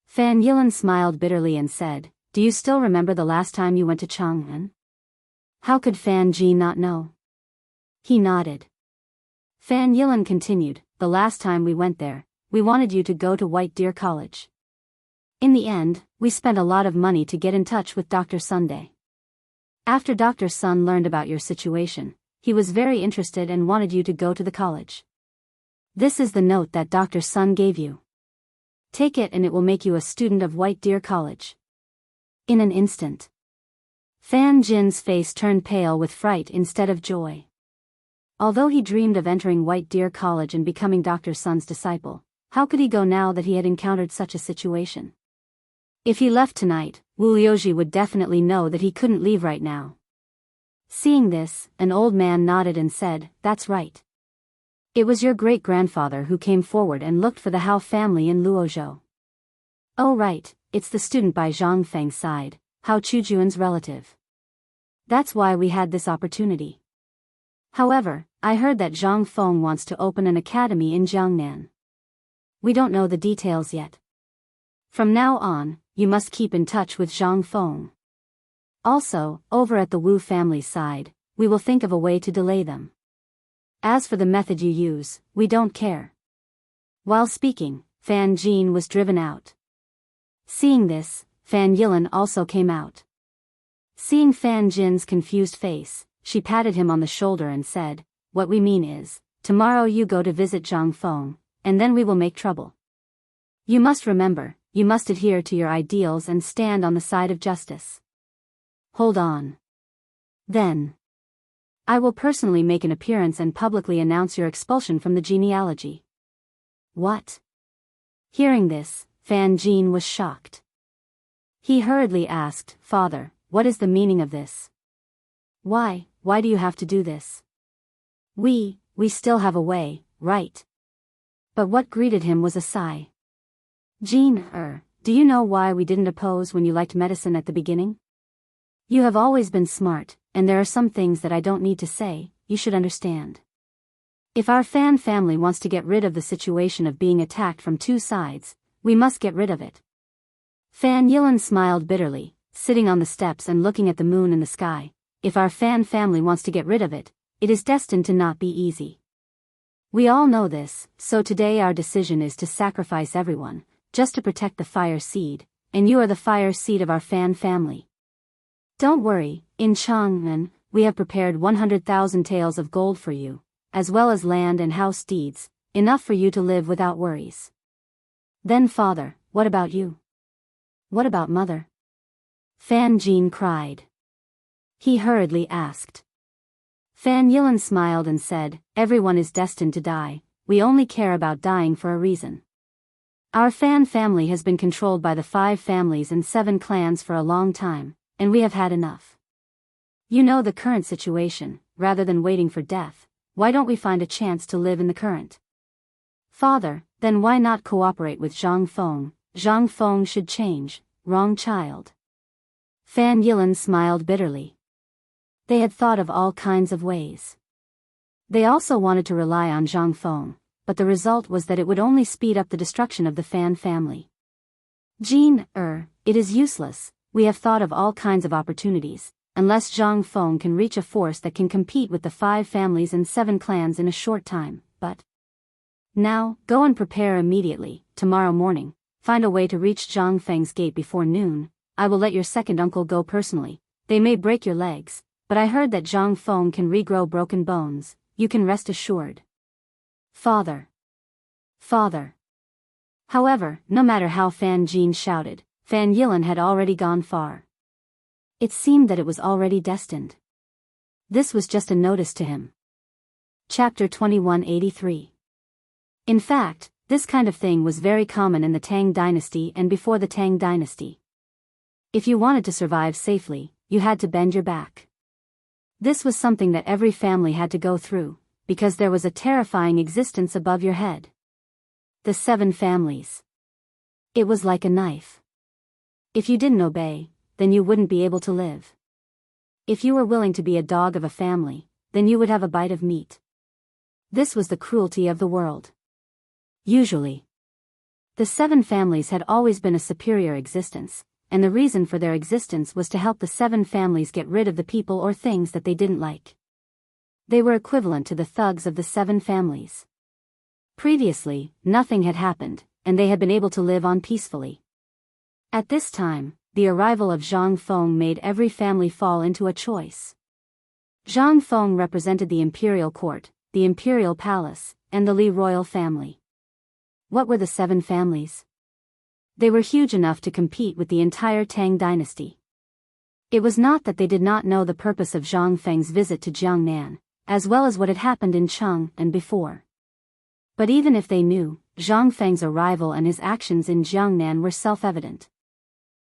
Fan Yilan smiled bitterly and said, do you still remember the last time you went to Chang'an? How could Fan Ji not know? He nodded. Fan Yilan continued, the last time we went there, we wanted you to go to White Deer College. In the end, we spent a lot of money to get in touch with Dr. Sunday. After Dr. Sun learned about your situation, he was very interested and wanted you to go to the college. This is the note that Dr. Sun gave you. Take it and it will make you a student of White Deer College. In an instant, Fan Jin's face turned pale with fright instead of joy. Although he dreamed of entering White Deer College and becoming Dr. Sun's disciple, how could he go now that he had encountered such a situation? If he left tonight, Wu Liuji would definitely know that he couldn't leave right now. Seeing this, an old man nodded and said, that's right. It was your great-grandfather who came forward and looked for the Hao family in Luozhou. Oh right, it's the student by Zhang Feng's side, Hao Chujuan's relative. That's why we had this opportunity. However, I heard that Zhang Feng wants to open an academy in Jiangnan. We don't know the details yet. From now on, you must keep in touch with Zhang Feng. Also, over at the Wu family's side, we will think of a way to delay them. As for the method you use, we don't care. While speaking, Fan Jin was driven out. Seeing this, Fan Yilan also came out. Seeing Fan Jin's confused face, she patted him on the shoulder and said, what we mean is, tomorrow you go to visit Zhang Feng, and then we will make trouble. You must remember, you must adhere to your ideals and stand on the side of justice. Hold on. Then, I will personally make an appearance and publicly announce your expulsion from the genealogy. What? Hearing this, Fan Jin was shocked. He hurriedly asked, Father, what is the meaning of this? Why do you have to do this? We still have a way, right? But what greeted him was a sigh. Jin, do you know why we didn't oppose when you liked medicine at the beginning? You have always been smart, and there are some things that I don't need to say, you should understand. If our Fan family wants to get rid of the situation of being attacked from two sides, we must get rid of it. Fan Yilan smiled bitterly, sitting on the steps and looking at the moon in the sky. If our Fan family wants to get rid of it, it is destined to not be easy. We all know this, so today our decision is to sacrifice everyone, just to protect the fire seed, and you are the fire seed of our Fan family. Don't worry, in Chang'an, we have prepared 100,000 taels of gold for you, as well as land and house deeds, enough for you to live without worries. Then Father, what about you? What about Mother? Fan Jin cried. He hurriedly asked. Fan Yilan smiled and said, everyone is destined to die, we only care about dying for a reason. Our Fan family has been controlled by the 5 families and 7 clans for a long time, and we have had enough. You know the current situation, rather than waiting for death, why don't we find a chance to live in the current? Father, then why not cooperate with Zhang Feng? Zhang Feng should change, wrong child. Fan Yilan smiled bitterly. They had thought of all kinds of ways. They also wanted to rely on Zhang Feng, but the result was that it would only speed up the destruction of the Fan family. Jin, it is useless, we have thought of all kinds of opportunities, unless Zhang Feng can reach a force that can compete with the 5 families and 7 clans in a short time, but... Now, go and prepare immediately, tomorrow morning, find a way to reach Zhang Feng's gate before noon, I will let your second uncle go personally, they may break your legs, but I heard that Zhang Feng can regrow broken bones, you can rest assured. Father. Father. However, no matter how Fan Jin shouted, Fan Yilan had already gone far. It seemed that it was already destined. This was just a notice to him. Chapter 2183. In fact, this kind of thing was very common in the Tang dynasty and before the Tang dynasty. If you wanted to survive safely, you had to bend your back. This was something that every family had to go through, because there was a terrifying existence above your head. The 7 families. It was like a knife. If you didn't obey, then you wouldn't be able to live. If you were willing to be a dog of a family, then you would have a bite of meat. This was the cruelty of the world. Usually, The 7 families had always been a superior existence, and the reason for their existence was to help the 7 families get rid of the people or things that they didn't like. They were equivalent to the thugs of the 7 families. Previously, nothing had happened, and they had been able to live on peacefully. At this time, the arrival of Zhang Feng made every family fall into a choice. Zhang Feng represented the imperial court, the imperial palace, and the Li royal family. What were the 7 families? They were huge enough to compete with the entire Tang dynasty. It was not that they did not know the purpose of Zhang Feng's visit to Jiangnan, as well as what had happened in Cheng and before. But even if they knew, Zhang Feng's arrival and his actions in Jiangnan were self-evident.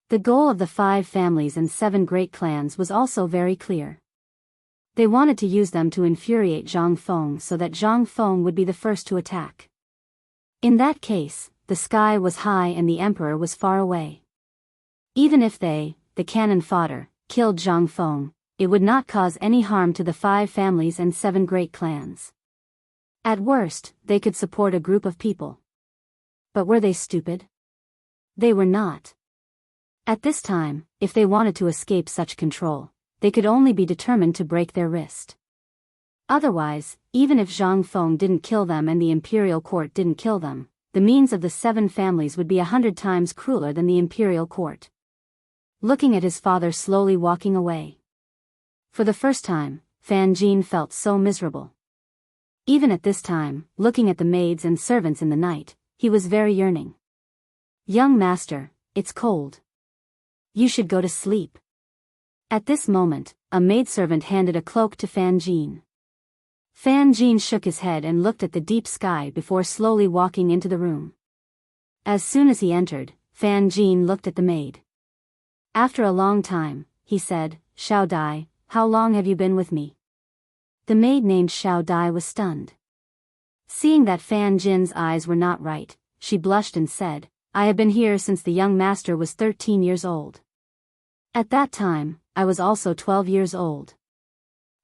The goal of the 5 families and 7 great clans was also very clear. They wanted to use them to infuriate Zhang Feng so that Zhang Feng would be the first to attack. In that case, the sky was high and the emperor was far away. Even if they, the cannon fodder, killed Zhang Feng, it would not cause any harm to the 5 families and 7 great clans. At worst, they could support a group of people. But were they stupid? They were not. At this time, if they wanted to escape such control, they could only be determined to break their wrist. Otherwise, even if Zhang Feng didn't kill them and the imperial court didn't kill them, the means of the 7 families would be 100 times crueler than the imperial court. Looking at his father slowly walking away. For the first time, Fan Jin felt so miserable. Even at this time, looking at the maids and servants in the night, he was very yearning. Young master, it's cold. You should go to sleep. At this moment, a maidservant handed a cloak to Fan Jin. Fan Jin shook his head and looked at the deep sky before slowly walking into the room. As soon as he entered, Fan Jin looked at the maid. After a long time, he said, Xiao Dai, how long have you been with me? The maid named Xiao Dai was stunned. Seeing that Fan Jin's eyes were not right, she blushed and said, I have been here since the young master was 13 years old. At that time, I was also 12 years old.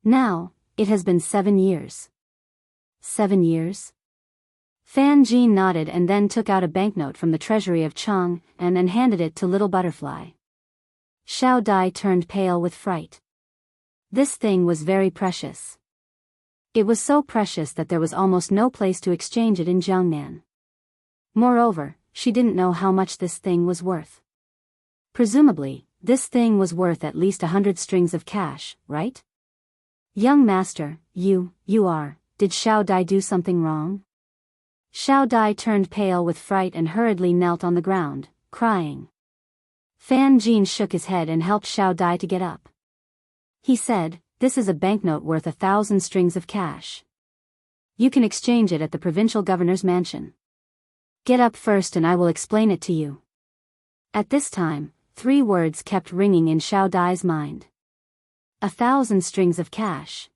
Now, it has been 7 years. 7 years? Fan Jin nodded and then took out a banknote from the treasury of Cheng and handed it to Little Butterfly. Xiao Dai turned pale with fright. This thing was very precious. It was so precious that there was almost no place to exchange it in Jiangnan. Moreover, she didn't know how much this thing was worth. Presumably, this thing was worth at least 100 strings of cash, right? Young master, did Xiao Dai do something wrong? Xiao Dai turned pale with fright and hurriedly knelt on the ground, crying. Fan Jin shook his head and helped Xiao Dai to get up. He said, this is a banknote worth 1,000 strings of cash. You can exchange it at the provincial governor's mansion. Get up first and I will explain it to you. At this time, 3 words kept ringing in Xiao Dai's mind. 1,000 strings of cash.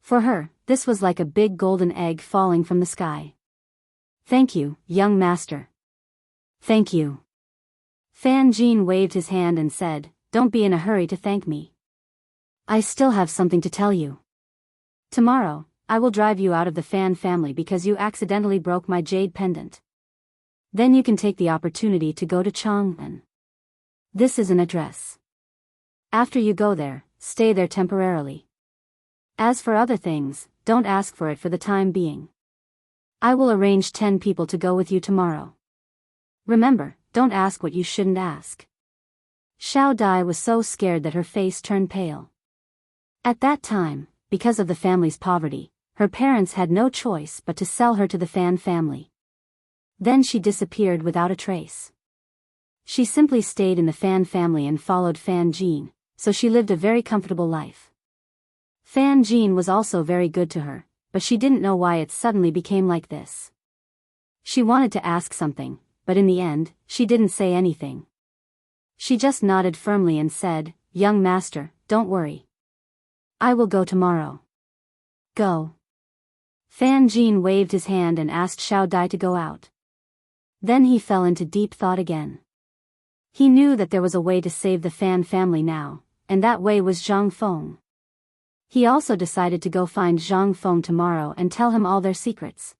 For her, this was like a big golden egg falling from the sky. Thank you, young master. Thank you. Fan Jin waved his hand and said, don't be in a hurry to thank me. I still have something to tell you. Tomorrow, I will drive you out of the Fan family because you accidentally broke my jade pendant. Then you can take the opportunity to go to Chang'an. This is an address. After you go there, stay there temporarily. As for other things, don't ask for it for the time being. I will arrange 10 people to go with you tomorrow. Remember, don't ask what you shouldn't ask. Xiao Dai was so scared that her face turned pale. At that time, because of the family's poverty, her parents had no choice but to sell her to the Fan family. Then she disappeared without a trace. She simply stayed in the Fan family and followed Fan Jin, so she lived a very comfortable life. Fan Jin was also very good to her, but she didn't know why it suddenly became like this. She wanted to ask something, but in the end, she didn't say anything. She just nodded firmly and said, young master, don't worry. I will go tomorrow. Go. Fan Jin waved his hand and asked Xiao Dai to go out. Then he fell into deep thought again. He knew that there was a way to save the Fan family now, and that way was Zhang Feng. He also decided to go find Zhang Feng tomorrow and tell him all their secrets.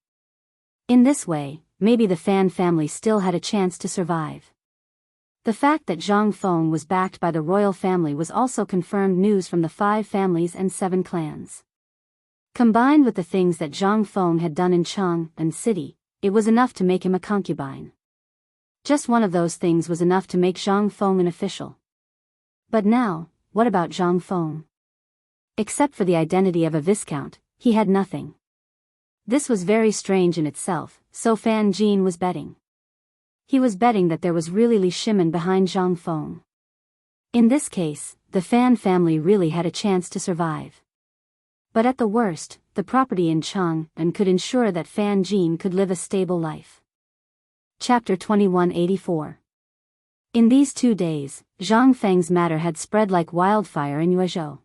In this way, maybe the Fan family still had a chance to survive. The fact that Zhang Feng was backed by the royal family was also confirmed news from the 5 families and 7 clans. Combined with the things that Zhang Feng had done in Chang and City, it was enough to make him a concubine. Just one of those things was enough to make Zhang Feng an official. But now, what about Zhang Feng? Except for the identity of a viscount, he had nothing. This was very strange in itself, so Fan Jin was betting. He was betting that there was really Li Shimin behind Zhang Feng. In this case, the Fan family really had a chance to survive. But at the worst, the property in Chang'an could ensure that Fan Jin could live a stable life. Chapter 2184. In these 2 days, Zhang Feng's matter had spread like wildfire in Yuezhou.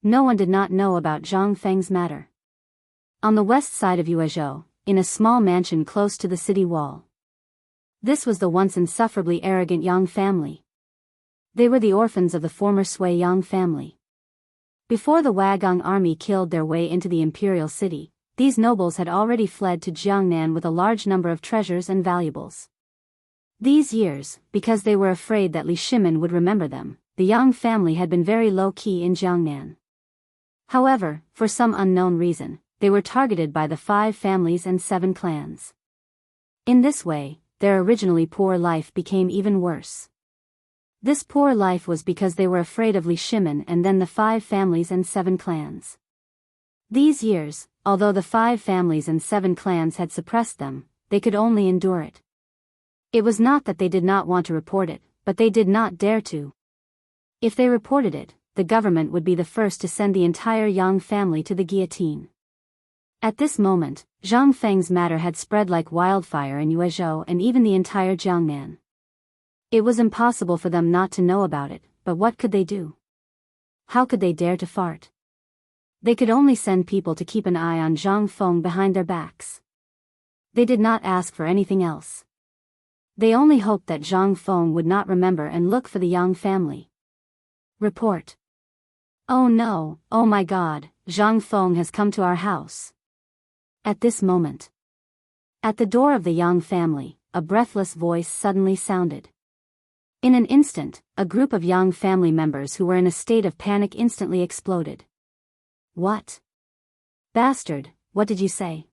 No one did not know about Zhang Feng's matter. On the west side of Yuezhou, in a small mansion close to the city wall. This was the once insufferably arrogant Yang family. They were the orphans of the former Sui Yang family. Before the Wagong army killed their way into the imperial city, these nobles had already fled to Jiangnan with a large number of treasures and valuables. These years, because they were afraid that Li Shimin would remember them, the Yang family had been very low-key in Jiangnan. However, for some unknown reason, they were targeted by the 5 families and 7 clans. In this way, their originally poor life became even worse. This poor life was because they were afraid of Li Shimin and then the 5 families and 7 clans. These years, although the 5 families and 7 clans had suppressed them, they could only endure it. It was not that they did not want to report it, but they did not dare to. If they reported it, the government would be the first to send the entire Yang family to the guillotine. At this moment, Zhang Feng's matter had spread like wildfire in Yuezhou and even the entire Jiangnan. It was impossible for them not to know about it, but what could they do? How could they dare to fart? They could only send people to keep an eye on Zhang Feng behind their backs. They did not ask for anything else. They only hoped that Zhang Feng would not remember and look for the Yang family. Report. Oh no, oh my God, Zhang Feng has come to our house. At this moment, at the door of the Yang family, a breathless voice suddenly sounded. In an instant, a group of Yang family members who were in a state of panic instantly exploded. What? Bastard, what did you say?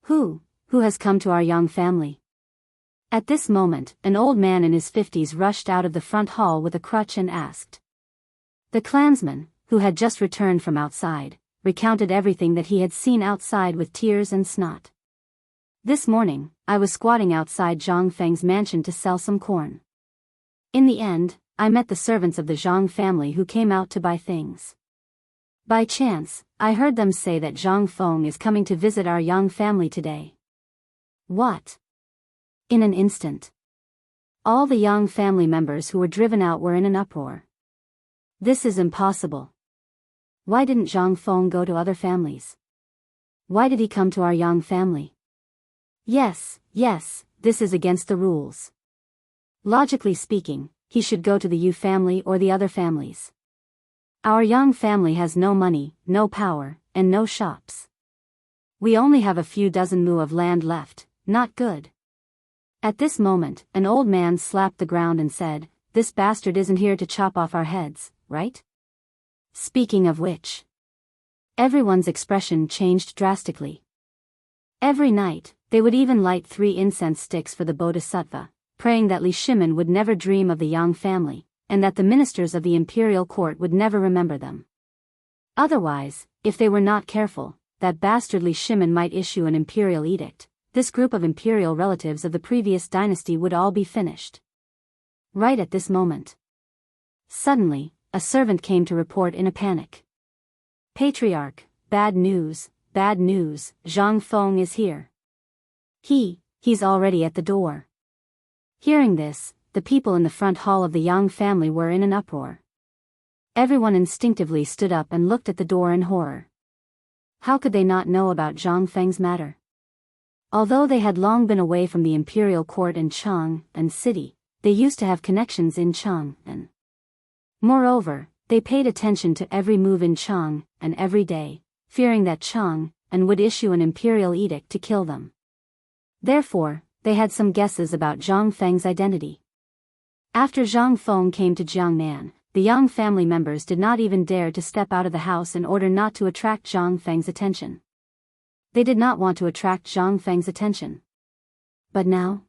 Who has come to our Yang family? At this moment, an old man in his 50s rushed out of the front hall with a crutch and asked. The clansman, who had just returned from outside, recounted everything that he had seen outside with tears and snot. This morning, I was squatting outside Zhang Feng's mansion to sell some corn. In the end, I met the servants of the Zhang family who came out to buy things. By chance, I heard them say that Zhang Feng is coming to visit our Yang family today. What? In an instant, all the Yang family members who were driven out were in an uproar. This is impossible. Why didn't Zhang Feng go to other families? Why did he come to our Yang family? Yes, this is against the rules. Logically speaking, he should go to the Yu family or the other families. Our Yang family has no money, no power, and no shops. We only have a few dozen mu of land left, not good. At this moment, an old man slapped the ground and said, "This bastard isn't here to chop off our heads, right?" Speaking of which, everyone's expression changed drastically. Every night, they would even light 3 incense sticks for the Bodhisattva, praying that Li Shimin would never dream of the Yang family, and that the ministers of the imperial court would never remember them. Otherwise, if they were not careful, that bastard Li Shimin might issue an imperial edict. This group of imperial relatives of the previous dynasty would all be finished. Right at this moment. Suddenly, a servant came to report in a panic. Patriarch, bad news, Zhang Feng is here. He's already at the door. Hearing this, the people in the front hall of the Yang family were in an uproar. Everyone instinctively stood up and looked at the door in horror. How could they not know about Zhang Feng's matter? Although they had long been away from the imperial court in Chang'an city, they used to have connections in Chang'an. Moreover, they paid attention to every move in Chang'an every day, fearing that Chang'an would issue an imperial edict to kill them. Therefore, they had some guesses about Zhang Feng's identity. After Zhang Feng came to Jiangnan, the young family members did not even dare to step out of the house in order not to attract Zhang Feng's attention. They did not want to attract Zhang Feng's attention. But now?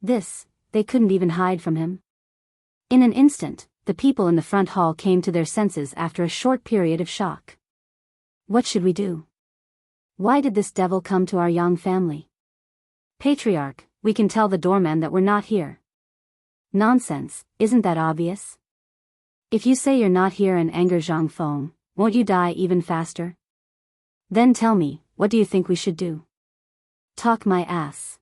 They couldn't even hide from him. In an instant, the people in the front hall came to their senses after a short period of shock. What should we do? Why did this devil come to our young family? Patriarch, we can tell the doorman that we're not here. Nonsense, isn't that obvious? If you say you're not here and anger Zhang Feng, won't you die even faster? Then tell me, what do you think we should do? Talk my ass.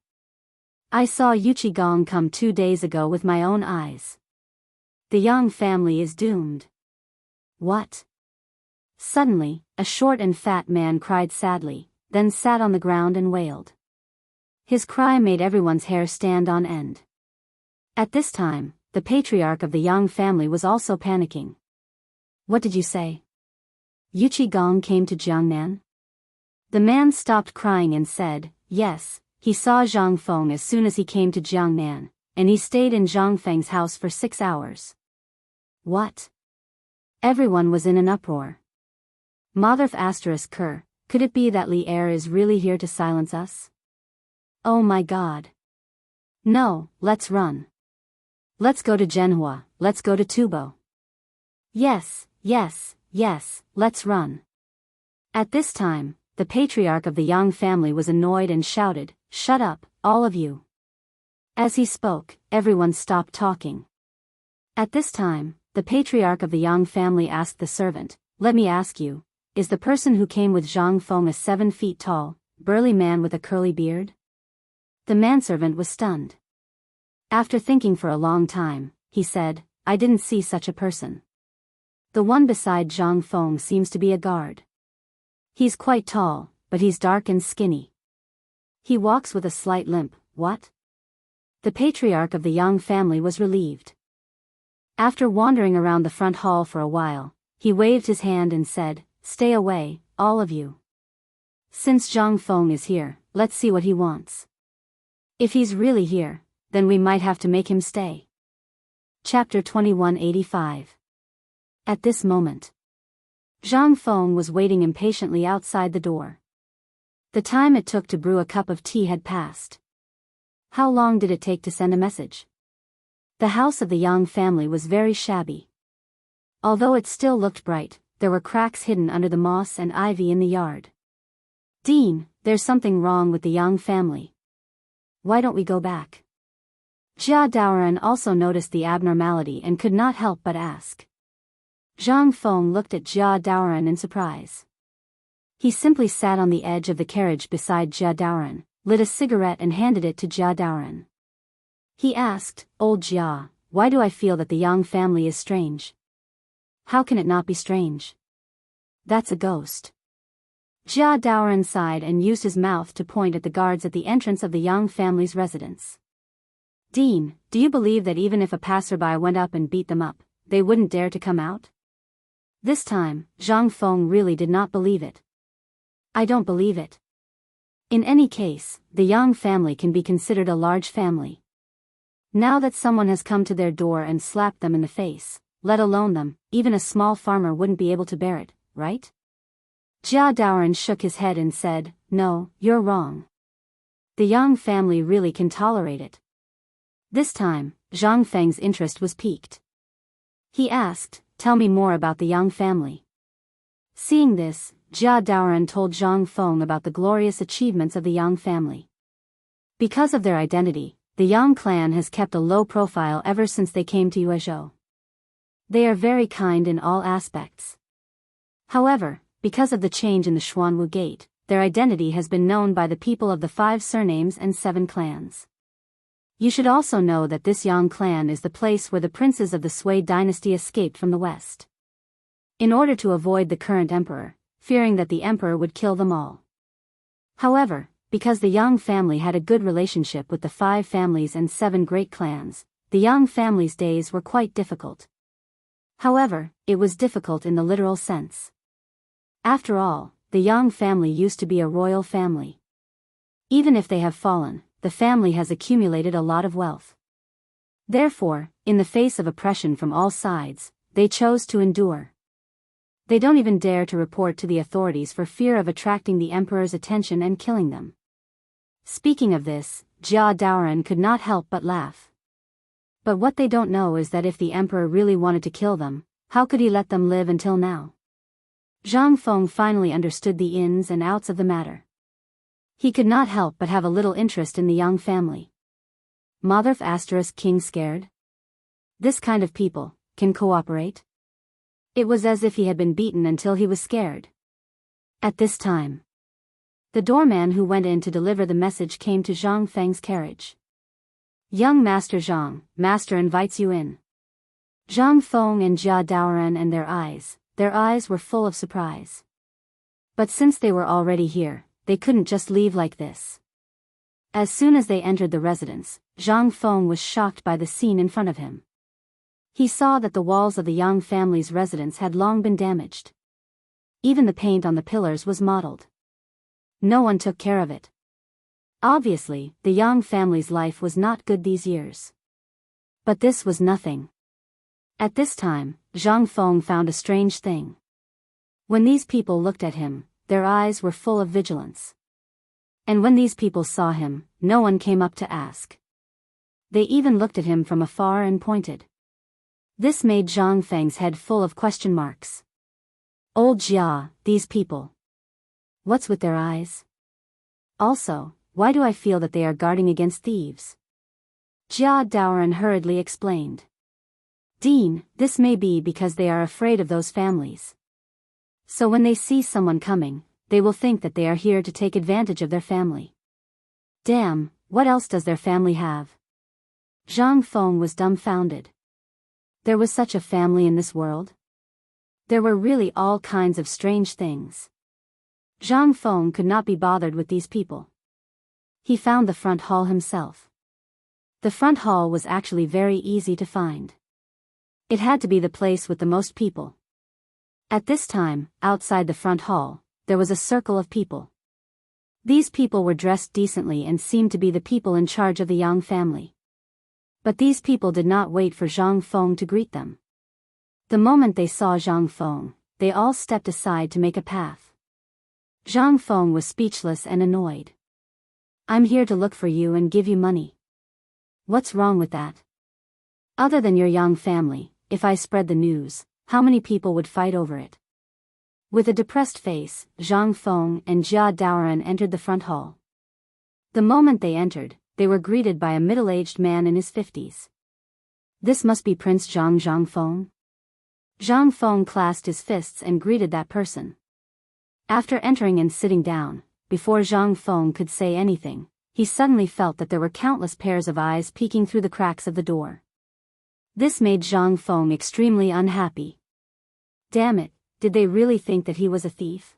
I saw Yuchi Gong come 2 days ago with my own eyes. The Yang family is doomed. What? Suddenly, a short and fat man cried sadly, then sat on the ground and wailed. His cry made everyone's hair stand on end. At this time, the patriarch of the Yang family was also panicking. What did you say? Yuchi Gong came to Jiangnan? The man stopped crying and said, yes, he saw Zhang Feng as soon as he came to Jiangnan, and he stayed in Zhang Feng's house for 6 hours. What? Everyone was in an uproar. Mother ***, could it be that Li Er is really here to silence us? Oh my god. No, let's run. Let's go to Zhenhua, let's go to Tubo. Yes, let's run. At this time, the patriarch of the Yang family was annoyed and shouted, shut up, all of you. As he spoke, everyone stopped talking. At this time, the patriarch of the Yang family asked the servant, let me ask you, is the person who came with Zhang Feng a 7 feet tall, burly man with a curly beard? The manservant was stunned. After thinking for a long time, he said, I didn't see such a person. The one beside Zhang Feng seems to be a guard. He's quite tall, but he's dark and skinny. He walks with a slight limp. What? The patriarch of the Yang family was relieved. After wandering around the front hall for a while, he waved his hand and said, stay away, all of you. Since Zhang Feng is here, let's see what he wants. If he's really here, then we might have to make him stay. Chapter 2185. At this moment, Zhang Feng was waiting impatiently outside the door. The time it took to brew a cup of tea had passed. How long did it take to send a message? The house of the Yang family was very shabby. Although it still looked bright, there were cracks hidden under the moss and ivy in the yard. Dean, there's something wrong with the Yang family. Why don't we go back? Jia Daoran also noticed the abnormality and could not help but ask. Zhang Feng looked at Jia Daoran in surprise. He simply sat on the edge of the carriage beside Jia Daoran, lit a cigarette and handed it to Jia Daoran. He asked, old Jia, why do I feel that the Yang family is strange? How can it not be strange? That's a ghost. Jia Daoran sighed and used his mouth to point at the guards at the entrance of the Yang family's residence. Dean, do you believe that even if a passerby went up and beat them up, they wouldn't dare to come out? This time, Zhang Feng really did not believe it. I don't believe it. In any case, the Yang family can be considered a large family. Now that someone has come to their door and slapped them in the face, let alone them, even a small farmer wouldn't be able to bear it, right? Jia Daoran shook his head and said, no, you're wrong. The Yang family really can tolerate it. This time, Zhang Feng's interest was piqued. He asked, tell me more about the Yang family. Seeing this, Jia Daoran told Zhang Feng about the glorious achievements of the Yang family. Because of their identity, the Yang clan has kept a low profile ever since they came to Yuezhou. They are very kind in all aspects. However, because of the change in the Xuanwu Gate, their identity has been known by the people of the 5 surnames and 7 clans. You should also know that this Yang clan is the place where the princes of the Sui dynasty escaped from the west. In order to avoid the current emperor, fearing that the emperor would kill them all. However, because the Yang family had a good relationship with the 5 families and 7 great clans, the Yang family's days were quite difficult. However, it was difficult in the literal sense. After all, the Yang family used to be a royal family. Even if they have fallen, the family has accumulated a lot of wealth. Therefore, in the face of oppression from all sides, they chose to endure. They don't even dare to report to the authorities for fear of attracting the emperor's attention and killing them. Speaking of this, Jia Daoran could not help but laugh. But what they don't know is that if the emperor really wanted to kill them, how could he let them live until now? Zhang Feng finally understood the ins and outs of the matter. He could not help but have a little interest in the Yang family. Motherf * king scared? This kind of people can cooperate? It was as if he had been beaten until he was scared. At this time, the doorman who went in to deliver the message came to Zhang Feng's carriage. Young Master Zhang, Master invites you in. Zhang Feng and Jia Daoran and their eyes were full of surprise. But since they were already here, they couldn't just leave like this. As soon as they entered the residence, Zhang Feng was shocked by the scene in front of him. He saw that the walls of the Yang family's residence had long been damaged. Even the paint on the pillars was mottled. No one took care of it. Obviously, the Yang family's life was not good these years. But this was nothing. At this time, Zhang Feng found a strange thing. When these people looked at him, their eyes were full of vigilance. And when these people saw him, no one came up to ask. They even looked at him from afar and pointed. This made Zhang Feng's head full of question marks. Old Jia, these people. What's with their eyes? Also, why do I feel that they are guarding against thieves? Jia Daoran hurriedly explained. Dean, this may be because they are afraid of those families. So when they see someone coming, they will think that they are here to take advantage of their family. Damn, what else does their family have? Zhang Feng was dumbfounded. There was such a family in this world? There were really all kinds of strange things. Zhang Feng could not be bothered with these people. He found the front hall himself. The front hall was actually very easy to find. It had to be the place with the most people. At this time, outside the front hall, there was a circle of people. These people were dressed decently and seemed to be the people in charge of the Yang family. But these people did not wait for Zhang Feng to greet them. The moment they saw Zhang Feng, they all stepped aside to make a path. Zhang Feng was speechless and annoyed. I'm here to look for you and give you money. What's wrong with that? Other than your Yang family, if I spread the news, how many people would fight over it? With a depressed face, Zhang Feng and Jia Daoran entered the front hall. The moment they entered, they were greeted by a middle-aged man in his 50s. This must be Prince Zhang Feng? Zhang Feng clasped his fists and greeted that person. After entering and sitting down, before Zhang Feng could say anything, he suddenly felt that there were countless pairs of eyes peeking through the cracks of the door. This made Zhang Feng extremely unhappy. Damn it, did they really think that he was a thief?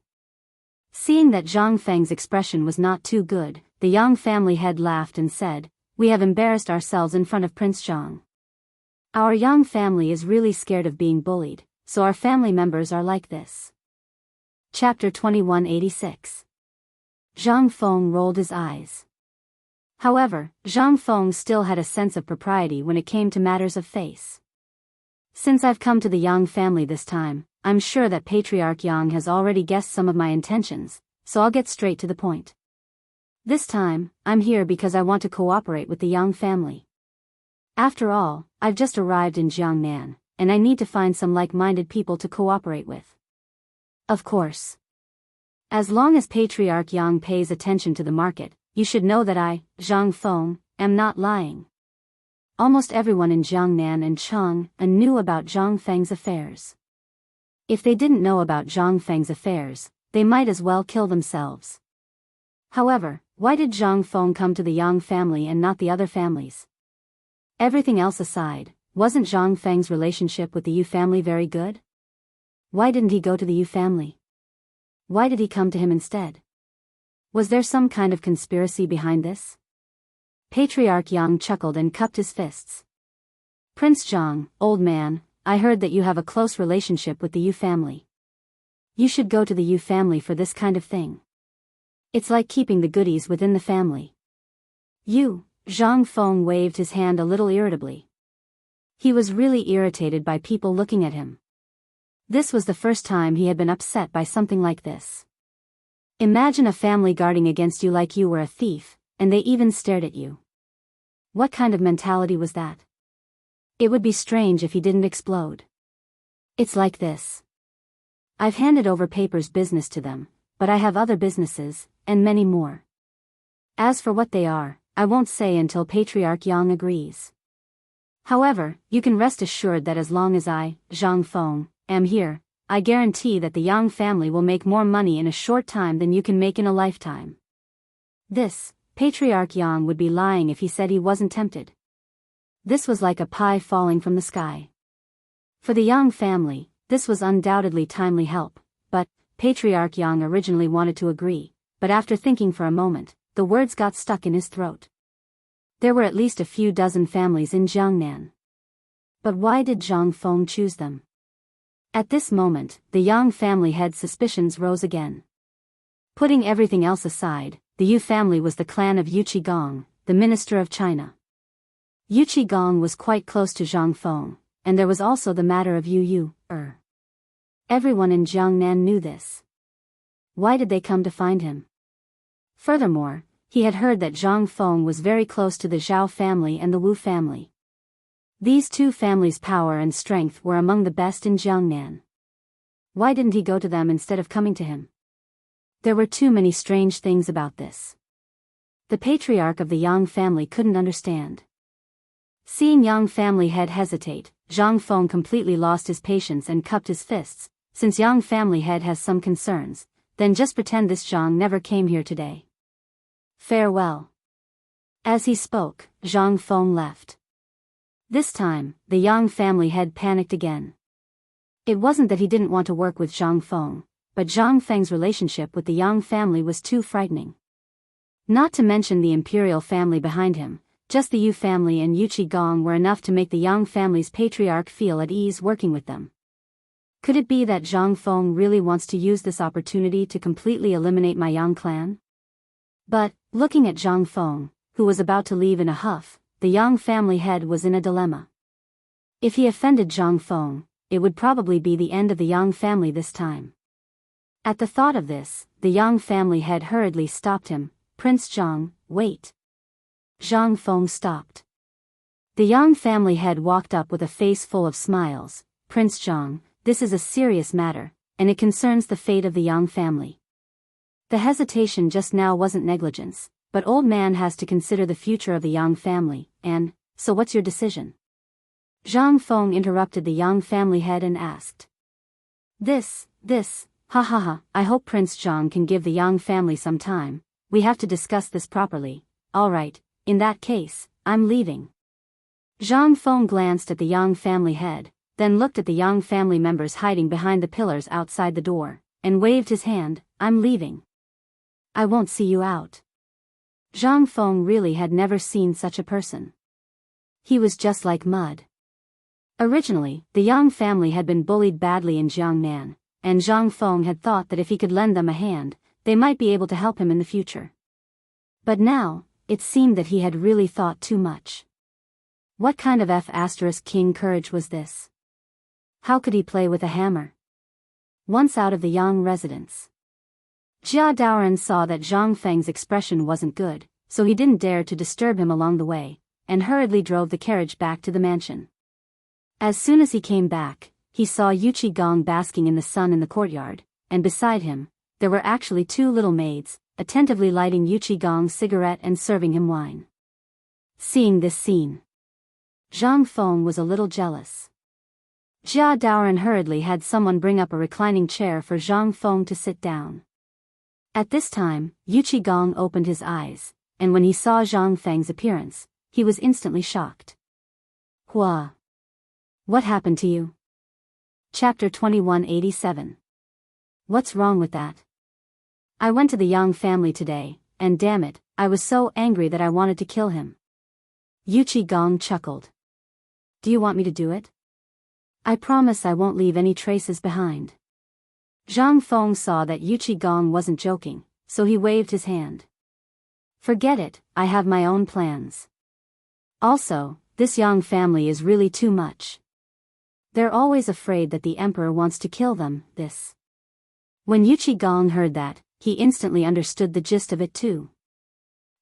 Seeing that Zhang Feng's expression was not too good, the Yang family head laughed and said, "We have embarrassed ourselves in front of Prince Zhang. Our Yang family is really scared of being bullied, so our family members are like this." Chapter 2186. Zhang Feng rolled his eyes. However, Zhang Feng still had a sense of propriety when it came to matters of face. Since I've come to the Yang family this time, I'm sure that Patriarch Yang has already guessed some of my intentions, so I'll get straight to the point. This time, I'm here because I want to cooperate with the Yang family. After all, I've just arrived in Jiangnan, and I need to find some like-minded people to cooperate with. Of course. As long as Patriarch Yang pays attention to the market, you should know that I, Zhang Feng, am not lying. Almost everyone in Jiangnan and Cheng knew about Zhang Feng's affairs. If they didn't know about Zhang Feng's affairs, they might as well kill themselves. However, why did Zhang Feng come to the Yang family and not the other families? Everything else aside, wasn't Zhang Feng's relationship with the Yu family very good? Why didn't he go to the Yu family? Why did he come to him instead? Was there some kind of conspiracy behind this? Patriarch Yang chuckled and cupped his fists. Prince Zhang, old man, I heard that you have a close relationship with the Yu family. You should go to the Yu family for this kind of thing. It's like keeping the goodies within the family. You, Zhang Feng waved his hand a little irritably. He was really irritated by people looking at him. This was the first time he had been upset by something like this. Imagine a family guarding against you like you were a thief, and they even stared at you. What kind of mentality was that? It would be strange if he didn't explode. It's like this. I've handed over Paper's business to them, but I have other businesses, and many more. As for what they are, I won't say until Patriarch Yang agrees. However, you can rest assured that as long as I, Zhang Feng, am here, I guarantee that the Yang family will make more money in a short time than you can make in a lifetime. This, Patriarch Yang would be lying if he said he wasn't tempted. This was like a pie falling from the sky. For the Yang family, this was undoubtedly timely help, but Patriarch Yang originally wanted to agree, but after thinking for a moment, the words got stuck in his throat. There were at least a few dozen families in Jiangnan. But why did Zhang Feng choose them? At this moment, the Yang family head's suspicions rose again. Putting everything else aside, the Yu family was the clan of Yu Qigong, the minister of China. Yu Qigong was quite close to Zhang Feng, and there was also the matter of Yu. Everyone in Jiangnan knew this. Why did they come to find him? Furthermore, he had heard that Zhang Feng was very close to the Zhao family and the Wu family. These two families' power and strength were among the best in Jiangnan. Why didn't he go to them instead of coming to him? There were too many strange things about this. The patriarch of the Yang family couldn't understand. Seeing Yang family head hesitate, Zhang Feng completely lost his patience and cupped his fists. Since Yang family head has some concerns, then just pretend this Zhang never came here today. Farewell. As he spoke, Zhang Feng left. This time, the Yang family head panicked again. It wasn't that he didn't want to work with Zhang Feng, but Zhang Feng's relationship with the Yang family was too frightening. Not to mention the imperial family behind him, just the Yu family and Yu Qigong were enough to make the Yang family's patriarch feel at ease working with them. Could it be that Zhang Feng really wants to use this opportunity to completely eliminate my Yang clan? But, looking at Zhang Feng, who was about to leave in a huff, the Yang family head was in a dilemma. If he offended Zhang Feng, it would probably be the end of the Yang family this time. At the thought of this, the Yang family head hurriedly stopped him. Prince Zhang, wait. Zhang Feng stopped. The Yang family head walked up with a face full of smiles. Prince Zhang, this is a serious matter, and it concerns the fate of the Yang family. The hesitation just now wasn't negligence, but old man has to consider the future of the Yang family, and, so what's your decision? Zhang Feng interrupted the Yang family head and asked. This, ha ha ha, I hope Prince Zhang can give the Yang family some time, we have to discuss this properly. Alright, in that case, I'm leaving. Zhang Feng glanced at the Yang family head, then looked at the Yang family members hiding behind the pillars outside the door, and waved his hand. I'm leaving. I won't see you out. Zhang Feng really had never seen such a person. He was just like mud. Originally, the Yang family had been bullied badly in Jiangnan, and Zhang Feng had thought that if he could lend them a hand, they might be able to help him in the future. But now, it seemed that he had really thought too much. What kind of F***king courage was this? How could he play with a hammer? Once out of the Yang residence, Jia Daoren saw that Zhang Feng's expression wasn't good, so he didn't dare to disturb him along the way, and hurriedly drove the carriage back to the mansion. As soon as he came back, he saw Yu Qigong basking in the sun in the courtyard, and beside him, there were actually two little maids, attentively lighting Yu Qigong's cigarette and serving him wine. Seeing this scene, Zhang Feng was a little jealous. Jia Daoren hurriedly had someone bring up a reclining chair for Zhang Feng to sit down. At this time, Yu Qigong opened his eyes, and when he saw Zhang Feng's appearance, he was instantly shocked. Hua! What happened to you? Chapter 2187. What's wrong with that? I went to the Yang family today, and damn it, I was so angry that I wanted to kill him. Yu Qigong chuckled. Do you want me to do it? I promise I won't leave any traces behind. Zhang Feng saw that Yu Qigong wasn't joking, so he waved his hand. Forget it, I have my own plans. Also, this Yang family is really too much. They're always afraid that the emperor wants to kill them, this. When Gong heard that, he instantly understood the gist of it too.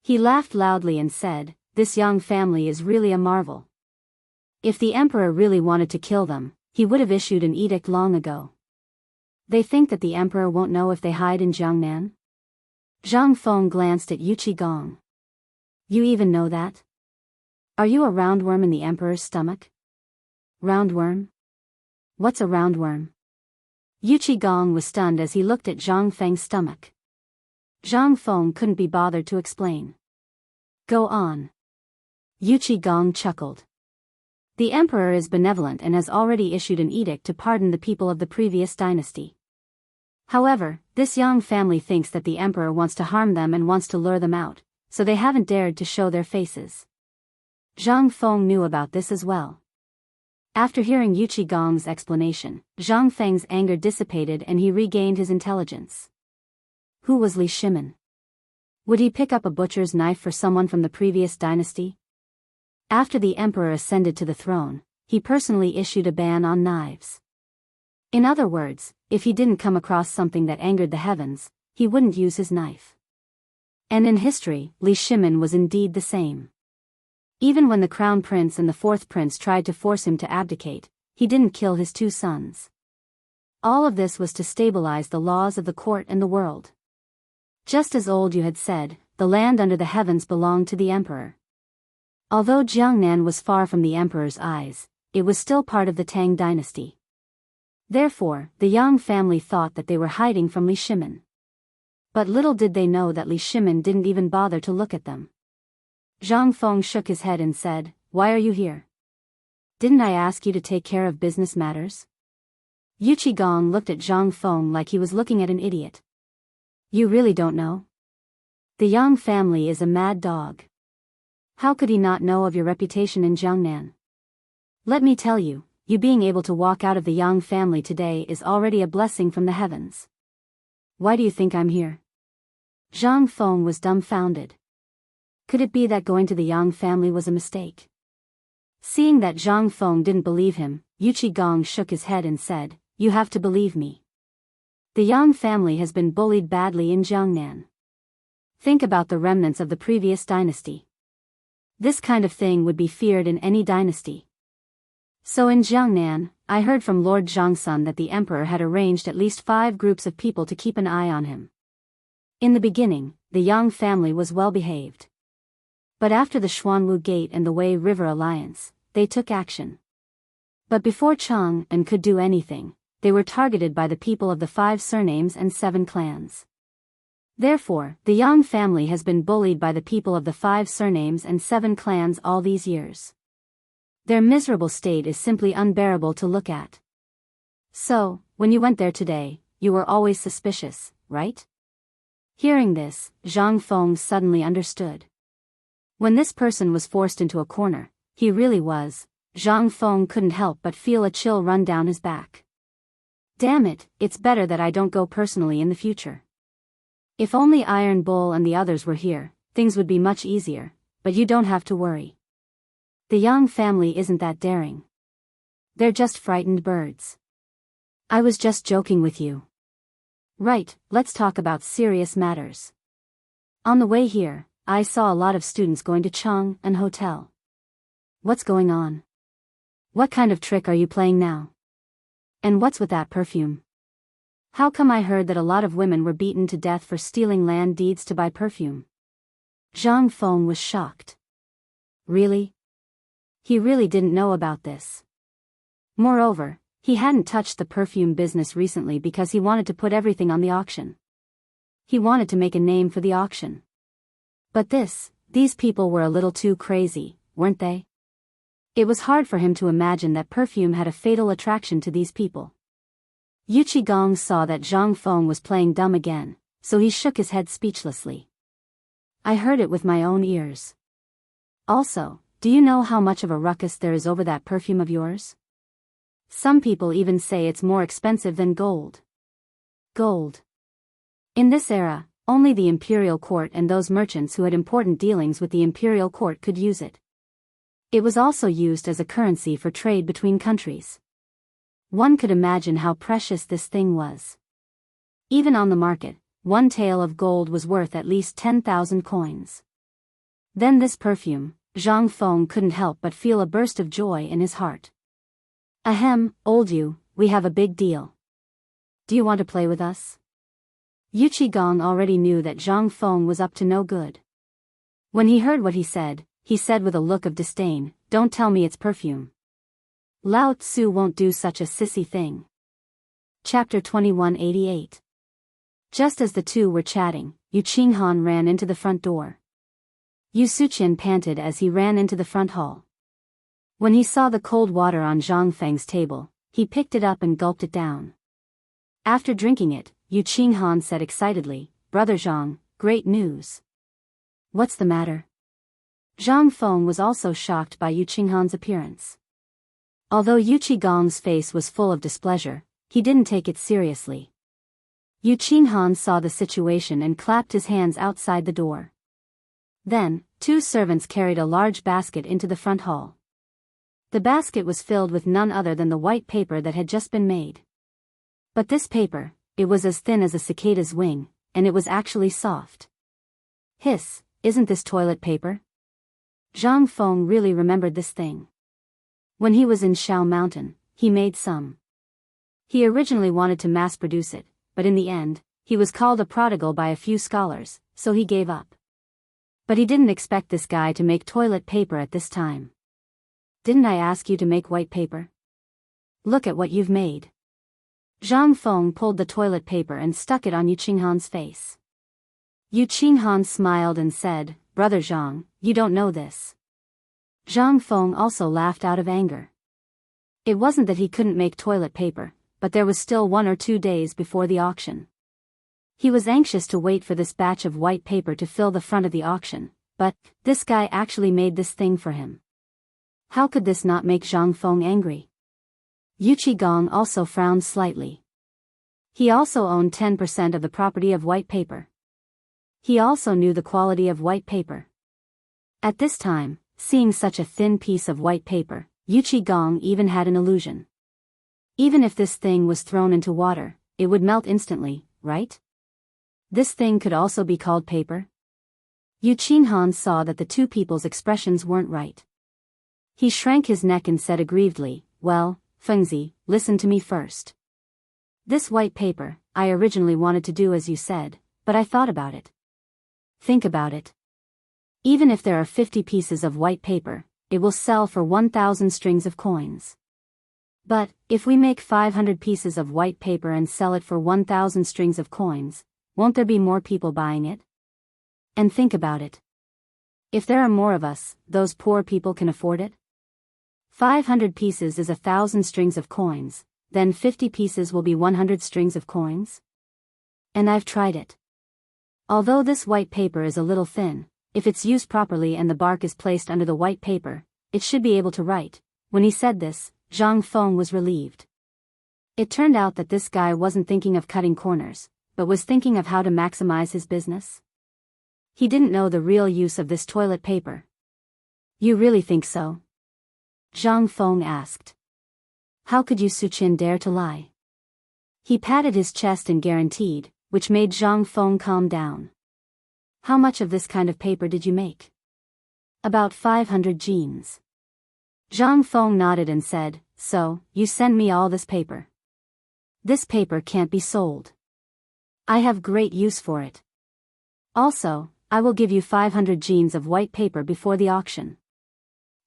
He laughed loudly and said, this Yang family is really a marvel. If the emperor really wanted to kill them, he would have issued an edict long ago. They think that the emperor won't know if they hide in Jiangnan? Zhang Feng glanced at Gong. You even know that? Are you a roundworm in the emperor's stomach? Roundworm? What's a roundworm? Gong was stunned as he looked at Zhang Feng's stomach. Zhang Feng couldn't be bothered to explain. Go on. Gong chuckled. The emperor is benevolent and has already issued an edict to pardon the people of the previous dynasty. However, this Yang family thinks that the emperor wants to harm them and wants to lure them out, so they haven't dared to show their faces. Zhang Feng knew about this as well. After hearing Gong's explanation, Zhang Feng's anger dissipated and he regained his intelligence. Who was Li Shimin? Would he pick up a butcher's knife for someone from the previous dynasty? After the emperor ascended to the throne, he personally issued a ban on knives. In other words, if he didn't come across something that angered the heavens, he wouldn't use his knife. And in history, Li Shimin was indeed the same. Even when the crown prince and the fourth prince tried to force him to abdicate, he didn't kill his two sons. All of this was to stabilize the laws of the court and the world. Just as old you had said, the land under the heavens belonged to the emperor. Although Jiangnan was far from the emperor's eyes, it was still part of the Tang dynasty. Therefore, the Yang family thought that they were hiding from Li Shimin. But little did they know that Li Shimin didn't even bother to look at them. Zhang Feng shook his head and said, why are you here? Didn't I ask you to take care of business matters? Gong looked at Zhang Feng like he was looking at an idiot. You really don't know? The Yang family is a mad dog. How could he not know of your reputation in Jiangnan? Let me tell you, you being able to walk out of the Yang family today is already a blessing from the heavens. Why do you think I'm here? Zhang Feng was dumbfounded. Could it be that going to the Yang family was a mistake? Seeing that Zhang Feng didn't believe him, Gong shook his head and said, you have to believe me. The Yang family has been bullied badly in Jiangnan. Think about the remnants of the previous dynasty. This kind of thing would be feared in any dynasty. So in Jiangnan, I heard from Lord Zhangsun that the emperor had arranged at least 5 groups of people to keep an eye on him. In the beginning, the Yang family was well behaved. But after the Xuanwu Gate and the Wei River Alliance, they took action. But before Chang and could do anything, they were targeted by the people of the 5 surnames and 7 clans. Therefore, the Yang family has been bullied by the people of the 5 surnames and 7 clans all these years. Their miserable state is simply unbearable to look at. So, when you went there today, you were always suspicious, right? Hearing this, Zhang Feng suddenly understood. When this person was forced into a corner, he really was. Zhang Feng couldn't help but feel a chill run down his back. Damn it, it's better that I don't go personally in the future. If only Iron Bull and the others were here, things would be much easier, but you don't have to worry. The Yang family isn't that daring. They're just frightened birds. I was just joking with you. Right, let's talk about serious matters. On the way here, I saw a lot of students going to Chang and hotel. What's going on? What kind of trick are you playing now? And what's with that perfume? How come I heard that a lot of women were beaten to death for stealing land deeds to buy perfume? Zhang Feng was shocked. Really? He really didn't know about this. Moreover, he hadn't touched the perfume business recently because he wanted to put everything on the auction. He wanted to make a name for the auction. But these people were a little too crazy, weren't they? It was hard for him to imagine that perfume had a fatal attraction to these people. Gong saw that Zhang Feng was playing dumb again, so he shook his head speechlessly. I heard it with my own ears. Also, do you know how much of a ruckus there is over that perfume of yours? Some people even say it's more expensive than gold. Gold. In this era, only the imperial court and those merchants who had important dealings with the imperial court could use it. It was also used as a currency for trade between countries. One could imagine how precious this thing was. Even on the market, one tael of gold was worth at least 10,000 coins. Then this perfume, Zhang Feng couldn't help but feel a burst of joy in his heart. Ahem, old you, we have a big deal. Do you want to play with us? Yu Qigong already knew that Zhang Feng was up to no good. When he heard what he said with a look of disdain, "Don't tell me it's perfume. Lao Tzu won't do such a sissy thing." Chapter 2188. Just as the two were chatting, Yu Qinghan ran into the front door. Yu Suqian panted as he ran into the front hall. When he saw the cold water on Zhang Feng's table, he picked it up and gulped it down. After drinking it, Yu Qinghan said excitedly, "Brother Zhang, great news." "What's the matter?" Zhang Feng was also shocked by Yu Qinghan's appearance. Although Yu Qigong's face was full of displeasure, he didn't take it seriously. Yu Qinghan saw the situation and clapped his hands outside the door. Then, two servants carried a large basket into the front hall. The basket was filled with none other than the white paper that had just been made. But this paper, it was as thin as a cicada's wing, and it was actually soft. Hiss, isn't this toilet paper? Zhang Feng really remembered this thing. When he was in Shao Mountain, he made some. He originally wanted to mass-produce it, but in the end, he was called a prodigal by a few scholars, so he gave up. But he didn't expect this guy to make toilet paper at this time. "Didn't I ask you to make white paper? Look at what you've made." Zhang Feng pulled the toilet paper and stuck it on Yu Qinghan's face. Yu Qinghan smiled and said, "Brother Zhang, you don't know this." Zhang Feng also laughed out of anger. It wasn't that he couldn't make toilet paper, but there was still 1 or 2 days before the auction. He was anxious to wait for this batch of white paper to fill the front of the auction, but this guy actually made this thing for him. How could this not make Zhang Feng angry? Yu Qigong also frowned slightly. He also owned 10% of the property of white paper. He also knew the quality of white paper. At this time, seeing such a thin piece of white paper, Yu Qigong even had an illusion. Even if this thing was thrown into water, it would melt instantly, right? This thing could also be called paper? Yu Qinghan saw that the two people's expressions weren't right. He shrank his neck and said aggrievedly, "Well, Fengzi, listen to me first. This white paper, I originally wanted to do as you said, but I thought about it. Think about it. Even if there are 50 pieces of white paper, it will sell for 1,000 strings of coins. But, if we make 500 pieces of white paper and sell it for 1,000 strings of coins, won't there be more people buying it? And think about it. If there are more of us, those poor people can afford it? 500 pieces is 1,000 strings of coins, then 50 pieces will be 100 strings of coins? And I've tried it. Although this white paper is a little thin, if it's used properly and the bark is placed under the white paper, it should be able to write." When he said this, Zhang Feng was relieved. It turned out that this guy wasn't thinking of cutting corners, but was thinking of how to maximize his business. He didn't know the real use of this toilet paper. "You really think so?" Zhang Feng asked. How could Yu Suqian dare to lie? He patted his chest and guaranteed, which made Zhang Feng calm down. "How much of this kind of paper did you make?" "About 500 jeans." Zhang Feng nodded and said, "So, you send me all this paper. This paper can't be sold. I have great use for it. Also, I will give you 500 jeans of white paper before the auction.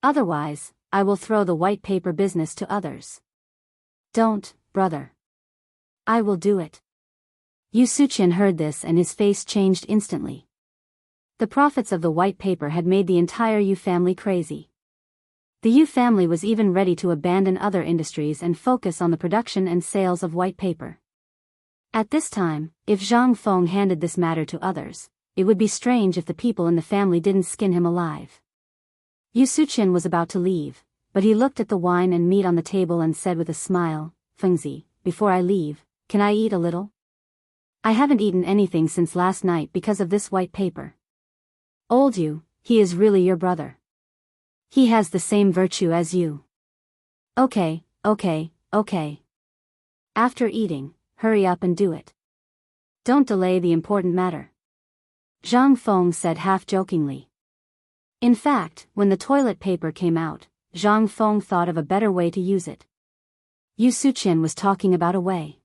Otherwise, I will throw the white paper business to others." "Don't, brother. I will do it." Yu Suqian heard this and his face changed instantly. The profits of the white paper had made the entire Yu family crazy. The Yu family was even ready to abandon other industries and focus on the production and sales of white paper. At this time, if Zhang Feng handed this matter to others, it would be strange if the people in the family didn't skin him alive. Yu Suqian was about to leave, but he looked at the wine and meat on the table and said with a smile, "Fengzi, before I leave, can I eat a little?" I haven't eaten anything since last night because of this white paper. Old you, he is really your brother. He has the same virtue as you. Okay. After eating, hurry up and do it. Don't delay the important matter. Zhang Feng said half-jokingly. In fact, when the toilet paper came out, Zhang Feng thought of a better way to use it. Yu Suqian was talking about a way.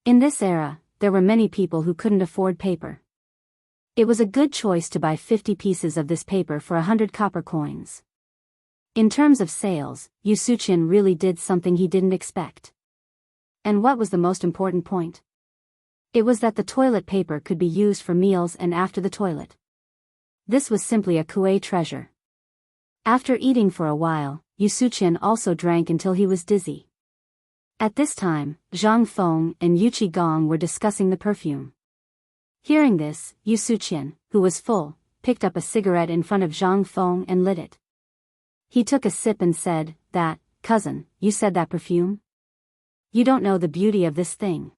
In this era, there were many people who couldn't afford paper. It was a good choice to buy 50 pieces of this paper for 100 copper coins. In terms of sales, Yu Suqian really did something he didn't expect. And what was the most important point? It was that the toilet paper could be used for meals and after the toilet. This was simply a Kuei treasure. After eating for a while, Yu Suqian also drank until he was dizzy. At this time, Zhang Feng and Yu Qigong were discussing the perfume. Hearing this, Yu Suqian, who was full, picked up a cigarette in front of Zhang Feng and lit it. He took a sip and said, "That, cousin, you said that perfume? You don't know the beauty of this thing.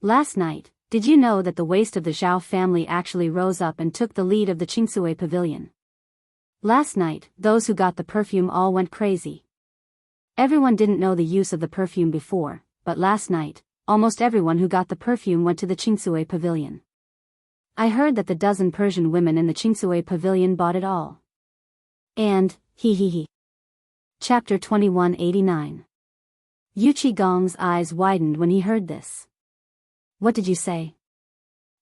Last night, did you know that the waist of the Zhao family actually rose up and took the lead of the Qingsui pavilion? Last night, those who got the perfume all went crazy. Everyone didn't know the use of the perfume before, but last night, almost everyone who got the perfume went to the Qingsui pavilion. I heard that the dozen Persian women in the Qingsui pavilion bought it all. And, he. Chapter 2189. Yu Qigong's eyes widened when he heard this. What did you say?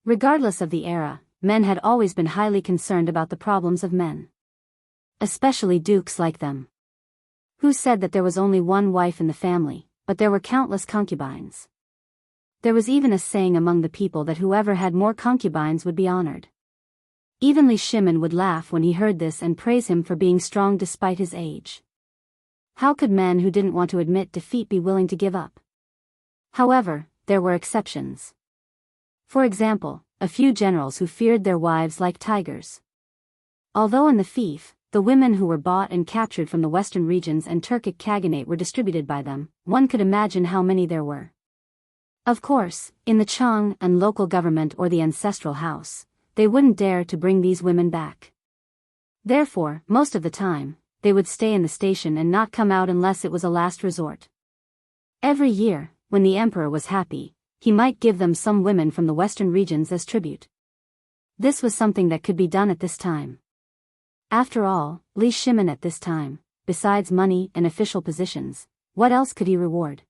Regardless of the era, men had always been highly concerned about the problems of men. Especially dukes like them. Who said that there was only one wife in the family, but there were countless concubines. There was even a saying among the people that whoever had more concubines would be honored. Even Li Shimin would laugh when he heard this and praise him for being strong despite his age. How could men who didn't want to admit defeat be willing to give up? However, there were exceptions. For example, a few generals who feared their wives like tigers. Although in the fief, the women who were bought and captured from the western regions and Turkic Khaganate were distributed by them, one could imagine how many there were. Of course, in the Chang and local government or the ancestral house, they wouldn't dare to bring these women back. Therefore, most of the time, they would stay in the station and not come out unless it was a last resort. Every year, when the emperor was happy, he might give them some women from the western regions as tribute. This was something that could be done at this time. After all, Li Shimin at this time, besides money and official positions, what else could he reward?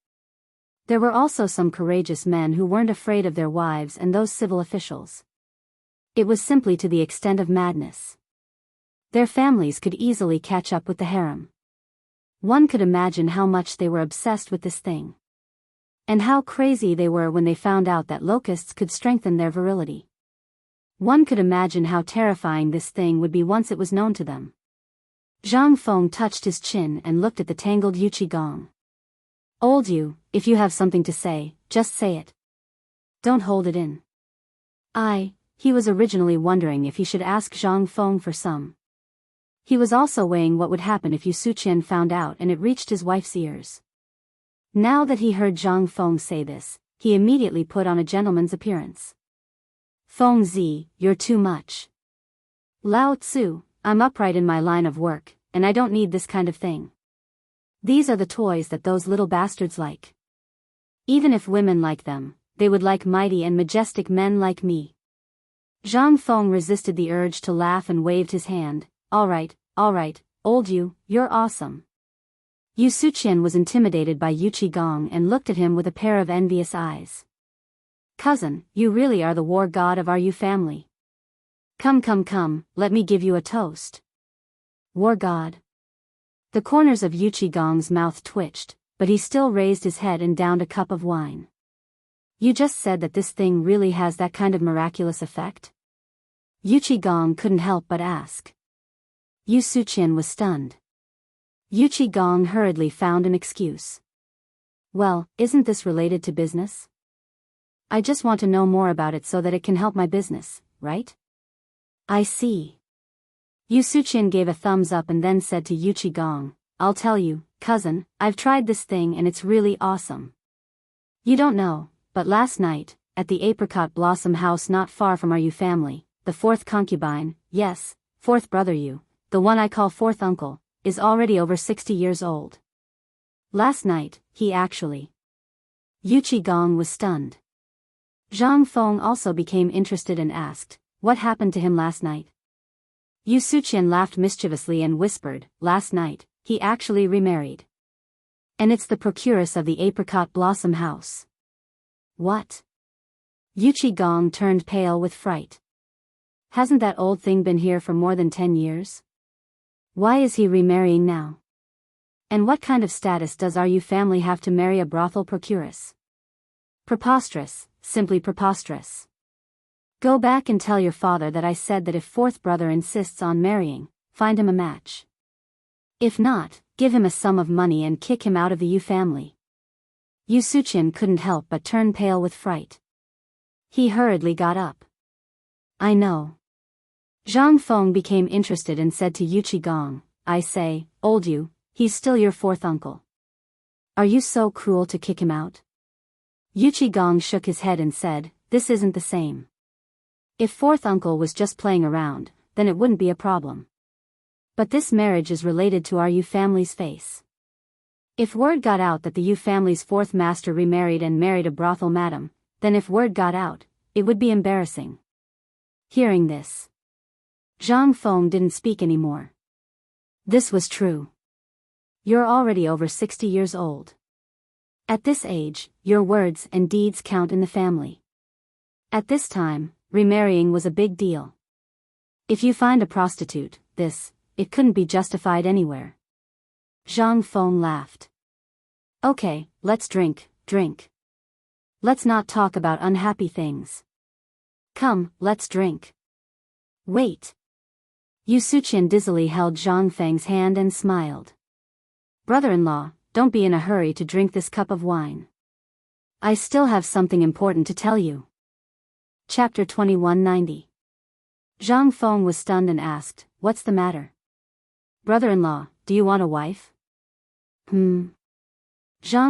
There were also some courageous men who weren't afraid of their wives and those civil officials. It was simply to the extent of madness. Their families could easily catch up with the harem. One could imagine how much they were obsessed with this thing. And how crazy they were when they found out that locusts could strengthen their virility. One could imagine how terrifying this thing would be once it was known to them. Zhang Feng touched his chin and looked at the tangled Yu Qigong. Old you, if you have something to say, just say it. Don't hold it in. He was originally wondering if he should ask Zhang Feng for some. He was also weighing what would happen if Yu Suqian found out and it reached his wife's ears. Now that he heard Zhang Feng say this, he immediately put on a gentleman's appearance. Feng Zi, you're too much. Lao Tzu, I'm upright in my line of work, and I don't need this kind of thing. These are the toys that those little bastards like. Even if women like them, they would like mighty and majestic men like me. Zhang Feng resisted the urge to laugh and waved his hand. All right, old you, you're awesome. Yu Suqian was intimidated by Yu Qigong and looked at him with a pair of envious eyes. Cousin, you really are the war god of our Yu family. Come, let me give you a toast. War god. The corners of Yu Qigong's mouth twitched, but he still raised his head and downed a cup of wine. You just said that this thing really has that kind of miraculous effect? Yu Qigong couldn't help but ask. Yu Suqian was stunned. Yu Qigong hurriedly found an excuse. Well, isn't this related to business? I just want to know more about it so that it can help my business, right? I see. Yu Suqian gave a thumbs up and then said to Yu Qigong, I'll tell you, cousin, I've tried this thing and it's really awesome. You don't know, but last night, at the apricot blossom house not far from our Yu family, the fourth concubine, yes, fourth brother Yu, the one I call fourth uncle, is already over 60 years old. Last night, he actually. Yu Qigong was stunned. Zhang Feng also became interested and asked, what happened to him last night? Yu Suqian laughed mischievously and whispered, last night, he actually remarried. And it's the procuress of the apricot blossom house. What? Yu Qigong turned pale with fright. Hasn't that old thing been here for more than 10 years? Why is he remarrying now? And what kind of status does our Yu family have to marry a brothel procuress? Preposterous, simply preposterous. Go back and tell your father that I said that if fourth brother insists on marrying, find him a match. If not, give him a sum of money and kick him out of the Yu family. Yu Suqian couldn't help but turn pale with fright. He hurriedly got up. I know. Zhang Feng became interested and said to Yu Qigong, I say, old Yu, he's still your fourth uncle. Are you so cruel to kick him out? Yu Qigong shook his head and said, this isn't the same. If fourth uncle was just playing around, then it wouldn't be a problem. But this marriage is related to our Yu family's face. If word got out that the Yu family's fourth master remarried and married a brothel madam, then if word got out, it would be embarrassing. Hearing this, Zhang Feng didn't speak anymore. This was true. You're already over 60 years old. At this age, your words and deeds count in the family. At this time, remarrying was a big deal. If you find a prostitute, it couldn't be justified anywhere. Zhang Feng laughed. Okay, let's drink. Let's not talk about unhappy things. Come, let's drink. Wait. Yu Suqian dizzily held Zhang Feng's hand and smiled. Brother-in-law, don't be in a hurry to drink this cup of wine. I still have something important to tell you. Chapter 2190. Zhang Feng was stunned and asked, what's the matter? Brother-in-law, do you want a wife? Zhang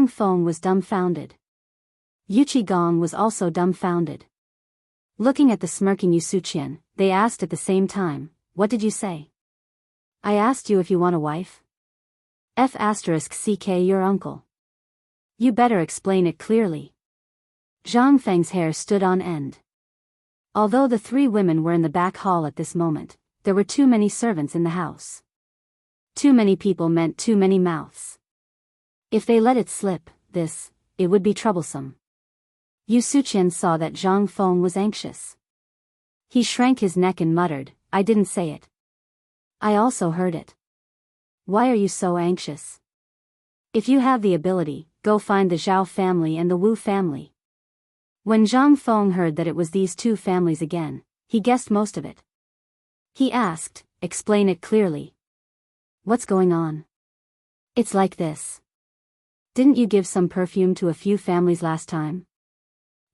Feng was dumbfounded. Yu Qigong was also dumbfounded. Looking at the smirking Yu Suqian, they asked at the same time, what did you say? I asked you if you want a wife? *CK your uncle. You better explain it clearly. Zhang Feng's hair stood on end. Although the three women were in the back hall at this moment, there were too many servants in the house. Too many people meant too many mouths. If they let it slip, it would be troublesome. Yu Suqian saw that Zhang Feng was anxious. He shrank his neck and muttered, I didn't say it. I also heard it. Why are you so anxious? If you have the ability, go find the Zhao family and the Wu family. When Zhang Feng heard that it was these two families again, he guessed most of it. He asked, explain it clearly. What's going on? It's like this. Didn't you give some perfume to a few families last time?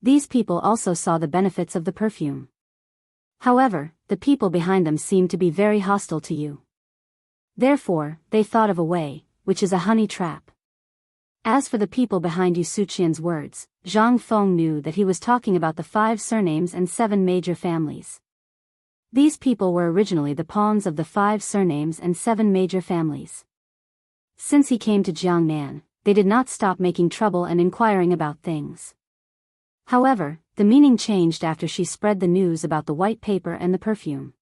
These people also saw the benefits of the perfume. However, the people behind them seemed to be very hostile to you. Therefore, they thought of a way, which is a honey trap. As for the people behind Yu Suqian's words, Zhang Feng knew that he was talking about the 5 surnames and 7 major families. These people were originally the pawns of the 5 surnames and 7 major families. Since he came to Jiangnan, they did not stop making trouble and inquiring about things. However, the meaning changed after she spread the news about the white paper and the perfume.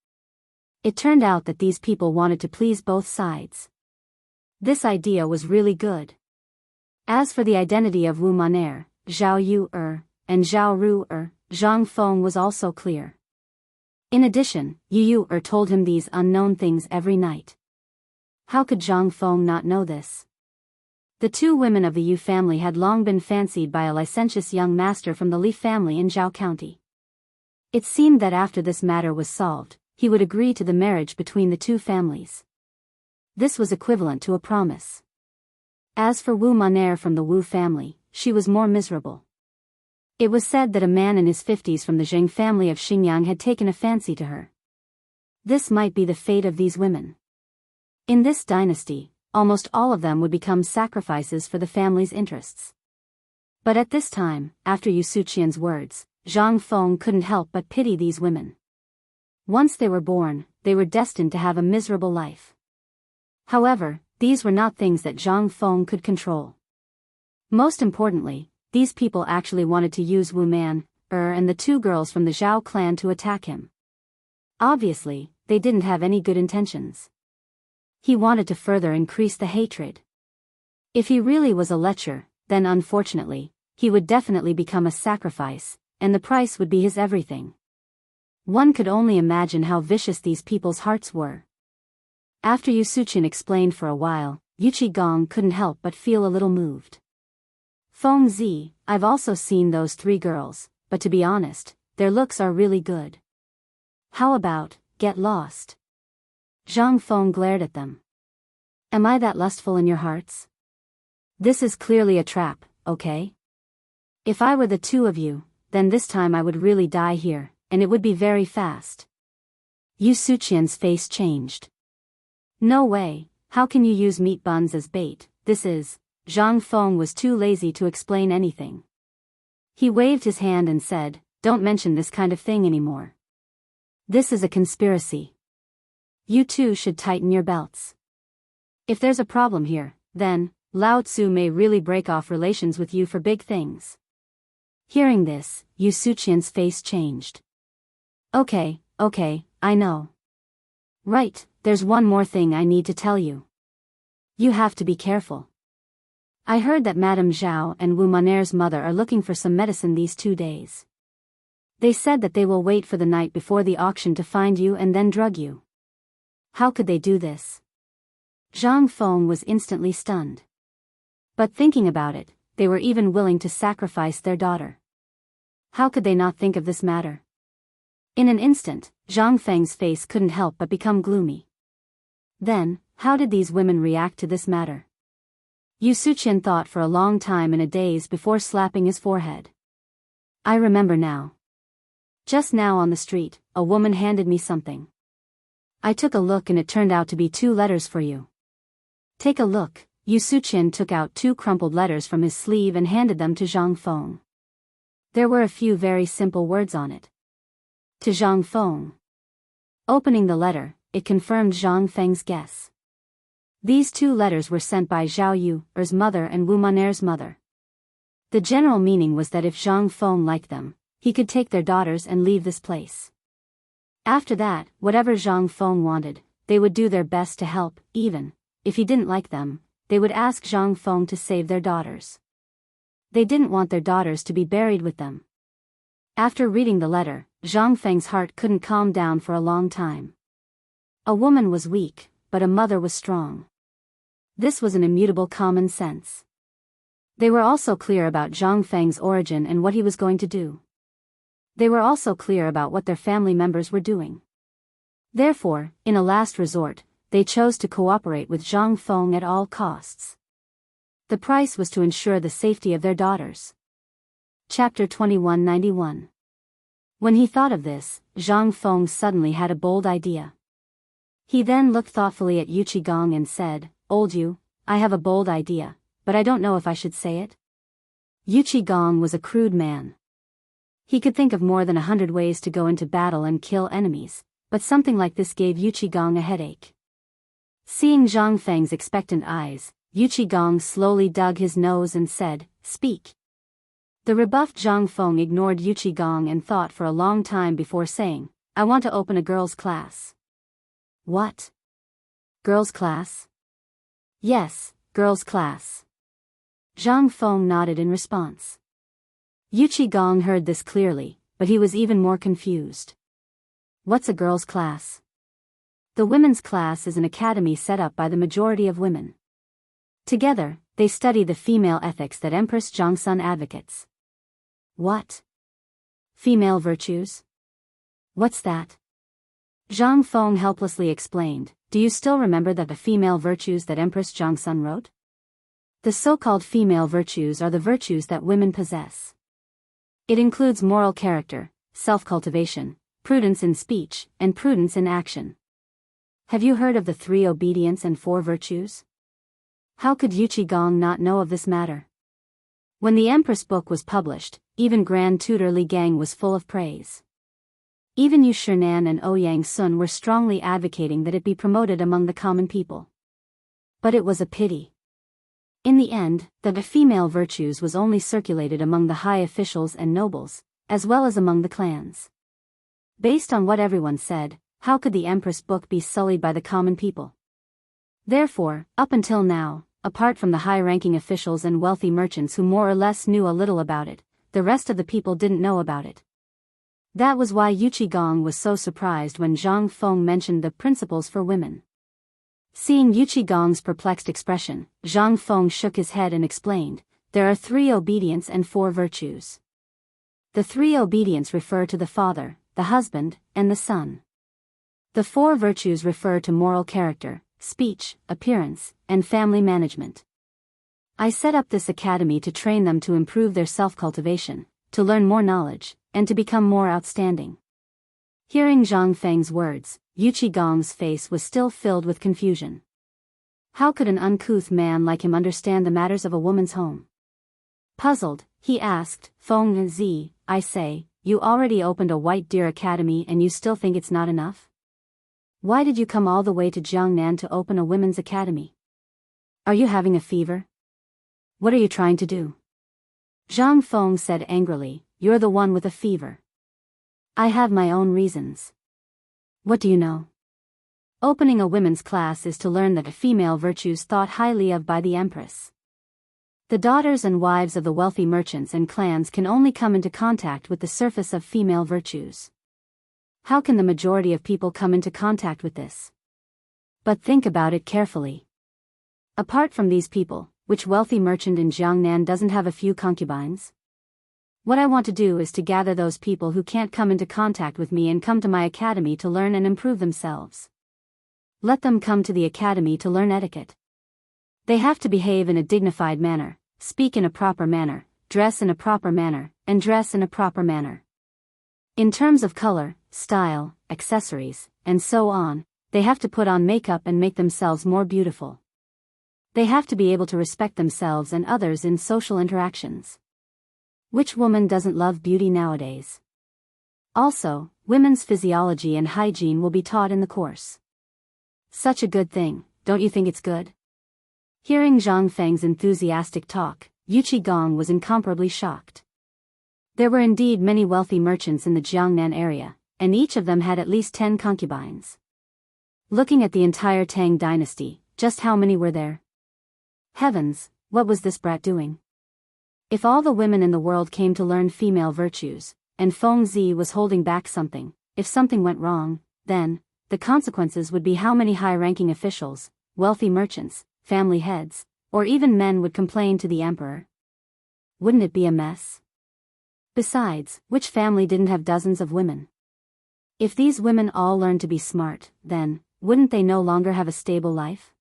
It turned out that these people wanted to please both sides. This idea was really good. As for the identity of Wu Maner, Zhao Yu and Zhao Ru Zhang Feng was also clear. In addition, Yu told him these unknown things every night. How could Zhang Feng not know this? The 2 women of the Yu family had long been fancied by a licentious young master from the Li family in Zhao County. It seemed that after this matter was solved, he would agree to the marriage between the 2 families. This was equivalent to a promise. As for Wu Maner from the Wu family, she was more miserable. It was said that a man in his 50s from the Zheng family of Xinjiang had taken a fancy to her. This might be the fate of these women. In this dynasty, almost all of them would become sacrifices for the family's interests. But at this time, after Yu Suqian's words, Zhang Feng couldn't help but pity these women. Once they were born, they were destined to have a miserable life. However, these were not things that Zhang Feng could control. Most importantly, these people actually wanted to use Wu Man, and the two girls from the Zhao clan to attack him. Obviously, they didn't have any good intentions. He wanted to further increase the hatred. If he really was a lecher, then unfortunately, he would definitely become a sacrifice, and the price would be his everything. One could only imagine how vicious these people's hearts were. After Yu Suqian explained for a while, Yu Qigong couldn't help but feel a little moved. Feng Zi, I've also seen those three girls, but to be honest, their looks are really good. How about, get lost? Zhang Feng glared at them. Am I that lustful in your hearts? This is clearly a trap, okay? If I were the two of you, then this time I would really die here, and it would be very fast. Yu Suqian's face changed. No way, how can you use meat buns as bait? Zhang Feng was too lazy to explain anything. He waved his hand and said, don't mention this kind of thing anymore. This is a conspiracy. You two should tighten your belts. If there's a problem here, then, Lao Tzu may really break off relations with you for big things. Hearing this, Yu Suqian's face changed. Okay, I know. Right, there's one more thing I need to tell you. You have to be careful. I heard that Madame Zhao and Wu Maner's mother are looking for some medicine these 2 days. They said that they will wait for the night before the auction to find you and then drug you. How could they do this? Zhang Feng was instantly stunned. But thinking about it, they were even willing to sacrifice their daughter. How could they not think of this matter? In an instant, Zhang Feng's face couldn't help but become gloomy. Then, how did these women react to this matter? Yu Suqian thought for a long time in a daze before slapping his forehead. I remember now. Just now on the street, a woman handed me something. I took a look and it turned out to be 2 letters for you. Take a look. Yu Suqian took out 2 crumpled letters from his sleeve and handed them to Zhang Feng. There were a few very simple words on it. To Zhang Feng. Opening the letter, it confirmed Zhang Feng's guess. These 2 letters were sent by Zhao Yu's mother and Wu Maner's mother. The general meaning was that if Zhang Feng liked them, he could take their daughters and leave this place. After that, whatever Zhang Feng wanted, they would do their best to help. Even if he didn't like them, they would ask Zhang Feng to save their daughters. They didn't want their daughters to be buried with them. After reading the letter, Zhang Feng's heart couldn't calm down for a long time. A woman was weak, but a mother was strong. This was an immutable common sense. They were also clear about Zhang Feng's origin and what he was going to do. They were also clear about what their family members were doing. Therefore, in a last resort, they chose to cooperate with Zhang Feng at all costs. The price was to ensure the safety of their daughters. Chapter 2191. When he thought of this, Zhang Feng suddenly had a bold idea. He then looked thoughtfully at Yu Qigong and said, Old Yu, I have a bold idea, but I don't know if I should say it. Yu Qigong was a crude man. He could think of more than 100 ways to go into battle and kill enemies, but something like this gave Yu Qigong a headache. Seeing Zhang Feng's expectant eyes, Yu Qigong slowly dug his nose and said, Speak. The rebuffed Zhang Feng ignored Yu Qigong and thought for a long time before saying, I want to open a girls' class. What? Girls' class? Yes, girls' class. Zhang Feng nodded in response. Yu Qigong heard this clearly, but he was even more confused. What's a girls' class? The women's class is an academy set up by the majority of women. Together, they study the female ethics that Empress Zhongsun advocates. What? Female virtues? What's that? Zhang Feng helplessly explained, Do you still remember the female virtues that Empress Zhongsun wrote? The so-called female virtues are the virtues that women possess. It includes moral character, self-cultivation, prudence in speech, and prudence in action. Have you heard of the 3 obedience and 4 virtues? How could Yu Qigong not know of this matter? When the Empress book was published, even Grand Tutor Li Gang was full of praise. Even Yu Shinan and Ouyang Sun were strongly advocating that it be promoted among the common people. But it was a pity. In the end, the female virtues was only circulated among the high officials and nobles, as well as among the clans. Based on what everyone said, how could the Empress book be sullied by the common people? Therefore, up until now, apart from the high-ranking officials and wealthy merchants who more or less knew a little about it, the rest of the people didn't know about it. That was why Yu Qigong was so surprised when Zhang Feng mentioned the principles for women. Seeing Yu Qigong's perplexed expression, Zhang Feng shook his head and explained, there are 3 obedience and 4 virtues. The 3 obedience refer to the father, the husband, and the son. The 4 virtues refer to moral character, speech, appearance, and family management. I set up this academy to train them to improve their self-cultivation, to learn more knowledge, and to become more outstanding. Hearing Zhang Feng's words, Yu Qigong's face was still filled with confusion. How could an uncouth man like him understand the matters of a woman's home? Puzzled, he asked, Feng Zi, I say, you already opened a White Deer Academy and you still think it's not enough? Why did you come all the way to Jiangnan to open a women's academy? Are you having a fever? What are you trying to do? Zhang Feng said angrily, you're the one with a fever. I have my own reasons. What do you know? Opening a women's class is to learn the female virtues thought highly of by the Empress. The daughters and wives of the wealthy merchants and clans can only come into contact with the surface of female virtues. How can the majority of people come into contact with this? But think about it carefully. Apart from these people, which wealthy merchant in Jiangnan doesn't have a few concubines? What I want to do is to gather those people who can't come into contact with me and come to my academy to learn and improve themselves. Let them come to the academy to learn etiquette. They have to behave in a dignified manner, speak in a proper manner, dress in a proper manner, and dress in a proper manner. In terms of color, style, accessories, and so on, they have to put on makeup and make themselves more beautiful. They have to be able to respect themselves and others in social interactions. Which woman doesn't love beauty nowadays? Also, women's physiology and hygiene will be taught in the course. Such a good thing, don't you think it's good? Hearing Zhang Feng's enthusiastic talk, Yu Qigong was incomparably shocked. There were indeed many wealthy merchants in the Jiangnan area, and each of them had at least 10 concubines. Looking at the entire Tang dynasty, just how many were there? Heavens, what was this brat doing? If all the women in the world came to learn female virtues, and Feng Zi was holding back something, if something went wrong, then, the consequences would be how many high-ranking officials, wealthy merchants, family heads, or even men would complain to the emperor. Wouldn't it be a mess? Besides, which family didn't have dozens of women? If these women all learned to be smart, then, wouldn't they no longer have a stable life?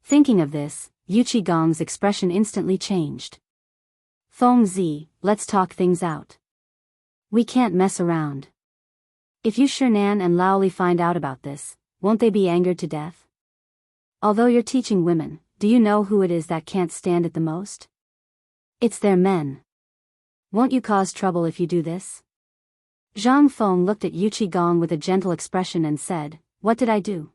Thinking of this, Yu Qigong's expression instantly changed. Feng Zi, let's talk things out. We can't mess around. If Yu Shinan and Laoli find out about this, won't they be angered to death? Although you're teaching women, do you know who it is that can't stand it the most? It's their men. Won't you cause trouble if you do this? Zhang Feng looked at Yu Qigong with a gentle expression and said, what did I do?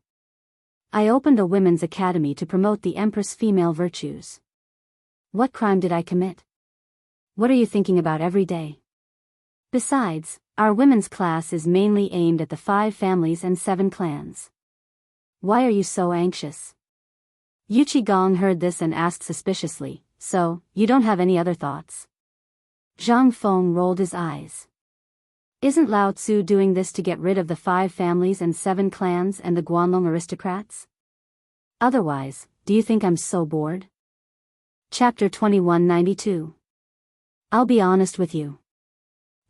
I opened a women's academy to promote the Empress' female virtues. What crime did I commit? What are you thinking about every day? Besides, our women's class is mainly aimed at the 5 families and 7 clans. Why are you so anxious? Yu Qigong heard this and asked suspiciously, so, you don't have any other thoughts? Zhang Feng rolled his eyes. Isn't Lao Tzu doing this to get rid of the 5 families and 7 clans and the Guanlong aristocrats? Otherwise, do you think I'm so bored? Chapter 2192. I'll be honest with you.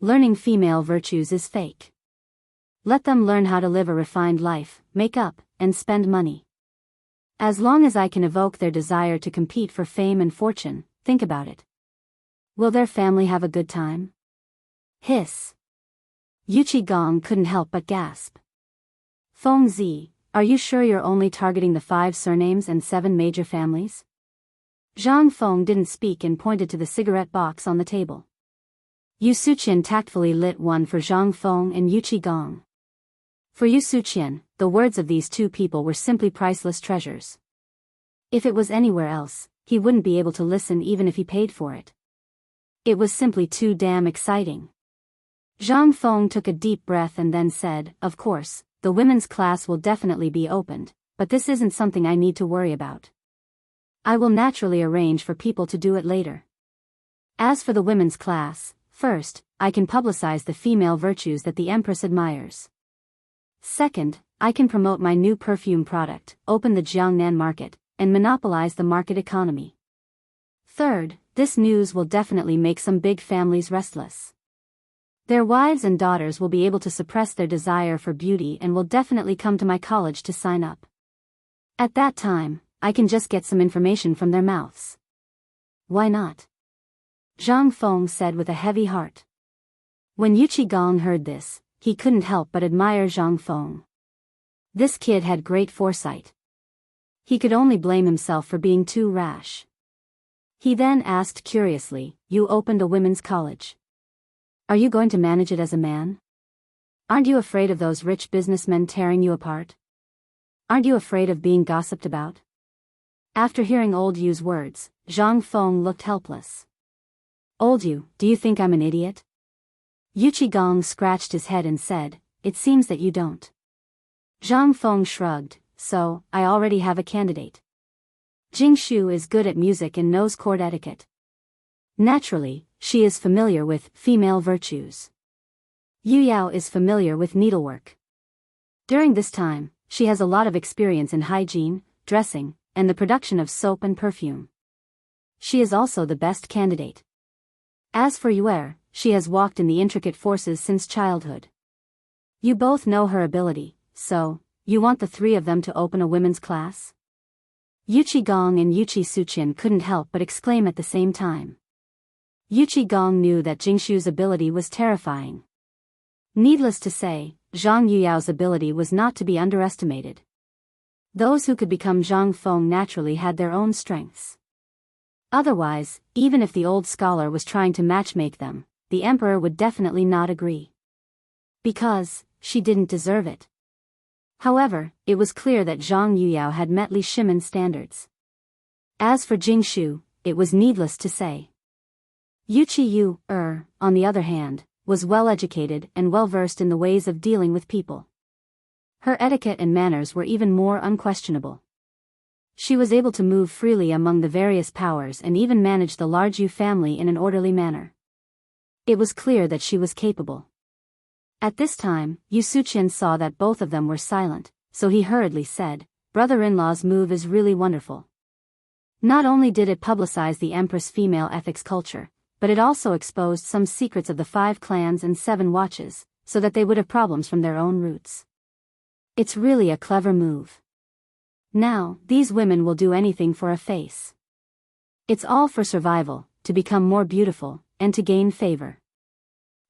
Learning female virtues is fake. Let them learn how to live a refined life, make up, and spend money. As long as I can evoke their desire to compete for fame and fortune, think about it. Will their family have a good time? Hiss. Yu Qigong couldn't help but gasp. Feng Zi, are you sure you're only targeting the 5 surnames and 7 major families? Zhang Feng didn't speak and pointed to the cigarette box on the table. Yu Suqian tactfully lit one for Zhang Feng and Yu Qigong. For Yu Suqian, the words of these two people were simply priceless treasures. If it was anywhere else, he wouldn't be able to listen even if he paid for it. It was simply too damn exciting. Zhang Feng took a deep breath and then said, "Of course, the women's class will definitely be opened, but this isn't something I need to worry about. I will naturally arrange for people to do it later. As for the women's class, first, I can publicize the female virtues that the Empress admires. Second, I can promote my new perfume product, open the Jiangnan market, and monopolize the market economy. Third, this news will definitely make some big families restless. Their wives and daughters will be able to suppress their desire for beauty and will definitely come to my college to sign up. At that time, I can just get some information from their mouths. Why not?" Zhang Feng said with a heavy heart. When Yu Qigong heard this, he couldn't help but admire Zhang Feng. This kid had great foresight. He could only blame himself for being too rash. He then asked curiously, "You opened a women's college. Are you going to manage it as a man? Aren't you afraid of those rich businessmen tearing you apart? Aren't you afraid of being gossiped about?" After hearing old Yu's words, Zhang Feng looked helpless. "Old Yu, do you think I'm an idiot?" Yu Qigong scratched his head and said, "It seems that you don't." Zhang Feng shrugged, "So, I already have a candidate. Jing Shu is good at music and knows court etiquette. Naturally, she is familiar with female virtues. Yu Yao is familiar with needlework. During this time, she has a lot of experience in hygiene, dressing, and the production of soap and perfume. She is also the best candidate. As for Yuer, she has walked in the intricate forces since childhood. You both know her ability, so, you want the three of them to open a women's class?" Yu Qigong and Yu Suqian couldn't help but exclaim at the same time. Yu Qigong knew that Jingshu's ability was terrifying. Needless to say, Zhang Yuyao's ability was not to be underestimated. Those who could become Zhang Feng naturally had their own strengths. Otherwise, even if the old scholar was trying to matchmake them, the emperor would definitely not agree. Because, she didn't deserve it. However, it was clear that Zhang Yuyao had met Li Shimon's standards. As for Jing Shu, it was needless to say. Yu Qiyu, on the other hand, was well-educated and well-versed in the ways of dealing with people. Her etiquette and manners were even more unquestionable. She was able to move freely among the various powers and even manage the large Yu family in an orderly manner. It was clear that she was capable. At this time, Yu Suqian saw that both of them were silent, so he hurriedly said, "Brother-in-law's move is really wonderful. Not only did it publicize the Empress female ethics culture, but it also exposed some secrets of the 5 clans and 7 watches, so that they would have problems from their own roots. It's really a clever move. Now, these women will do anything for a face. It's all for survival, to become more beautiful, and to gain favor.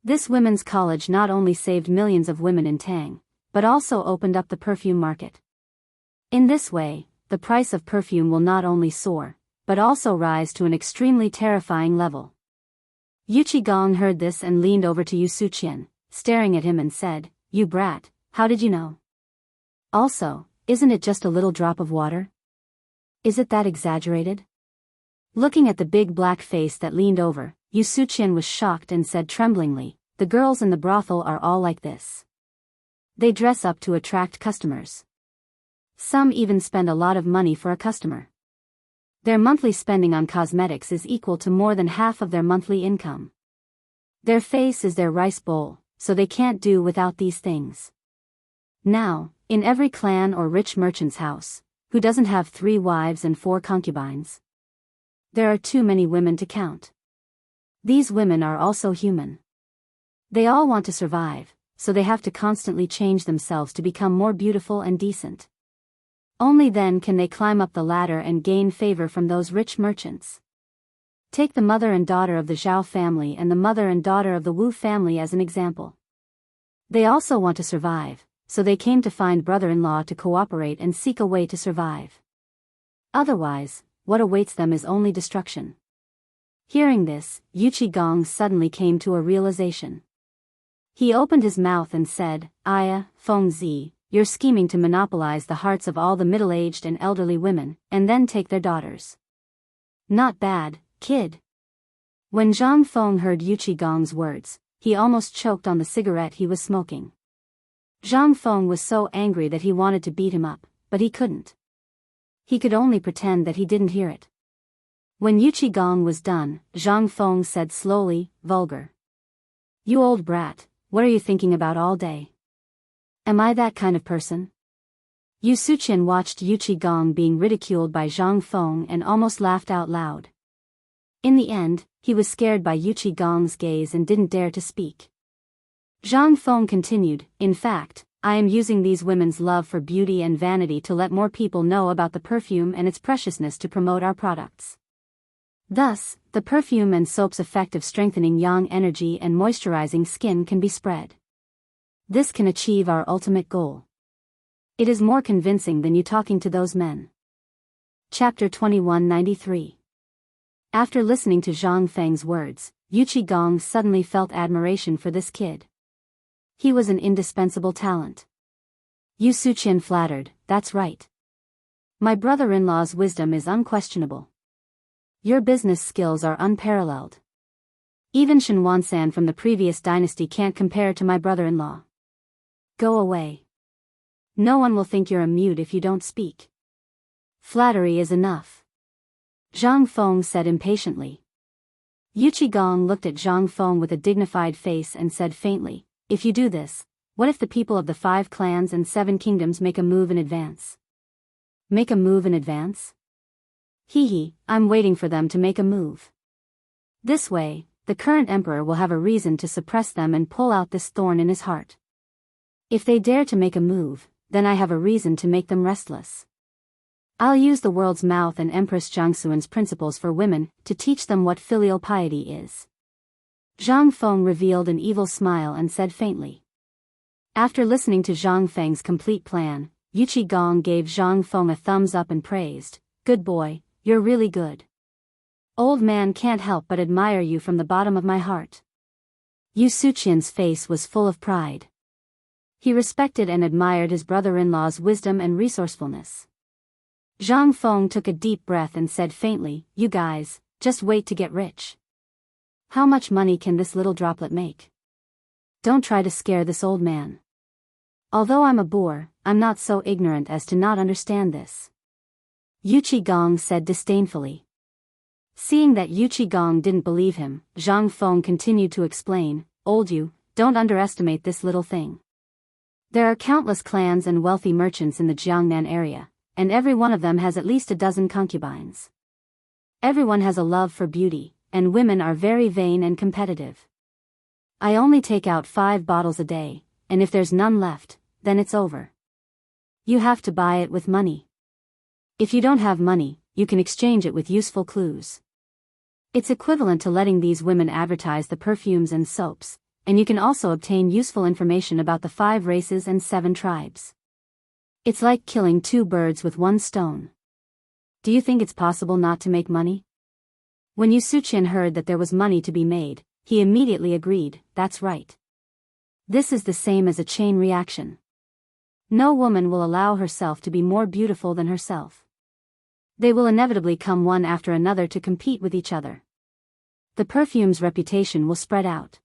This women's college not only saved millions of women in Tang, but also opened up the perfume market. In this way, the price of perfume will not only soar, but also rise to an extremely terrifying level." Yu Qigong heard this and leaned over to Yu Suqian, staring at him and said, "You brat, how did you know? Also, isn't it just a little drop of water? Is it that exaggerated?" Looking at the big black face that leaned over, Yu Suqian was shocked and said tremblingly, "The girls in the brothel are all like this. They dress up to attract customers. Some even spend a lot of money for a customer. Their monthly spending on cosmetics is equal to more than half of their monthly income. Their face is their rice bowl, so they can't do without these things. Now, in every clan or rich merchant's house, who doesn't have 3 wives and 4 concubines? There are too many women to count. These women are also human. They all want to survive, so they have to constantly change themselves to become more beautiful and decent. Only then can they climb up the ladder and gain favor from those rich merchants. Take the mother and daughter of the Zhao family and the mother and daughter of the Wu family as an example. They also want to survive, so they came to find brother-in-law to cooperate and seek a way to survive. Otherwise, what awaits them is only destruction." Hearing this, Gong suddenly came to a realization. He opened his mouth and said, Feng Zi, you're scheming to monopolize the hearts of all the middle-aged and elderly women, and then take their daughters. Not bad, kid. When Zhang Feng heard Gong's words, he almost choked on the cigarette he was smoking. Zhang Feng was so angry that he wanted to beat him up, but he couldn't. He could only pretend that he didn't hear it. When Gong was done, Zhang Feng said slowly, vulgar. You old brat, what are you thinking about all day? Am I that kind of person? Yu Suqian watched Gong being ridiculed by Zhang Feng and almost laughed out loud. In the end, he was scared by Gong's gaze and didn't dare to speak. Zhang Feng continued, in fact, I am using these women's love for beauty and vanity to let more people know about the perfume and its preciousness to promote our products. Thus, the perfume and soap's effect of strengthening yang energy and moisturizing skin can be spread. This can achieve our ultimate goal. It is more convincing than you talking to those men. Chapter 2193. After listening to Zhang Feng's words, Gong suddenly felt admiration for this kid. He was an indispensable talent. Yu Suqian flattered, that's right. My brother-in-law's wisdom is unquestionable. Your business skills are unparalleled. Even Shen Wansan from the previous dynasty can't compare to my brother-in-law. Go away. No one will think you're a mute if you don't speak. Flattery is enough. Zhang Feng said impatiently. Gong looked at Zhang Feng with a dignified face and said faintly, if you do this, what if the people of the 5 clans and 7 kingdoms make a move in advance? Make a move in advance? I'm waiting for them to make a move. This way, the current emperor will have a reason to suppress them and pull out this thorn in his heart. If they dare to make a move, then I have a reason to make them restless. I'll use the world's mouth and Empress Jiangxuan's principles for women to teach them what filial piety is. Zhang Feng revealed an evil smile and said faintly. After listening to Zhang Feng's complete plan, Gong gave Zhang Feng a thumbs up and praised, good boy, you're really good. Old man can't help but admire you from the bottom of my heart. Yu Suqian's face was full of pride. He respected and admired his brother-in-law's wisdom and resourcefulness. Zhang Feng took a deep breath and said faintly, you guys, just wait to get rich. How much money can this little droplet make? Don't try to scare this old man. Although I'm a boor, I'm not so ignorant as to not understand this. Gong said disdainfully. Seeing that Gong didn't believe him, Zhang Feng continued to explain, old you, don't underestimate this little thing. There are countless clans and wealthy merchants in the Jiangnan area, and every one of them has at least a dozen concubines. Everyone has a love for beauty, and women are very vain and competitive. I only take out 5 bottles a day, and if there's none left, then it's over. You have to buy it with money. If you don't have money, you can exchange it with useful clues. It's equivalent to letting these women advertise the perfumes and soaps, and you can also obtain useful information about the 5 races and 7 tribes. It's like killing 2 birds with 1 stone. Do you think it's possible not to make money? When Yu Suqian heard that there was money to be made, he immediately agreed, that's right. This is the same as a chain reaction. No woman will allow herself to be more beautiful than herself. They will inevitably come one after another to compete with each other. The perfume's reputation will spread out.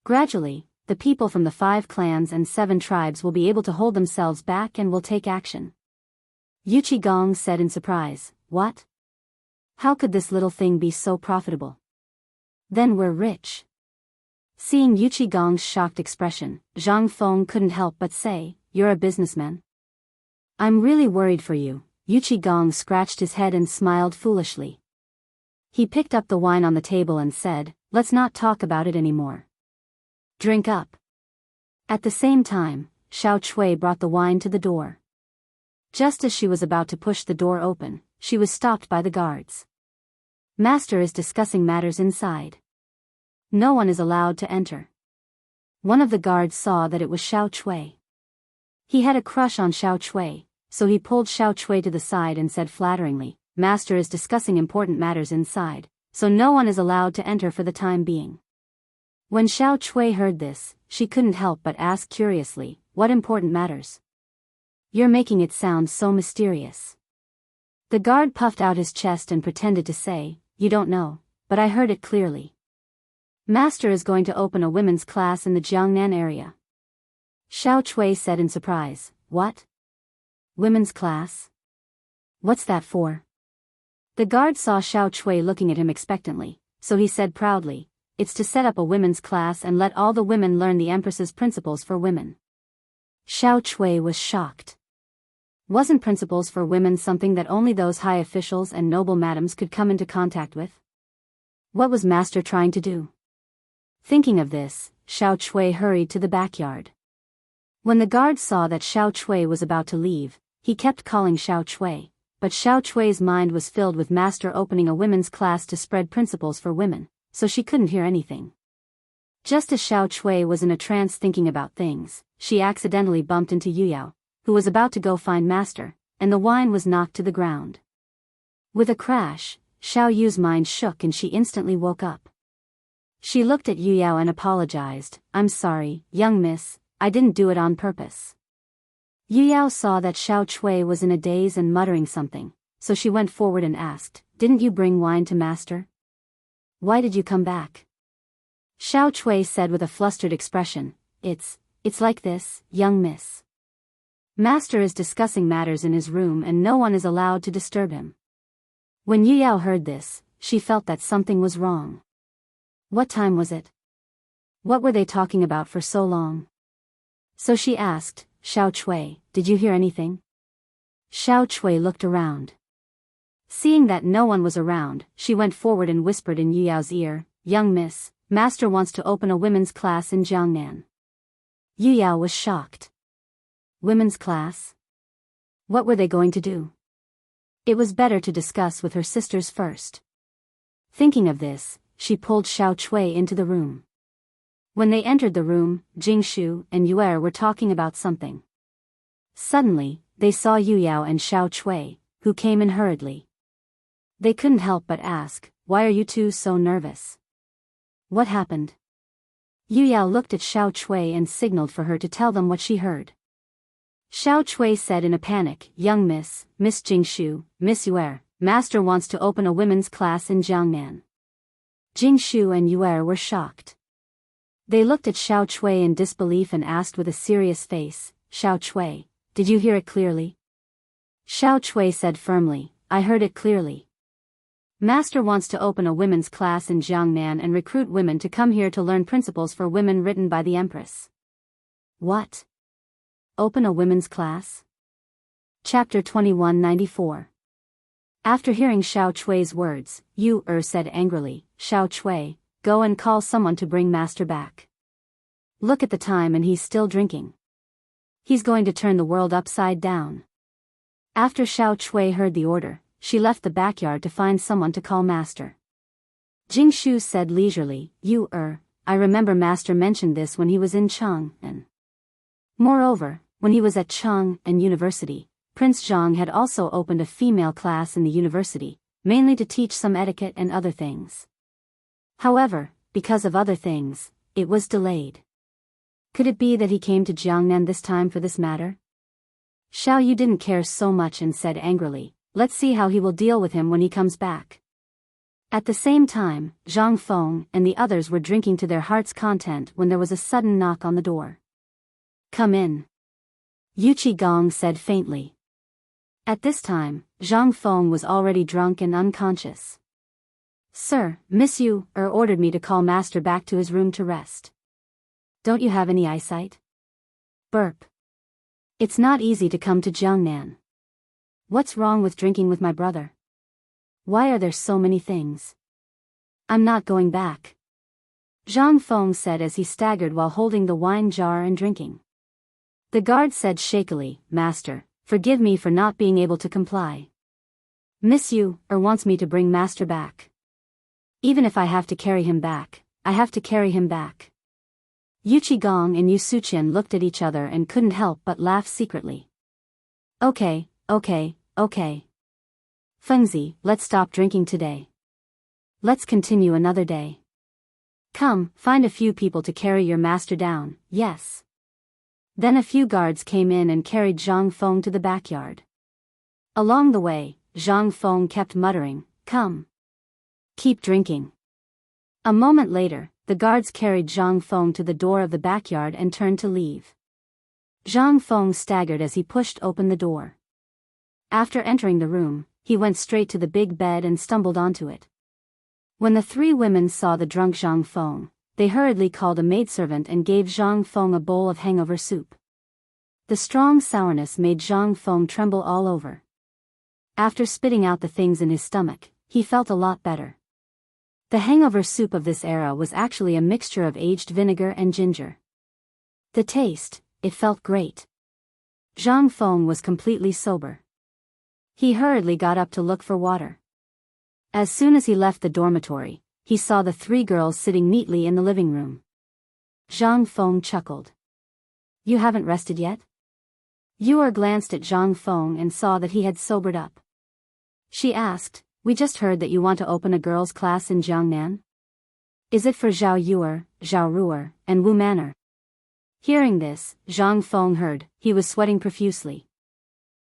Gradually, the people from the 5 clans and 7 tribes will be able to hold themselves back and will take action. Gong said in surprise, what? How could this little thing be so profitable? Then we're rich. Seeing Gong's shocked expression, Zhang Feng couldn't help but say, you're a businessman? I'm really worried for you. Gong scratched his head and smiled foolishly. He picked up the wine on the table and said, let's not talk about it anymore. Drink up. At the same time, Xiao Chui brought the wine to the door. Just as she was about to push the door open, she was stopped by the guards. Master is discussing matters inside. No one is allowed to enter. One of the guards saw that it was Xiao Chui. He had a crush on Xiao Chui, so he pulled Xiao Chui to the side and said flatteringly, Master is discussing important matters inside, so no one is allowed to enter for the time being. When Xiao Chui heard this, she couldn't help but ask curiously, what important matters? You're making it sound so mysterious. The guard puffed out his chest and pretended to say, you don't know, but I heard it clearly. Master is going to open a women's class in the Jiangnan area. Xiao Chui said in surprise, what? Women's class? What's that for? The guard saw Xiao Chui looking at him expectantly, so he said proudly, it's to set up a women's class and let all the women learn the Empress's principles for women. Xiao Chui was shocked. Wasn't principles for women something that only those high officials and noble madams could come into contact with? What was Master trying to do? Thinking of this, Xiao Chui hurried to the backyard. When the guard saw that Xiao Chui was about to leave, he kept calling Xiao Chui, but Xiao Chui's mind was filled with Master opening a women's class to spread principles for women, so she couldn't hear anything. Just as Xiao Chui was in a trance thinking about things, she accidentally bumped into Yu Yao, who was about to go find Master, and the wine was knocked to the ground. With a crash, Xiao Yu's mind shook and she instantly woke up. She looked at Yu Yao and apologized, I'm sorry, young miss, I didn't do it on purpose. Yu Yao saw that Xiao Chui was in a daze and muttering something, so she went forward and asked, didn't you bring wine to Master? Why did you come back? Xiao Chui said with a flustered expression, it's like this, young miss. Master is discussing matters in his room and no one is allowed to disturb him. When Yu Yao heard this, she felt that something was wrong. What time was it? What were they talking about for so long? So she asked, Xiao Chui, did you hear anything? Xiao Chui looked around. Seeing that no one was around, she went forward and whispered in Yu Yao's ear, young miss, Master wants to open a women's class in Jiangnan. Yu Yao was shocked. Women's class? What were they going to do? It was better to discuss with her sisters first. Thinking of this, she pulled Xiao Chui into the room. When they entered the room, Jingshu and Yuer were talking about something. Suddenly, they saw Yu Yao and Xiao Chui, who came in hurriedly. They couldn't help but ask, why are you two so nervous? What happened? Yu Yao looked at Xiao Chui and signaled for her to tell them what she heard. Xiao Chui said in a panic, young miss, Miss Jingshu, Miss Yuer, Master wants to open a women's class in Jiangnan. Jingshu and Yuer were shocked. They looked at Xiao Chui in disbelief and asked with a serious face, Xiao Chui, did you hear it clearly? Xiao Chui said firmly, I heard it clearly. Master wants to open a women's class in Jiangnan and recruit women to come here to learn principles for women written by the Empress. What? Open a women's class? Chapter 2194. After hearing Xiao Chui's words, Yu said angrily, Xiao Chui, go and call someone to bring Master back. Look at the time and he's still drinking. He's going to turn the world upside down. After Xiao Chui heard the order, she left the backyard to find someone to call Master. Jingshu said leisurely, Yu I remember Master mentioned this when he was in Chang'an. Moreover, when he was at Chang'an University, Prince Zhang had also opened a female class in the university, mainly to teach some etiquette and other things. However, because of other things, it was delayed. Could it be that he came to Jiangnan this time for this matter? Xiao Yu didn't care so much and said angrily, let's see how he will deal with him when he comes back. At the same time, Zhang Feng and the others were drinking to their heart's content when there was a sudden knock on the door. Come in. Yu Qigong said faintly. At this time, Zhang Feng was already drunk and unconscious. Sir, Miss Yu ordered me to call Master back to his room to rest. Don't you have any eyesight? Burp. It's not easy to come to Jiangnan. What's wrong with drinking with my brother? Why are there so many things? I'm not going back. Zhang Feng said as he staggered while holding the wine jar and drinking. The guard said shakily, Master, forgive me for not being able to comply. Miss Yu wants me to bring Master back. Even if I have to carry him back, I have to carry him back. Yu Qigong and Yu Suqian looked at each other and couldn't help but laugh secretly. Okay. Fengzi, let's stop drinking today. Let's continue another day. Come, find a few people to carry your master down, yes. Then a few guards came in and carried Zhang Feng to the backyard. Along the way, Zhang Feng kept muttering, "Come. Keep drinking." A moment later, the guards carried Zhang Feng to the door of the backyard and turned to leave. Zhang Feng staggered as he pushed open the door. After entering the room, he went straight to the big bed and stumbled onto it. When the three women saw the drunk Zhang Feng, they hurriedly called a maidservant and gave Zhang Feng a bowl of hangover soup. The strong sourness made Zhang Feng tremble all over. After spitting out the things in his stomach, he felt a lot better. The hangover soup of this era was actually a mixture of aged vinegar and ginger. The taste, it felt great. Zhang Feng was completely sober. He hurriedly got up to look for water. As soon as he left the dormitory, he saw the three girls sitting neatly in the living room. Zhang Feng chuckled. "You haven't rested yet?" Yor glanced at Zhang Feng and saw that he had sobered up. She asked, "We just heard that you want to open a girls' class in Jiangnan. Is it for Zhao Yuer, Zhao Ruer, and Wu Manor?" Hearing this, Zhang Feng heard, he was sweating profusely.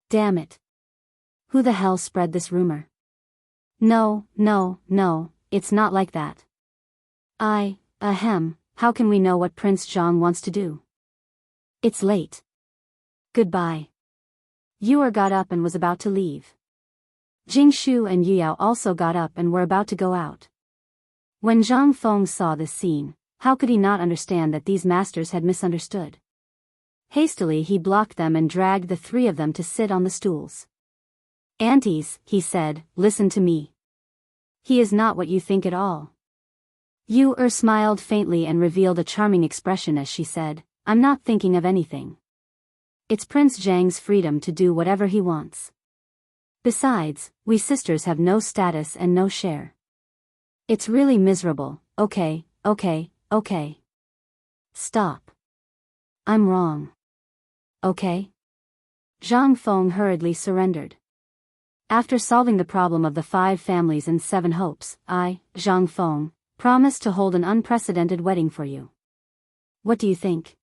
Damn it. Who the hell spread this rumor? No, it's not like that. How can we know what Prince Zhang wants to do? It's late. Goodbye. Yuer got up and was about to leave. Jingshu and Yuyao also got up and were about to go out. When Zhang Feng saw this scene, how could he not understand that these masters had misunderstood? Hastily he blocked them and dragged the three of them to sit on the stools. "Aunties," he said, "listen to me. He is not what you think at all." Yu smiled faintly and revealed a charming expression as she said, "I'm not thinking of anything. It's Prince Zhang's freedom to do whatever he wants. Besides, we sisters have no status and no share. It's really miserable. Okay. Stop. I'm wrong. Okay?" Zhang Feng hurriedly surrendered. After solving the problem of the 5 families and 7 hopes, I, Zhang Feng, promise to hold an unprecedented wedding for you. What do you think?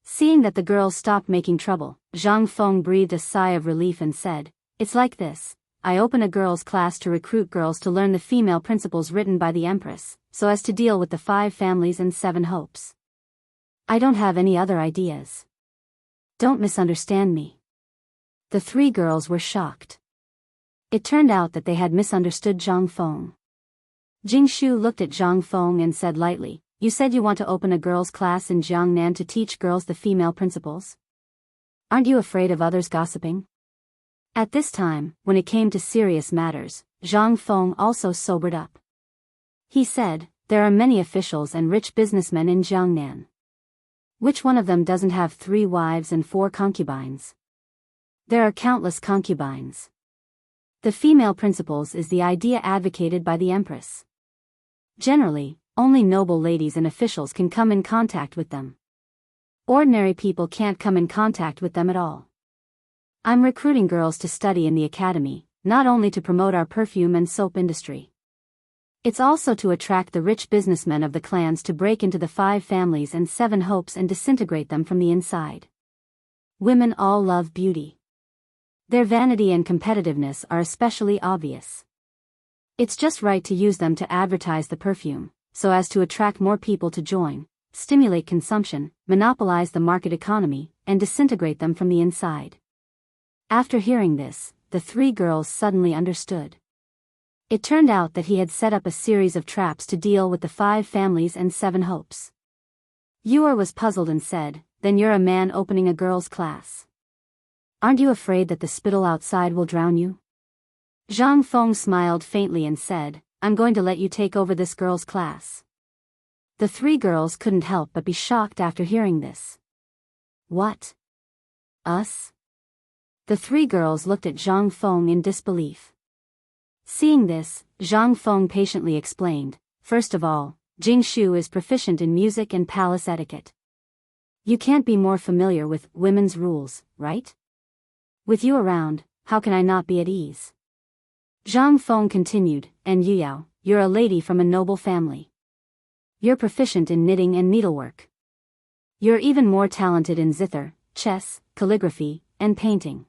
Seeing that the girls stopped making trouble, Zhang Feng breathed a sigh of relief and said, "It's like this. I open a girls' class to recruit girls to learn the female principles written by the Empress, so as to deal with the 5 families and 7 hopes. I don't have any other ideas. Don't misunderstand me." The 3 girls were shocked. It turned out that they had misunderstood Zhang Feng. Jingshu looked at Zhang Feng and said lightly, "You said you want to open a girls' class in Jiangnan to teach girls the female principles? Aren't you afraid of others gossiping?" At this time, when it came to serious matters, Zhang Feng also sobered up. He said, "There are many officials and rich businessmen in Jiangnan. Which one of them doesn't have 3 wives and 4 concubines? There are countless concubines. The female principles is the idea advocated by the Empress. Generally, only noble ladies and officials can come in contact with them. Ordinary people can't come in contact with them at all. I'm recruiting girls to study in the academy, not only to promote our perfume and soap industry. It's also to attract the rich businessmen of the clans to break into the 5 families and 7 hopes and disintegrate them from the inside. Women all love beauty. Their vanity and competitiveness are especially obvious. It's just right to use them to advertise the perfume, so as to attract more people to join, stimulate consumption, monopolize the market economy, and disintegrate them from the inside." After hearing this, the 3 girls suddenly understood. It turned out that he had set up a series of traps to deal with the 5 families and 7 hopes. Yor was puzzled and said, "Then you're a man opening a girls' class. Aren't you afraid that the spittle outside will drown you?" Zhang Feng smiled faintly and said, "I'm going to let you take over this girls' class." The 3 girls couldn't help but be shocked after hearing this. What? Us? The 3 girls looked at Zhang Feng in disbelief. Seeing this, Zhang Feng patiently explained, "First of all, Jingshu is proficient in music and palace etiquette. You can't be more familiar with women's rules, right? With you around, how can I not be at ease?" Zhang Feng continued, "And Yuyao, you're a lady from a noble family. You're proficient in knitting and needlework. You're even more talented in zither, chess, calligraphy, and painting.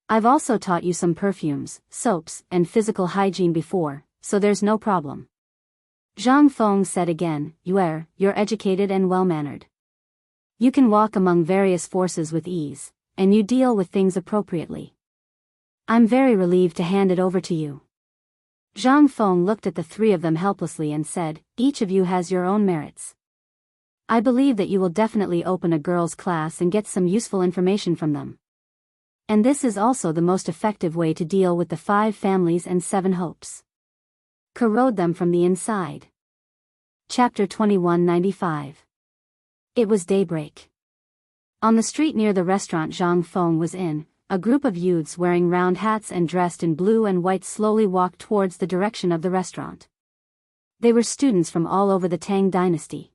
I've also taught you some perfumes, soaps, and physical hygiene before, so there's no problem. Zhang Feng said again, you're educated and well-mannered. You can walk among various forces with ease, and you deal with things appropriately. I'm very relieved to hand it over to you. Zhang Feng looked at the three of them helplessly and said, each of you has your own merits. I believe that you will definitely open a girls' class and get some useful information from them. And this is also the most effective way to deal with the 5 families and 7 hopes. Corrode them from the inside. Chapter 2195. It was daybreak. On the street near the restaurant Zhang Feng was in, a group of youths wearing round hats and dressed in blue and white slowly walked towards the direction of the restaurant. They were students from all over the Tang dynasty.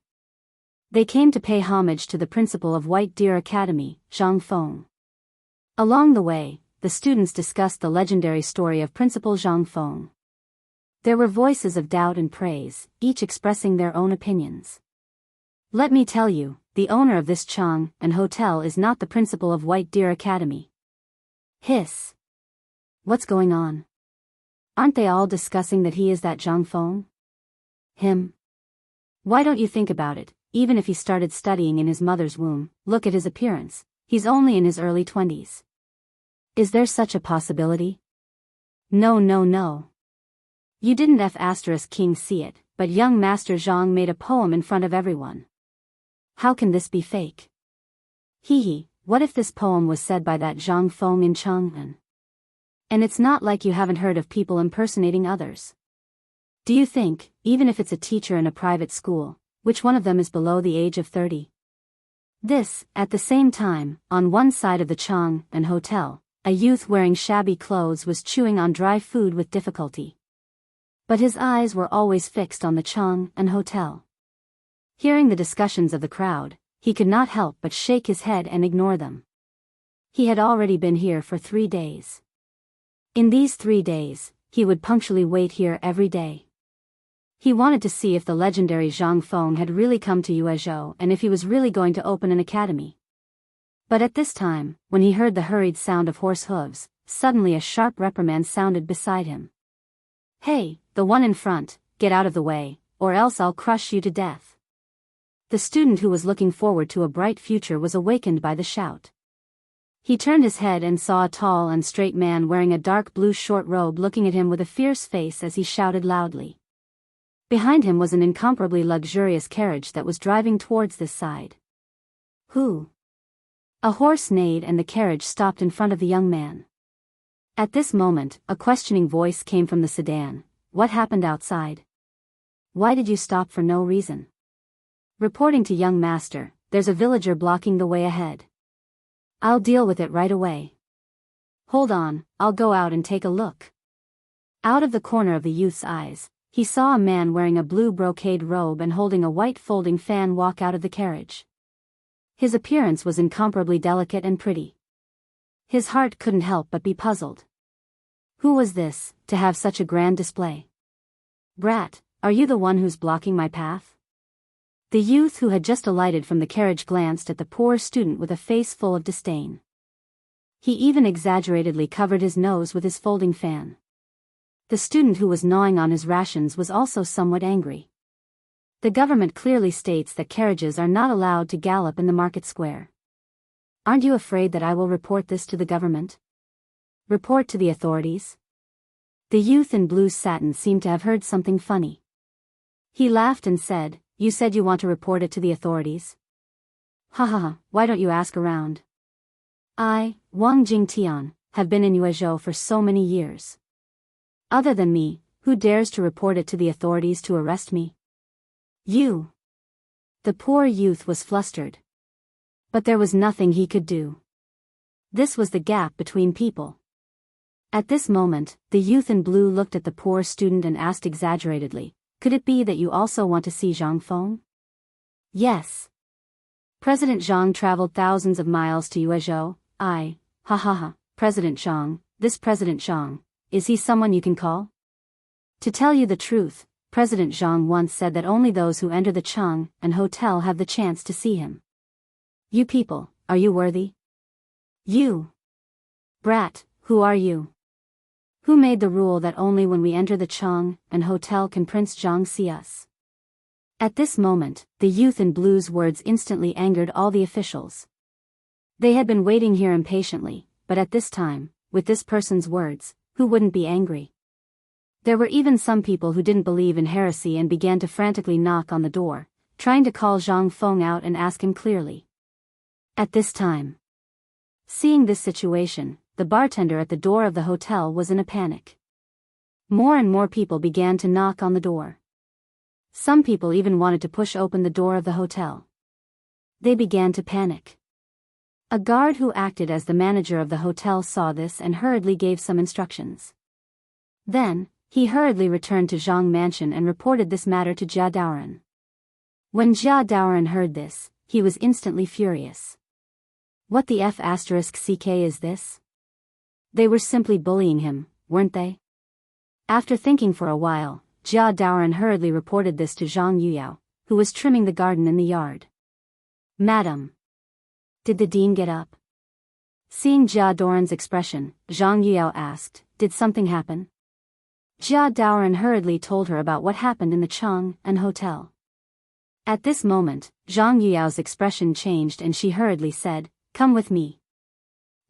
They came to pay homage to the principal of White Deer Academy, Zhang Feng. Along the way, the students discussed the legendary story of Principal Zhang Feng. There were voices of doubt and praise, each expressing their own opinions. Let me tell you, the owner of this Chang and hotel is not the principal of White Deer Academy. Hiss. What's going on? Aren't they all discussing that he is that Zhang Feng? Him? Why don't you think about it? Even if he started studying in his mother's womb, look at his appearance, he's only in his early 20s. Is there such a possibility? No. You didn't King see it, but young Master Zhang made a poem in front of everyone. How can this be fake? What if this poem was said by that Zhang Feng in Chang'an? And it's not like you haven't heard of people impersonating others. Do you think, even if it's a teacher in a private school, which one of them is below the age of 30? At the same time, on one side of the Chang and hotel, a youth wearing shabby clothes was chewing on dry food with difficulty. But his eyes were always fixed on the Chang and hotel. Hearing the discussions of the crowd, he could not help but shake his head and ignore them. He had already been here for 3 days. In these 3 days, he would punctually wait here every day. He wanted to see if the legendary Zhang Feng had really come to Yuezhou and if he was really going to open an academy. But at this time, when he heard the hurried sound of horse hooves, suddenly a sharp reprimand sounded beside him. Hey, the one in front, get out of the way, or else I'll crush you to death. The student who was looking forward to a bright future was awakened by the shout. He turned his head and saw a tall and straight man wearing a dark blue short robe looking at him with a fierce face as he shouted loudly. Behind him was an incomparably luxurious carriage that was driving towards this side. Who? A horse neighed and the carriage stopped in front of the young man. At this moment, a questioning voice came from the sedan. What happened outside? Why did you stop for no reason? Reporting to young master, there's a villager blocking the way ahead. I'll deal with it right away. Hold on, I'll go out and take a look. Out of the corner of the youth's eyes, he saw a man wearing a blue brocade robe and holding a white folding fan walk out of the carriage. His appearance was incomparably delicate and pretty. His heart couldn't help but be puzzled. Who was this, to have such a grand display? Brat, are you the one who's blocking my path? The youth who had just alighted from the carriage glanced at the poor student with a face full of disdain. He even exaggeratedly covered his nose with his folding fan. The student who was gnawing on his rations was also somewhat angry. The government clearly states that carriages are not allowed to gallop in the market square. Aren't you afraid that I will report this to the government? Report to the authorities? The youth in blue satin seemed to have heard something funny. He laughed and said, You said you want to report it to the authorities? Why don't you ask around? I, Wang Jingtian, have been in Yuezhou for so many years. Other than me, who dares to report it to the authorities to arrest me? You. The poor youth was flustered. But there was nothing he could do. This was the gap between people. At this moment, the youth in blue looked at the poor student and asked exaggeratedly, Could it be that you also want to see Zhang Feng? Yes. President Zhang traveled thousands of miles to Yuezhou. President Zhang, this President Zhang, is he someone you can call? To tell you the truth, President Zhang once said that only those who enter the Chang and hotel have the chance to see him. You people, are you worthy? You brat, who are you? Who made the rule that only when we enter the Chang and hotel can Prince Zhang see us? At this moment, the youth in blue's words instantly angered all the officials. They had been waiting here impatiently, but at this time, with this person's words, who wouldn't be angry? There were even some people who didn't believe in heresy and began to frantically knock on the door, trying to call Zhang Feng out and ask him clearly. At this time, seeing this situation, the bartender at the door of the hotel was in a panic. More and more people began to knock on the door. Some people even wanted to push open the door of the hotel. They began to panic. A guard who acted as the manager of the hotel saw this and hurriedly gave some instructions. Then, he hurriedly returned to Zhang Mansion and reported this matter to Jia Daoran. When Jia Daoran heard this, he was instantly furious. What the F***ck is this? They were simply bullying him, weren't they? After thinking for a while, Jia Daoran hurriedly reported this to Zhang Yuyao, who was trimming the garden in the yard. Madam, did the dean get up? Seeing Jia Daoran's expression, Zhang Yuyao asked, did something happen? Jia Daoran hurriedly told her about what happened in the Chang and hotel. At this moment, Zhang Yuyao's expression changed and she hurriedly said, come with me.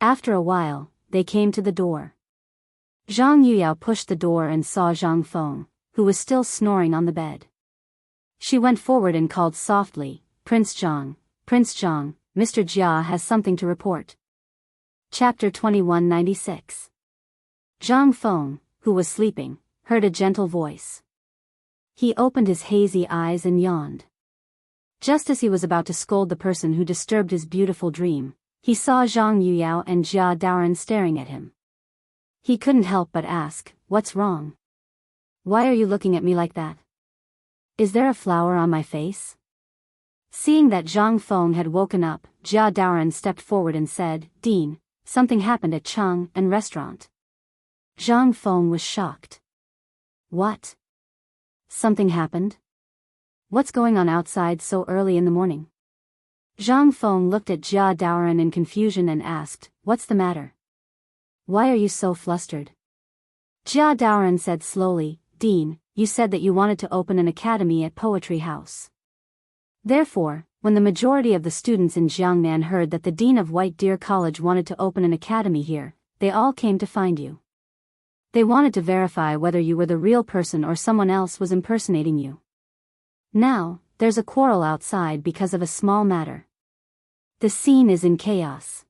After a while, they came to the door. Zhang Yuyao pushed the door and saw Zhang Feng, who was still snoring on the bed. She went forward and called softly, Prince Zhang, Mr. Jia has something to report. Chapter 2196. Zhang Feng, who was sleeping, heard a gentle voice. He opened his hazy eyes and yawned. Just as he was about to scold the person who disturbed his beautiful dream, he saw Zhang Yuyao and Jia Daoran staring at him. He couldn't help but ask, what's wrong? Why are you looking at me like that? Is there a flower on my face? Seeing that Zhang Feng had woken up, Jia Daoran stepped forward and said, Dean, something happened at Chang and restaurant. Zhang Feng was shocked. What? Something happened? What's going on outside so early in the morning? Zhang Feng looked at Jia Daoran in confusion and asked, what's the matter? Why are you so flustered? Jia Daoran said slowly, Dean, you said that you wanted to open an academy at Poetry House. Therefore, when the majority of the students in Jiangnan heard that the dean of White Deer College wanted to open an academy here, they all came to find you. They wanted to verify whether you were the real person or someone else was impersonating you. Now, there's a quarrel outside because of a small matter. The scene is in chaos.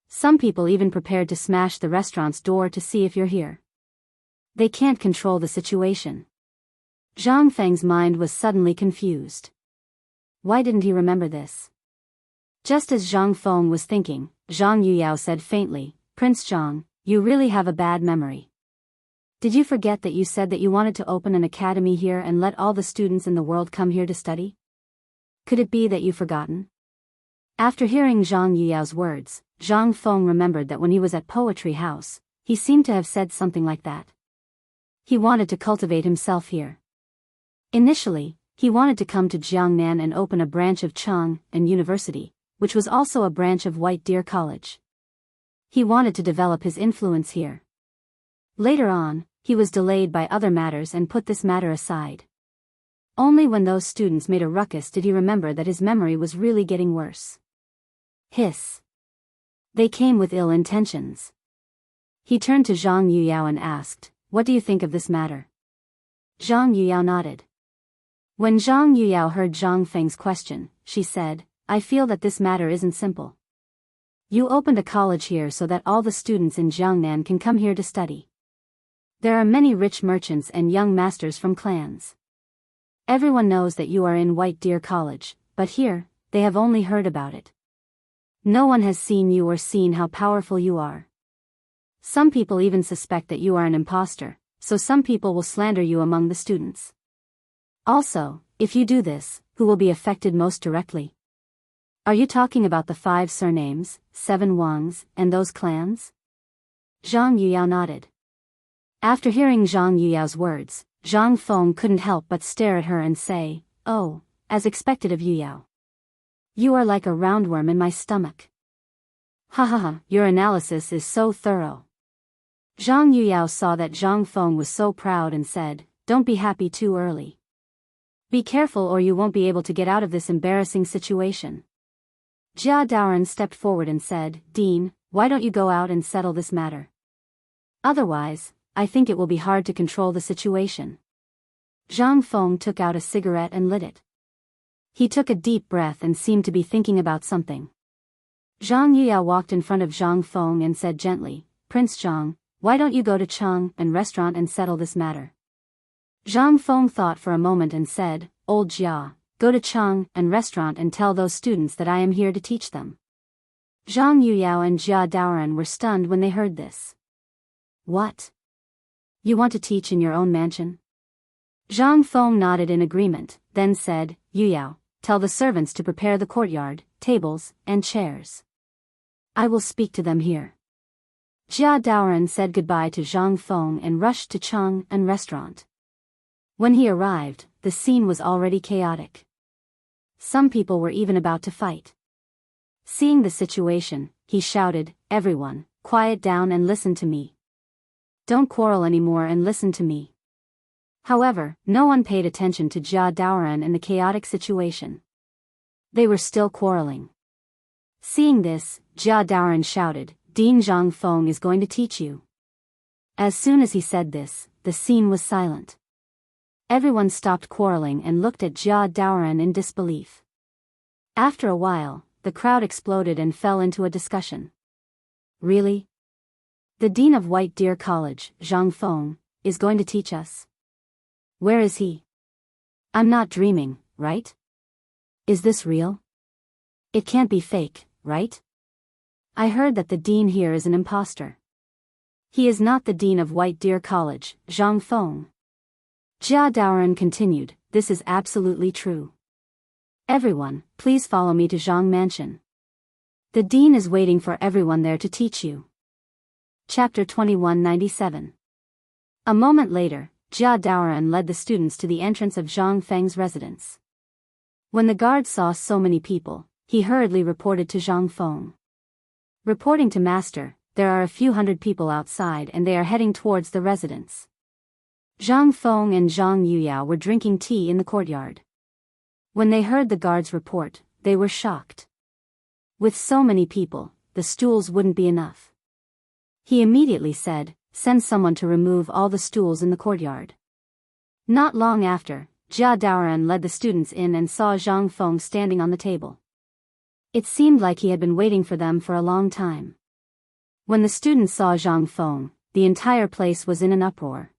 Some people even prepared to smash the restaurant's door to see if you're here. They can't control the situation. Zhang Feng's mind was suddenly confused. Why didn't he remember this? Just as Zhang Feng was thinking, Zhang Yuyao said faintly, Prince Zhang, you really have a bad memory. Did you forget that you said that you wanted to open an academy here and let all the students in the world come here to study? Could it be that you've forgotten? After hearing Zhang Yuyao's words, Zhang Feng remembered that when he was at Poetry House, he seemed to have said something like that. He wanted to cultivate himself here. Initially, he wanted to come to Jiangnan and open a branch of Chang and University, which was also a branch of White Deer College. He wanted to develop his influence here. Later on, he was delayed by other matters and put this matter aside. Only when those students made a ruckus did he remember that his memory was really getting worse. Hiss. They came with ill intentions. He turned to Zhang Yuyao and asked, what do you think of this matter? Zhang Yuyao nodded. When Zhang Yuyao heard Zhang Feng's question, she said, I feel that this matter isn't simple. You opened a college here so that all the students in Jiangnan can come here to study. There are many rich merchants and young masters from clans. Everyone knows that you are in White Deer College, but here, they have only heard about it. No one has seen you or seen how powerful you are. Some people even suspect that you are an imposter, so some people will slander you among the students. Also, if you do this, who will be affected most directly? Are you talking about the 5 surnames, 7 Wangs, and those clans? Zhang Yuyao nodded. After hearing Zhang Yuyao's words, Zhang Feng couldn't help but stare at her and say, "Oh, as expected of Yuyao. You are like a roundworm in my stomach." "Ha ha ha, your analysis is so thorough." Zhang Yuyao saw that Zhang Feng was so proud and said, "Don't be happy too early. Be careful or you won't be able to get out of this embarrassing situation." Jia Daoran stepped forward and said, "Dean, why don't you go out and settle this matter? Otherwise, I think it will be hard to control the situation." Zhang Feng took out a cigarette and lit it. He took a deep breath and seemed to be thinking about something. Zhang Yuyao walked in front of Zhang Feng and said gently, "Prince Zhang, why don't you go to Cheng and restaurant and settle this matter?" Zhang Feng thought for a moment and said, "Old Jia, go to Cheng and restaurant and tell those students that I am here to teach them." Zhang Yuyao and Jia Daoran were stunned when they heard this. "What? You want to teach in your own mansion?" Zhang Feng nodded in agreement, then said, "Yuyao, tell the servants to prepare the courtyard, tables, and chairs. I will speak to them here." Jia Daoran said goodbye to Zhang Feng and rushed to Cheng and restaurant. When he arrived, the scene was already chaotic. Some people were even about to fight. Seeing the situation, he shouted, "Everyone, quiet down and listen to me. Don't quarrel anymore and listen to me." However, no one paid attention to Jia Daoran in the chaotic situation. They were still quarreling. Seeing this, Jia Daoran shouted, "Dean Zhang Feng is going to teach you." As soon as he said this, the scene was silent. Everyone stopped quarreling and looked at Jia Daoran in disbelief. After a while, the crowd exploded and fell into a discussion. "Really? The Dean of White Deer College, Zhang Feng, is going to teach us? Where is he? I'm not dreaming, right? Is this real? It can't be fake, right? I heard that the dean here is an imposter. He is not the Dean of White Deer College, Zhang Feng." Jia Daoran continued, "This is absolutely true. Everyone, please follow me to Zhang Mansion. The dean is waiting for everyone there to teach you." Chapter 2197. A moment later, Jia Daoran led the students to the entrance of Zhang Feng's residence. When the guard saw so many people, he hurriedly reported to Zhang Feng. "Reporting to Master, there are a few hundred people outside and they are heading towards the residence." Zhang Feng and Zhang Yuyao were drinking tea in the courtyard. When they heard the guard's report, they were shocked. With so many people, the stools wouldn't be enough. He immediately said, "Send someone to remove all the stools in the courtyard." Not long after, Jia Daoran led the students in and saw Zhang Feng standing on the table. It seemed like he had been waiting for them for a long time. When the students saw Zhang Feng, the entire place was in an uproar.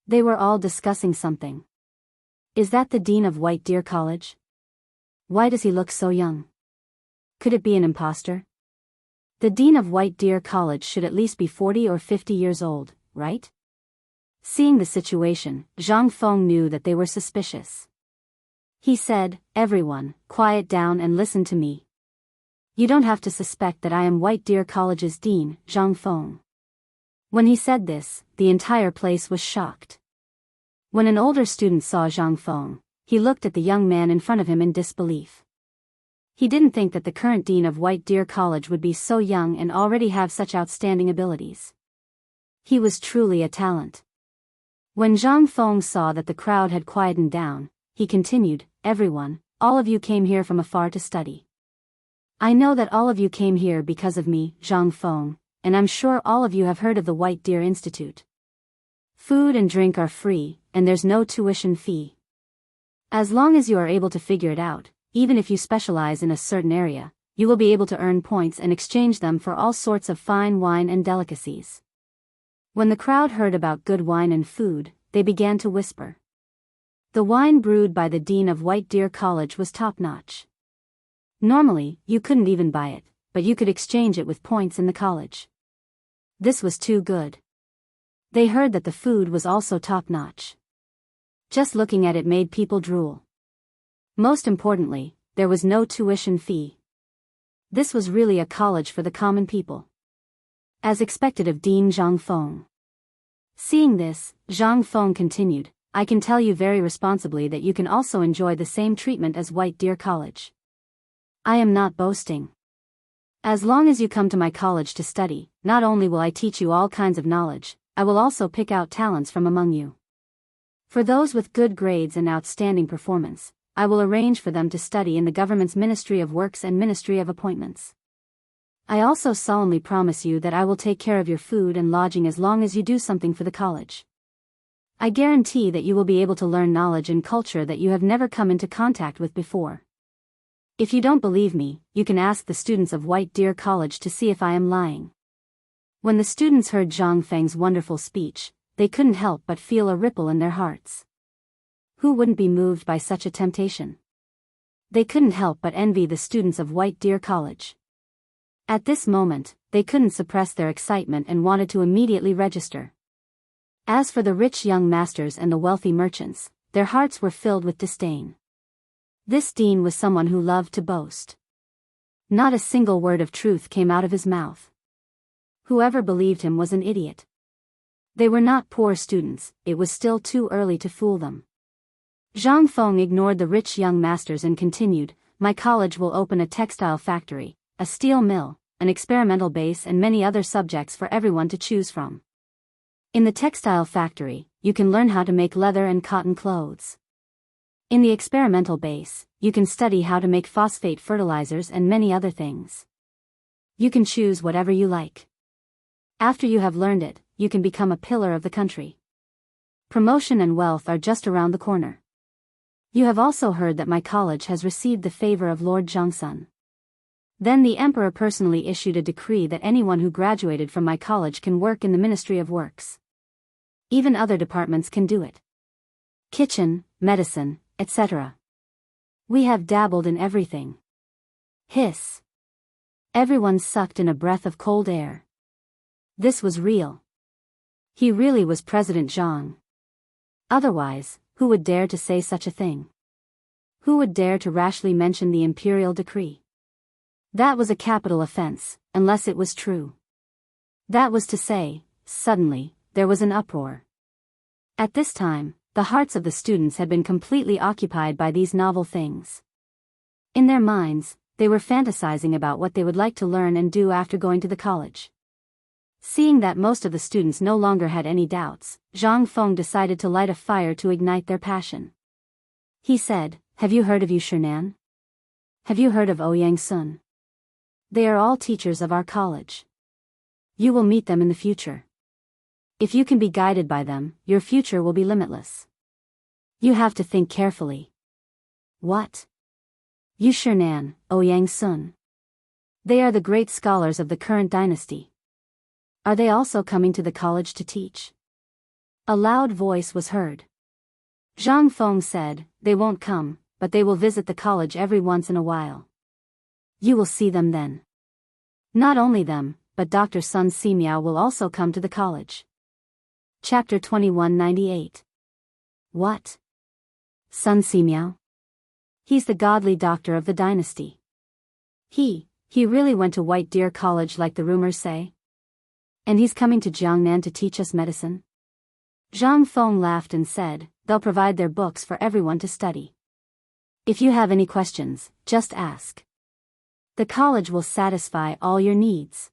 They were all discussing something. "Is that the Dean of White Deer College? Why does he look so young? Could it be an imposter? The Dean of White Deer College should at least be 40 or 50 years old, right?" Seeing the situation, Zhang Feng knew that they were suspicious. He said, "Everyone, quiet down and listen to me. You don't have to suspect that I am White Deer College's Dean, Zhang Feng." When he said this, the entire place was shocked. When an older student saw Zhang Feng, he looked at the young man in front of him in disbelief. He didn't think that the current Dean of White Deer College would be so young and already have such outstanding abilities. He was truly a talent. When Zhang Feng saw that the crowd had quietened down, he continued, "Everyone, all of you came here from afar to study. I know that all of you came here because of me, Zhang Feng, and I'm sure all of you have heard of the White Deer Institute. Food and drink are free, and there's no tuition fee. As long as you are able to figure it out, even if you specialize in a certain area, you will be able to earn points and exchange them for all sorts of fine wine and delicacies." When the crowd heard about good wine and food, they began to whisper. The wine brewed by the Dean of White Deer College was top-notch. Normally, you couldn't even buy it, but you could exchange it with points in the college. This was too good. They heard that the food was also top-notch. Just looking at it made people drool. Most importantly, there was no tuition fee. This was really a college for the common people. As expected of Dean Zhang Feng. Seeing this, Zhang Feng continued, I can tell you very responsibly that you can also enjoy the same treatment as White Deer College. I am not boasting. As long as you come to my college to study, not only will I teach you all kinds of knowledge, I will also pick out talents from among you. For those with good grades and outstanding performance, I will arrange for them to study in the government's Ministry of Works and Ministry of Appointments. I also solemnly promise you that I will take care of your food and lodging as long as you do something for the college. I guarantee that you will be able to learn knowledge and culture that you have never come into contact with before. If you don't believe me, you can ask the students of White Deer College to see if I am lying. When the students heard Zhang Feng's wonderful speech, they couldn't help but feel a ripple in their hearts. Who wouldn't be moved by such a temptation? They couldn't help but envy the students of White Deer College. At this moment, they couldn't suppress their excitement and wanted to immediately register. As for the rich young masters and the wealthy merchants, their hearts were filled with disdain. This dean was someone who loved to boast. Not a single word of truth came out of his mouth. Whoever believed him was an idiot. They were not poor students, it was still too early to fool them. Zhang Feng ignored the rich young masters and continued, my college will open a textile factory, a steel mill, an experimental base and many other subjects for everyone to choose from. In the textile factory, you can learn how to make leather and cotton clothes. In the experimental base, you can study how to make phosphate fertilizers and many other things. You can choose whatever you like. After you have learned it, you can become a pillar of the country. Promotion and wealth are just around the corner. You have also heard that my college has received the favor of Lord Zhongsun. Then the emperor personally issued a decree that anyone who graduated from my college can work in the Ministry of Works. Even other departments can do it. Kitchen, medicine, etc. We have dabbled in everything. Hiss. Everyone sucked in a breath of cold air. This was real. He really was President Zhang. Otherwise, who would dare to say such a thing? Who would dare to rashly mention the imperial decree? That was a capital offense, unless it was true. That was to say, suddenly, there was an uproar. At this time, the hearts of the students had been completely occupied by these novel things. In their minds, they were fantasizing about what they would like to learn and do after going to the college. Seeing that most of the students no longer had any doubts, Zhang Feng decided to light a fire to ignite their passion. He said, have you heard of Yu Shinan? Have you heard of Ouyang Sun? They are all teachers of our college. You will meet them in the future. If you can be guided by them, your future will be limitless. You have to think carefully. What? Yu Shinan, Ouyang Sun. They are the great scholars of the current dynasty. Are they also coming to the college to teach? A loud voice was heard. Zhang Feng said, they won't come, but they will visit the college every once in a while. You will see them then. Not only them, but Dr. Sun Simiao will also come to the college. Chapter 2198. What? Sun Simiao? He's the godly doctor of the dynasty. He really went to White Deer College like the rumors say? And he's coming to Jiangnan to teach us medicine? Zhang Feng laughed and said, they'll provide their books for everyone to study. If you have any questions, just ask. The college will satisfy all your needs.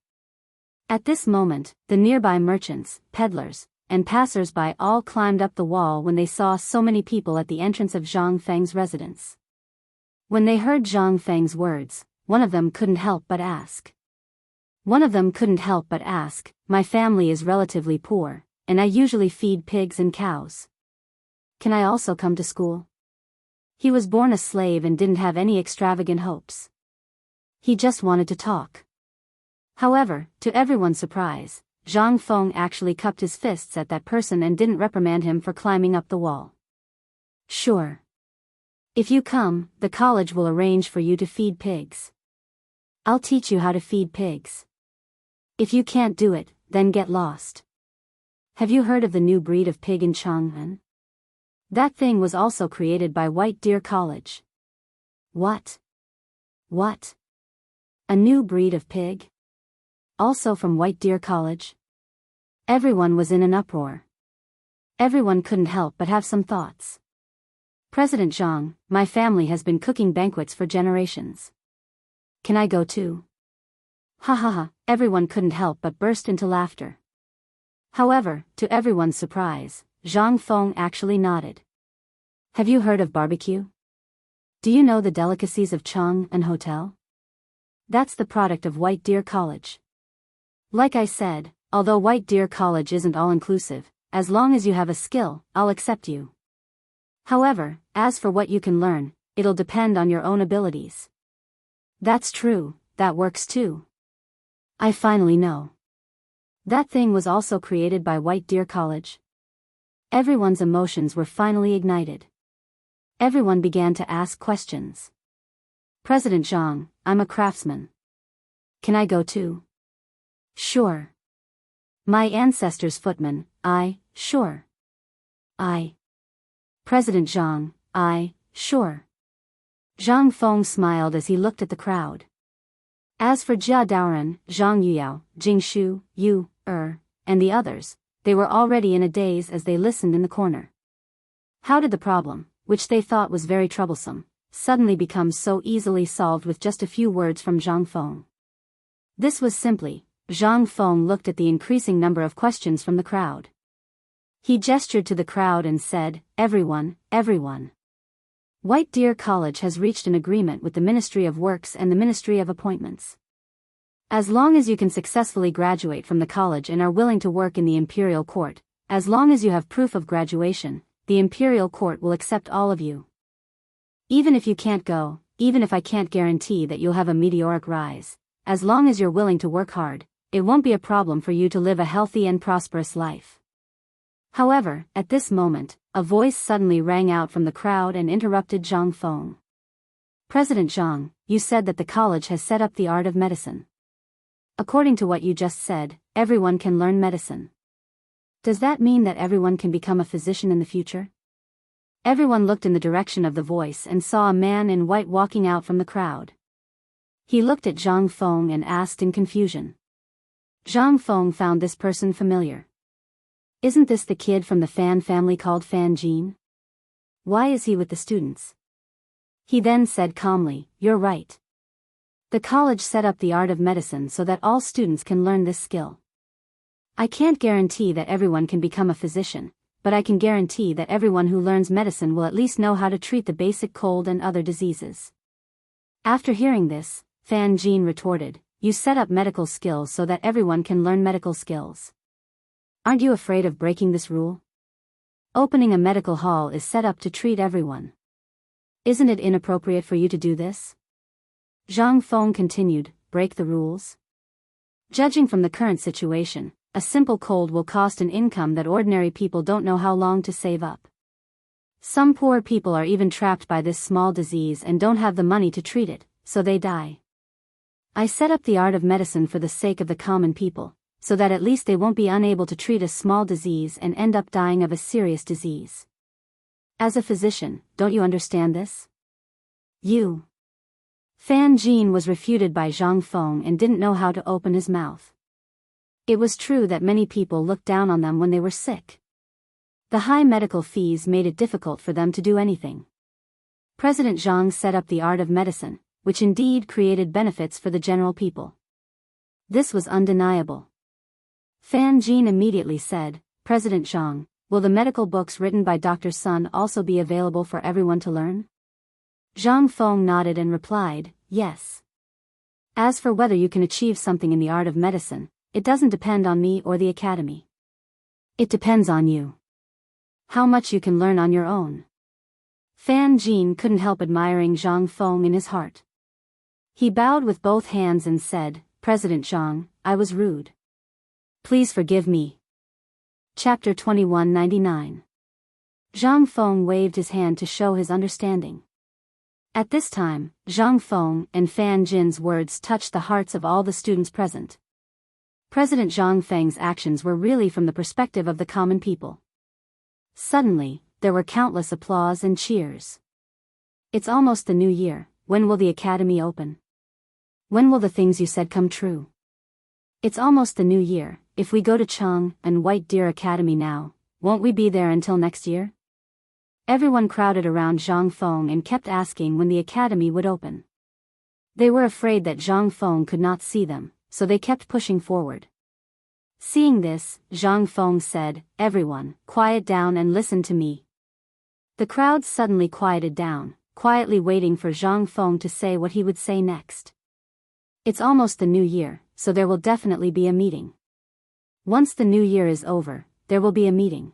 At this moment, the nearby merchants, peddlers, and passers-by all climbed up the wall when they saw so many people at the entrance of Zhang Feng's residence. When they heard Zhang Feng's words, one of them couldn't help but ask. My family is relatively poor, and I usually feed pigs and cows. Can I also come to school? He was born a slave and didn't have any extravagant hopes. He just wanted to talk. However, to everyone's surprise, Zhang Feng actually cupped his fists at that person and didn't reprimand him for climbing up the wall. Sure. If you come, the college will arrange for you to feed pigs. I'll teach you how to feed pigs. If you can't do it, then get lost. Have you heard of the new breed of pig in Chang'an? That thing was also created by White Deer College. What? What? A new breed of pig? Also from White Deer College? Everyone was in an uproar. Everyone couldn't help but have some thoughts. President Zhang, my family has been cooking banquets for generations. Can I go too? Ha ha ha, everyone couldn't help but burst into laughter. However, to everyone's surprise, Zhang Feng actually nodded. Have you heard of barbecue? Do you know the delicacies of Chang and Hotel? That's the product of White Deer College. Like I said, although White Deer College isn't all-inclusive, as long as you have a skill, I'll accept you. However, as for what you can learn, it'll depend on your own abilities. That's true, that works too. I finally know. That thing was also created by White Deer College. Everyone's emotions were finally ignited. Everyone began to ask questions. President Zhang, I'm a craftsman. Can I go too? Sure. My ancestors' footman, sure. President Zhang, sure. Zhang Feng smiled as he looked at the crowd. As for Jia Daoren, Zhang Yuyao, Jing Shu, Yu, and the others, they were already in a daze as they listened in the corner. How did the problem, which they thought was very troublesome, suddenly become so easily solved with just a few words from Zhang Feng? This was simply, Zhang Feng looked at the increasing number of questions from the crowd. He gestured to the crowd and said, everyone. White Deer College has reached an agreement with the Ministry of Works and the Ministry of Appointments. As long as you can successfully graduate from the college and are willing to work in the Imperial Court, as long as you have proof of graduation, the Imperial Court will accept all of you. Even if you can't go, even if I can't guarantee that you'll have a meteoric rise, as long as you're willing to work hard, it won't be a problem for you to live a healthy and prosperous life. However, at this moment, a voice suddenly rang out from the crowd and interrupted Zhang Feng. President Zhang, you said that the college has set up the art of medicine. According to what you just said, everyone can learn medicine. Does that mean that everyone can become a physician in the future? Everyone looked in the direction of the voice and saw a man in white walking out from the crowd. He looked at Zhang Feng and asked in confusion. Zhang Feng found this person familiar. Isn't this the kid from the Fan family called Fan Jin? Why is he with the students? He then said calmly, you're right. The college set up the art of medicine so that all students can learn this skill. I can't guarantee that everyone can become a physician, but I can guarantee that everyone who learns medicine will at least know how to treat the basic cold and other diseases. After hearing this, Fan Jin retorted, you set up medical skills so that everyone can learn medical skills. Aren't you afraid of breaking this rule? Opening a medical hall is set up to treat everyone. Isn't it inappropriate for you to do this? Zhang Feng continued, break the rules? Judging from the current situation, a simple cold will cost an income that ordinary people don't know how long to save up. Some poor people are even trapped by this small disease and don't have the money to treat it, so they die. I set up the art of medicine for the sake of the common people, so that at least they won't be unable to treat a small disease and end up dying of a serious disease. As a physician, don't you understand this? You. Fan Jin was refuted by Zhang Feng and didn't know how to open his mouth. It was true that many people looked down on them when they were sick. The high medical fees made it difficult for them to do anything. President Zhang set up the art of medicine, which indeed created benefits for the general people. This was undeniable. Fan Jin immediately said, President Zhang, will the medical books written by Dr. Sun also be available for everyone to learn? Zhang Feng nodded and replied, yes. As for whether you can achieve something in the art of medicine, it doesn't depend on me or the academy. It depends on you. How much you can learn on your own. Fan Jin couldn't help admiring Zhang Feng in his heart. He bowed with both hands and said, President Zhang, I was rude. Please forgive me. Chapter 2199. Zhang Feng waved his hand to show his understanding. At this time, Zhang Feng and Fan Jin's words touched the hearts of all the students present. President Zhang Feng's actions were really from the perspective of the common people. Suddenly, there were countless applause and cheers. It's almost the new year, when will the academy open? When will the things you said come true? It's almost the new year, if we go to Chang and White Deer Academy now, won't we be there until next year? Everyone crowded around Zhang Feng and kept asking when the academy would open. They were afraid that Zhang Feng could not see them, so they kept pushing forward. Seeing this, Zhang Feng said, "Everyone, quiet down and listen to me." The crowd suddenly quieted down, quietly waiting for Zhang Feng to say what he would say next. It's almost the new year, so there will definitely be a meeting. Once the new year is over, there will be a meeting.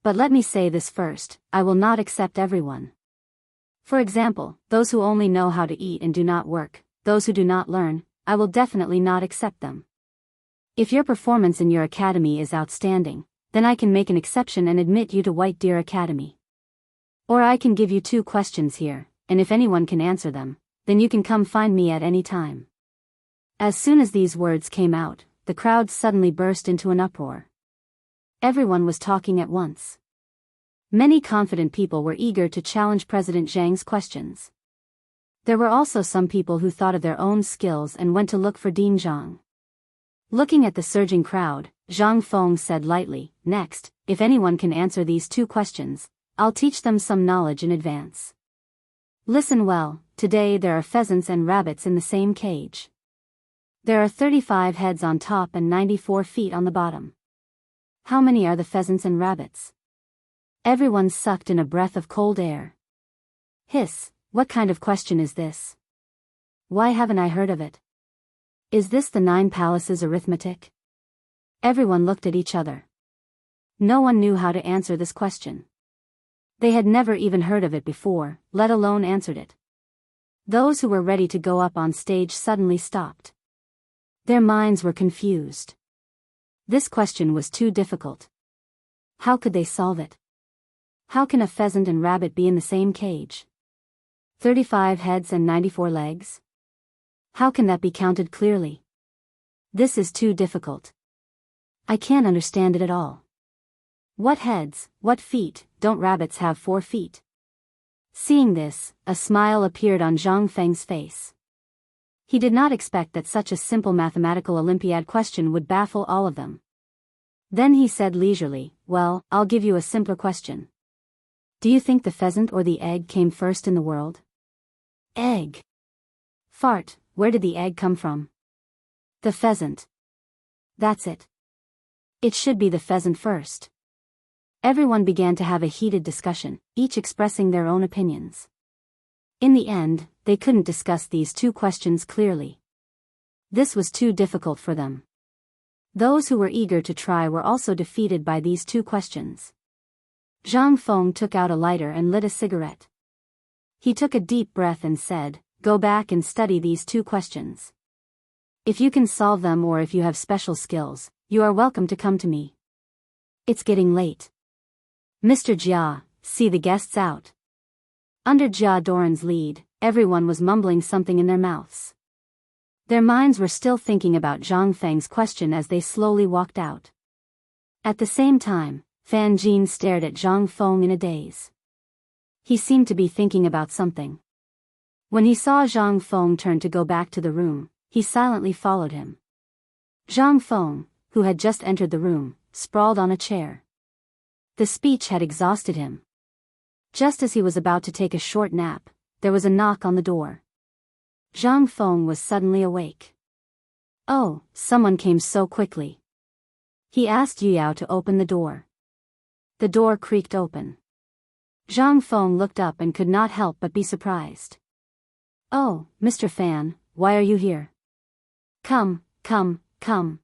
But let me say this first, I will not accept everyone. For example, those who only know how to eat and do not work, those who do not learn, I will definitely not accept them. If your performance in your academy is outstanding, then I can make an exception and admit you to White Deer Academy. Or I can give you 2 questions here, and if anyone can answer them, then you can come find me at any time. As soon as these words came out, the crowd suddenly burst into an uproar. Everyone was talking at once. Many confident people were eager to challenge President Zhang's questions. There were also some people who thought of their own skills and went to look for Dean Zhang. Looking at the surging crowd, Zhang Feng said lightly, "Next, if anyone can answer these 2 questions, I'll teach them some knowledge in advance. Listen well, today there are pheasants and rabbits in the same cage. There are 35 heads on top and 94 feet on the bottom. How many are the pheasants and rabbits?" Everyone sucked in a breath of cold air. Hiss, what kind of question is this? Why haven't I heard of it? Is this the 9 palaces arithmetic? Everyone looked at each other. No one knew how to answer this question. They had never even heard of it before, let alone answered it. Those who were ready to go up on stage suddenly stopped. Their minds were confused. This question was too difficult. How could they solve it? How can a pheasant and rabbit be in the same cage? 35 heads and 94 legs? How can that be counted clearly? This is too difficult. I can't understand it at all. What heads, what feet, don't rabbits have 4 feet? Seeing this, a smile appeared on Zhang Feng's face. He did not expect that such a simple mathematical Olympiad question would baffle all of them. Then he said leisurely, "Well, I'll give you a simpler question. Do you think the pheasant or the egg came first in the world?" Egg. Fart, where did the egg come from? The pheasant. That's it. It should be the pheasant first. Everyone began to have a heated discussion, each expressing their own opinions. In the end, they couldn't discuss these 2 questions clearly. This was too difficult for them. Those who were eager to try were also defeated by these 2 questions. Zhang Feng took out a lighter and lit a cigarette. He took a deep breath and said, "Go back and study these 2 questions. If you can solve them or if you have special skills, you are welcome to come to me. It's getting late. Mr. Jia, see the guests out." Under Jia Doran's lead, everyone was mumbling something in their mouths. Their minds were still thinking about Zhang Feng's question as they slowly walked out. At the same time, Fan Jin stared at Zhang Feng in a daze. He seemed to be thinking about something. When he saw Zhang Feng turn to go back to the room, he silently followed him. Zhang Feng, who had just entered the room, sprawled on a chair. The speech had exhausted him. Just as he was about to take a short nap, there was a knock on the door. Zhang Feng was suddenly awake. Oh, someone came so quickly. He asked Yu Yao to open the door. The door creaked open. Zhang Feng looked up and could not help but be surprised. "Oh, Mr. Fan, why are you here? Come, come, come.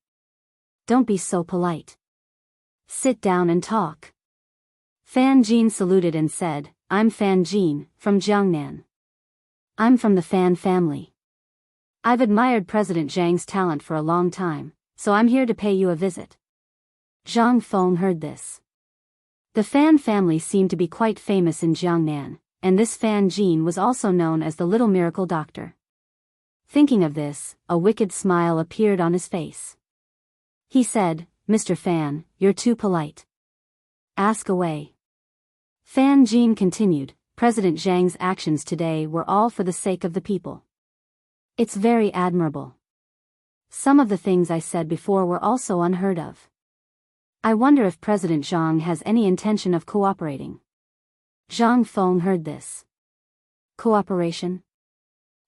Don't be so polite. Sit down and talk." Fan Jin saluted and said, "I'm Fan Jin, from Jiangnan. I'm from the Fan family. I've admired President Zhang's talent for a long time, so I'm here to pay you a visit." Zhang Feng heard this. The Fan family seemed to be quite famous in Jiangnan, and this Fan Jin was also known as the Little Miracle Doctor. Thinking of this, a wicked smile appeared on his face. He said, "Mr. Fan, you're too polite. Ask away." Fan Jin continued, "President Zhang's actions today were all for the sake of the people. It's very admirable. Some of the things I said before were also unheard of. I wonder if President Zhang has any intention of cooperating. Zhang Feng heard this. Cooperation?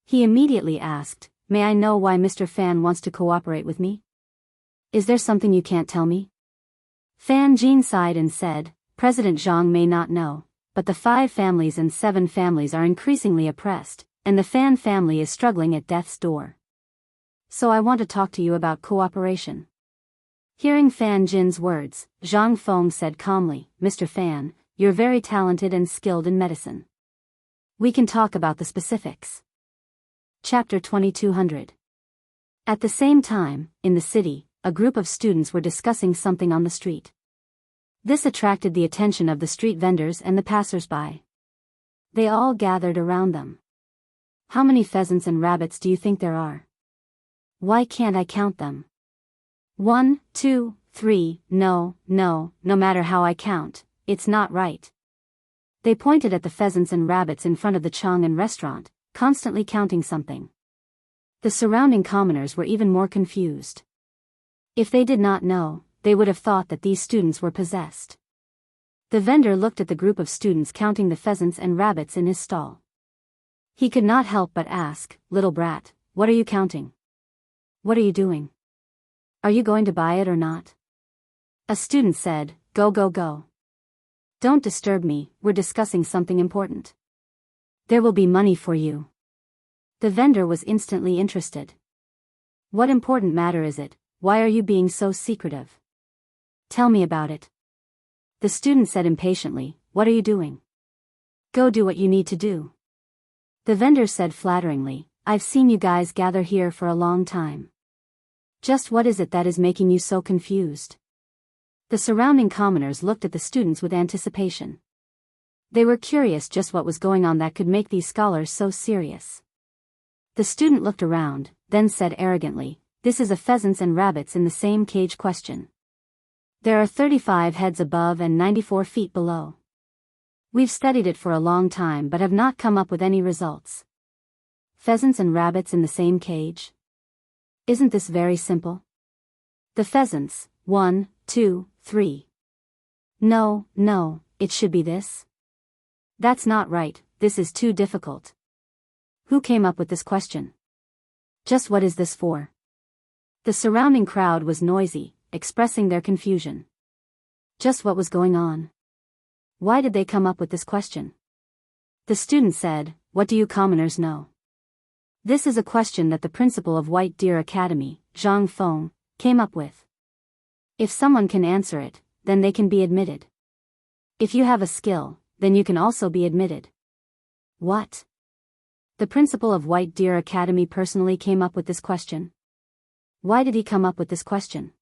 He immediately asked, may I know why Mr. Fan wants to cooperate with me? Is there something you can't tell me? Fan Jin sighed and said, President Zhang may not know, but the 5 families and 7 families are increasingly oppressed, and the Fan family is struggling at death's door. So I want to talk to you about cooperation. Hearing Fan Jin's words, Zhang Feng said calmly, Mr. Fan, you're very talented and skilled in medicine. We can talk about the specifics. Chapter 2200. At the same time, in the city, a group of students were discussing something on the street. This attracted the attention of the street vendors and the passers-by. They all gathered around them. How many pheasants and rabbits do you think there are? Why can't I count them? 1, 2, 3, no matter how I count, it's not right. They pointed at the pheasants and rabbits in front of the Chang'an restaurant, constantly counting something. The surrounding commoners were even more confused. If they did not know, they would have thought that these students were possessed. The vendor looked at the group of students counting the pheasants and rabbits in his stall. He could not help but ask, little brat, what are you counting? What are you doing? Are you going to buy it or not? A student said, go. Don't disturb me, we're discussing something important. There will be money for you. The vendor was instantly interested. What important matter is it? Why are you being so secretive? Tell me about it. The student said impatiently, what are you doing? Go do what you need to do. The vendor said flatteringly, I've seen you guys gather here for a long time. Just what is it that is making you so confused? The surrounding commoners looked at the students with anticipation. They were curious just what was going on that could make these scholars so serious. The student looked around, then said arrogantly, this is a pheasants and rabbits in the same cage question. There are 35 heads above and 94 feet below. We've studied it for a long time but have not come up with any results. Pheasants and rabbits in the same cage? Isn't this very simple? The pheasants, 1, 2, 3. No, it should be this. That's not right, this is too difficult. Who came up with this question? Just what is this for? The surrounding crowd was noisy, expressing their confusion. Just what was going on? Why did they come up with this question? The student said, what do you commoners know? This is a question that the principal of White Deer Academy, Zhang Feng, came up with. If someone can answer it, then they can be admitted. If you have a skill, then you can also be admitted. What? The principal of White Deer Academy personally came up with this question? Why did he come up with this question?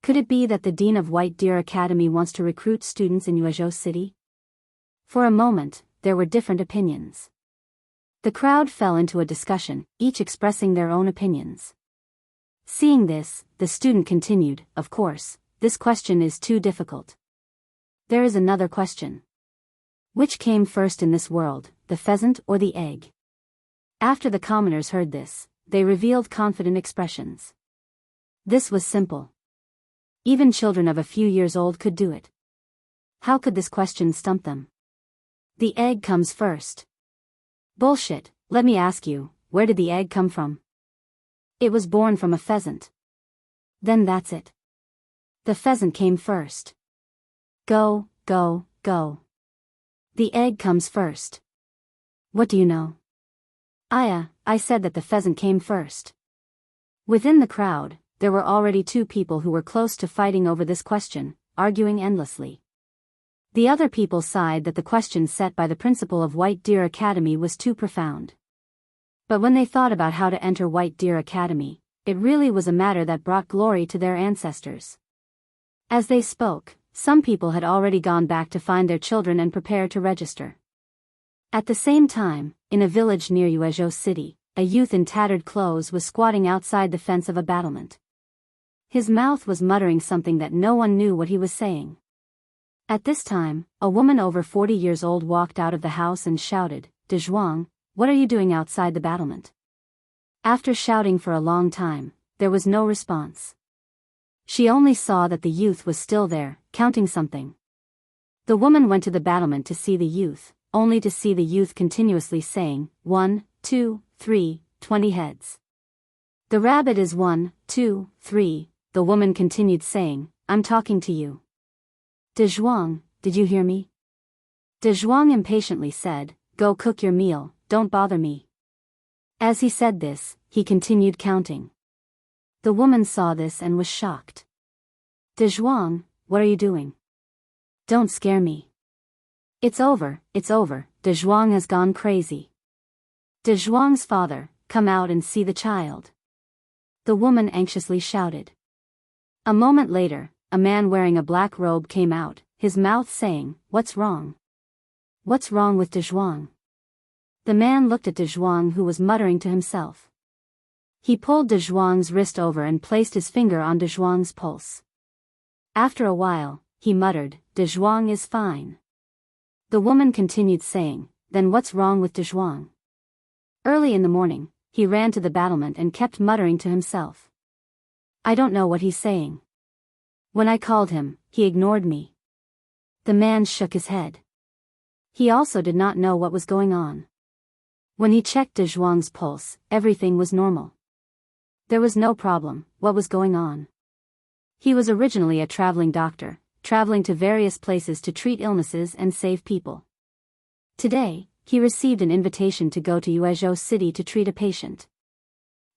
Could it be that the dean of White Deer Academy wants to recruit students in Yuezhou City? For a moment, there were different opinions. The crowd fell into a discussion, each expressing their own opinions. Seeing this, the student continued, of course, this question is too difficult. There is another question. Which came first in this world, the pheasant or the egg? After the commoners heard this, they revealed confident expressions. This was simple. Even children of a few years old could do it. How could this question stump them? The egg comes first. Bullshit, let me ask you, where did the egg come from? It was born from a pheasant. Then that's it. The pheasant came first. Go. The egg comes first. What do you know? I said that the pheasant came first. Within the crowd, there were already 2 people who were close to fighting over this question, arguing endlessly. The other people sighed that the question set by the principal of White Deer Academy was too profound. But when they thought about how to enter White Deer Academy, it really was a matter that brought glory to their ancestors. As they spoke, some people had already gone back to find their children and prepare to register. At the same time, in a village near Yuezhou City, a youth in tattered clothes was squatting outside the fence of a battlement. His mouth was muttering something that no one knew what he was saying. At this time, a woman over 40 years old walked out of the house and shouted, "De Zhuang, what are you doing outside the battlement?" After shouting for a long time, there was no response. She only saw that the youth was still there, counting something. The woman went to the battlement to see the youth, only to see the youth continuously saying, 1, 2, 3, 20 heads. The rabbit is 1, 2, 3, the woman continued saying, I'm talking to you. De Zhuang, did you hear me? De Zhuang impatiently said, go cook your meal, don't bother me. As he said this, he continued counting. The woman saw this and was shocked. De Zhuang, what are you doing? Don't scare me. It's over, De Zhuang has gone crazy. De Zhuang's father, come out and see the child. The woman anxiously shouted. A moment later, a man wearing a black robe came out, his mouth saying, what's wrong? What's wrong with De Zhuang? The man looked at De Zhuang, who was muttering to himself. He pulled De Zhuang's wrist over and placed his finger on De Zhuang's pulse. After a while, he muttered, De Zhuang is fine. The woman continued saying, then what's wrong with De Zhuang? Early in the morning, he ran to the battlement and kept muttering to himself. I don't know what he's saying. When I called him, he ignored me. The man shook his head. He also did not know what was going on. When he checked De Zhuang's pulse, everything was normal. There was no problem. What was going on? He was originally a traveling doctor, traveling to various places to treat illnesses and save people. Today, he received an invitation to go to Yuezhou City to treat a patient.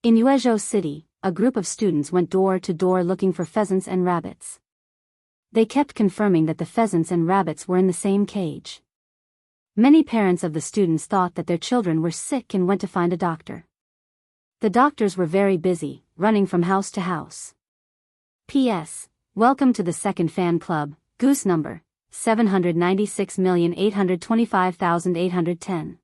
In Yuezhou City, a group of students went door to door looking for pheasants and rabbits. They kept confirming that the pheasants and rabbits were in the same cage. Many parents of the students thought that their children were sick and went to find a doctor. The doctors were very busy, running from house to house. P.S. Welcome to the second fan club, Goose number 796,825,810.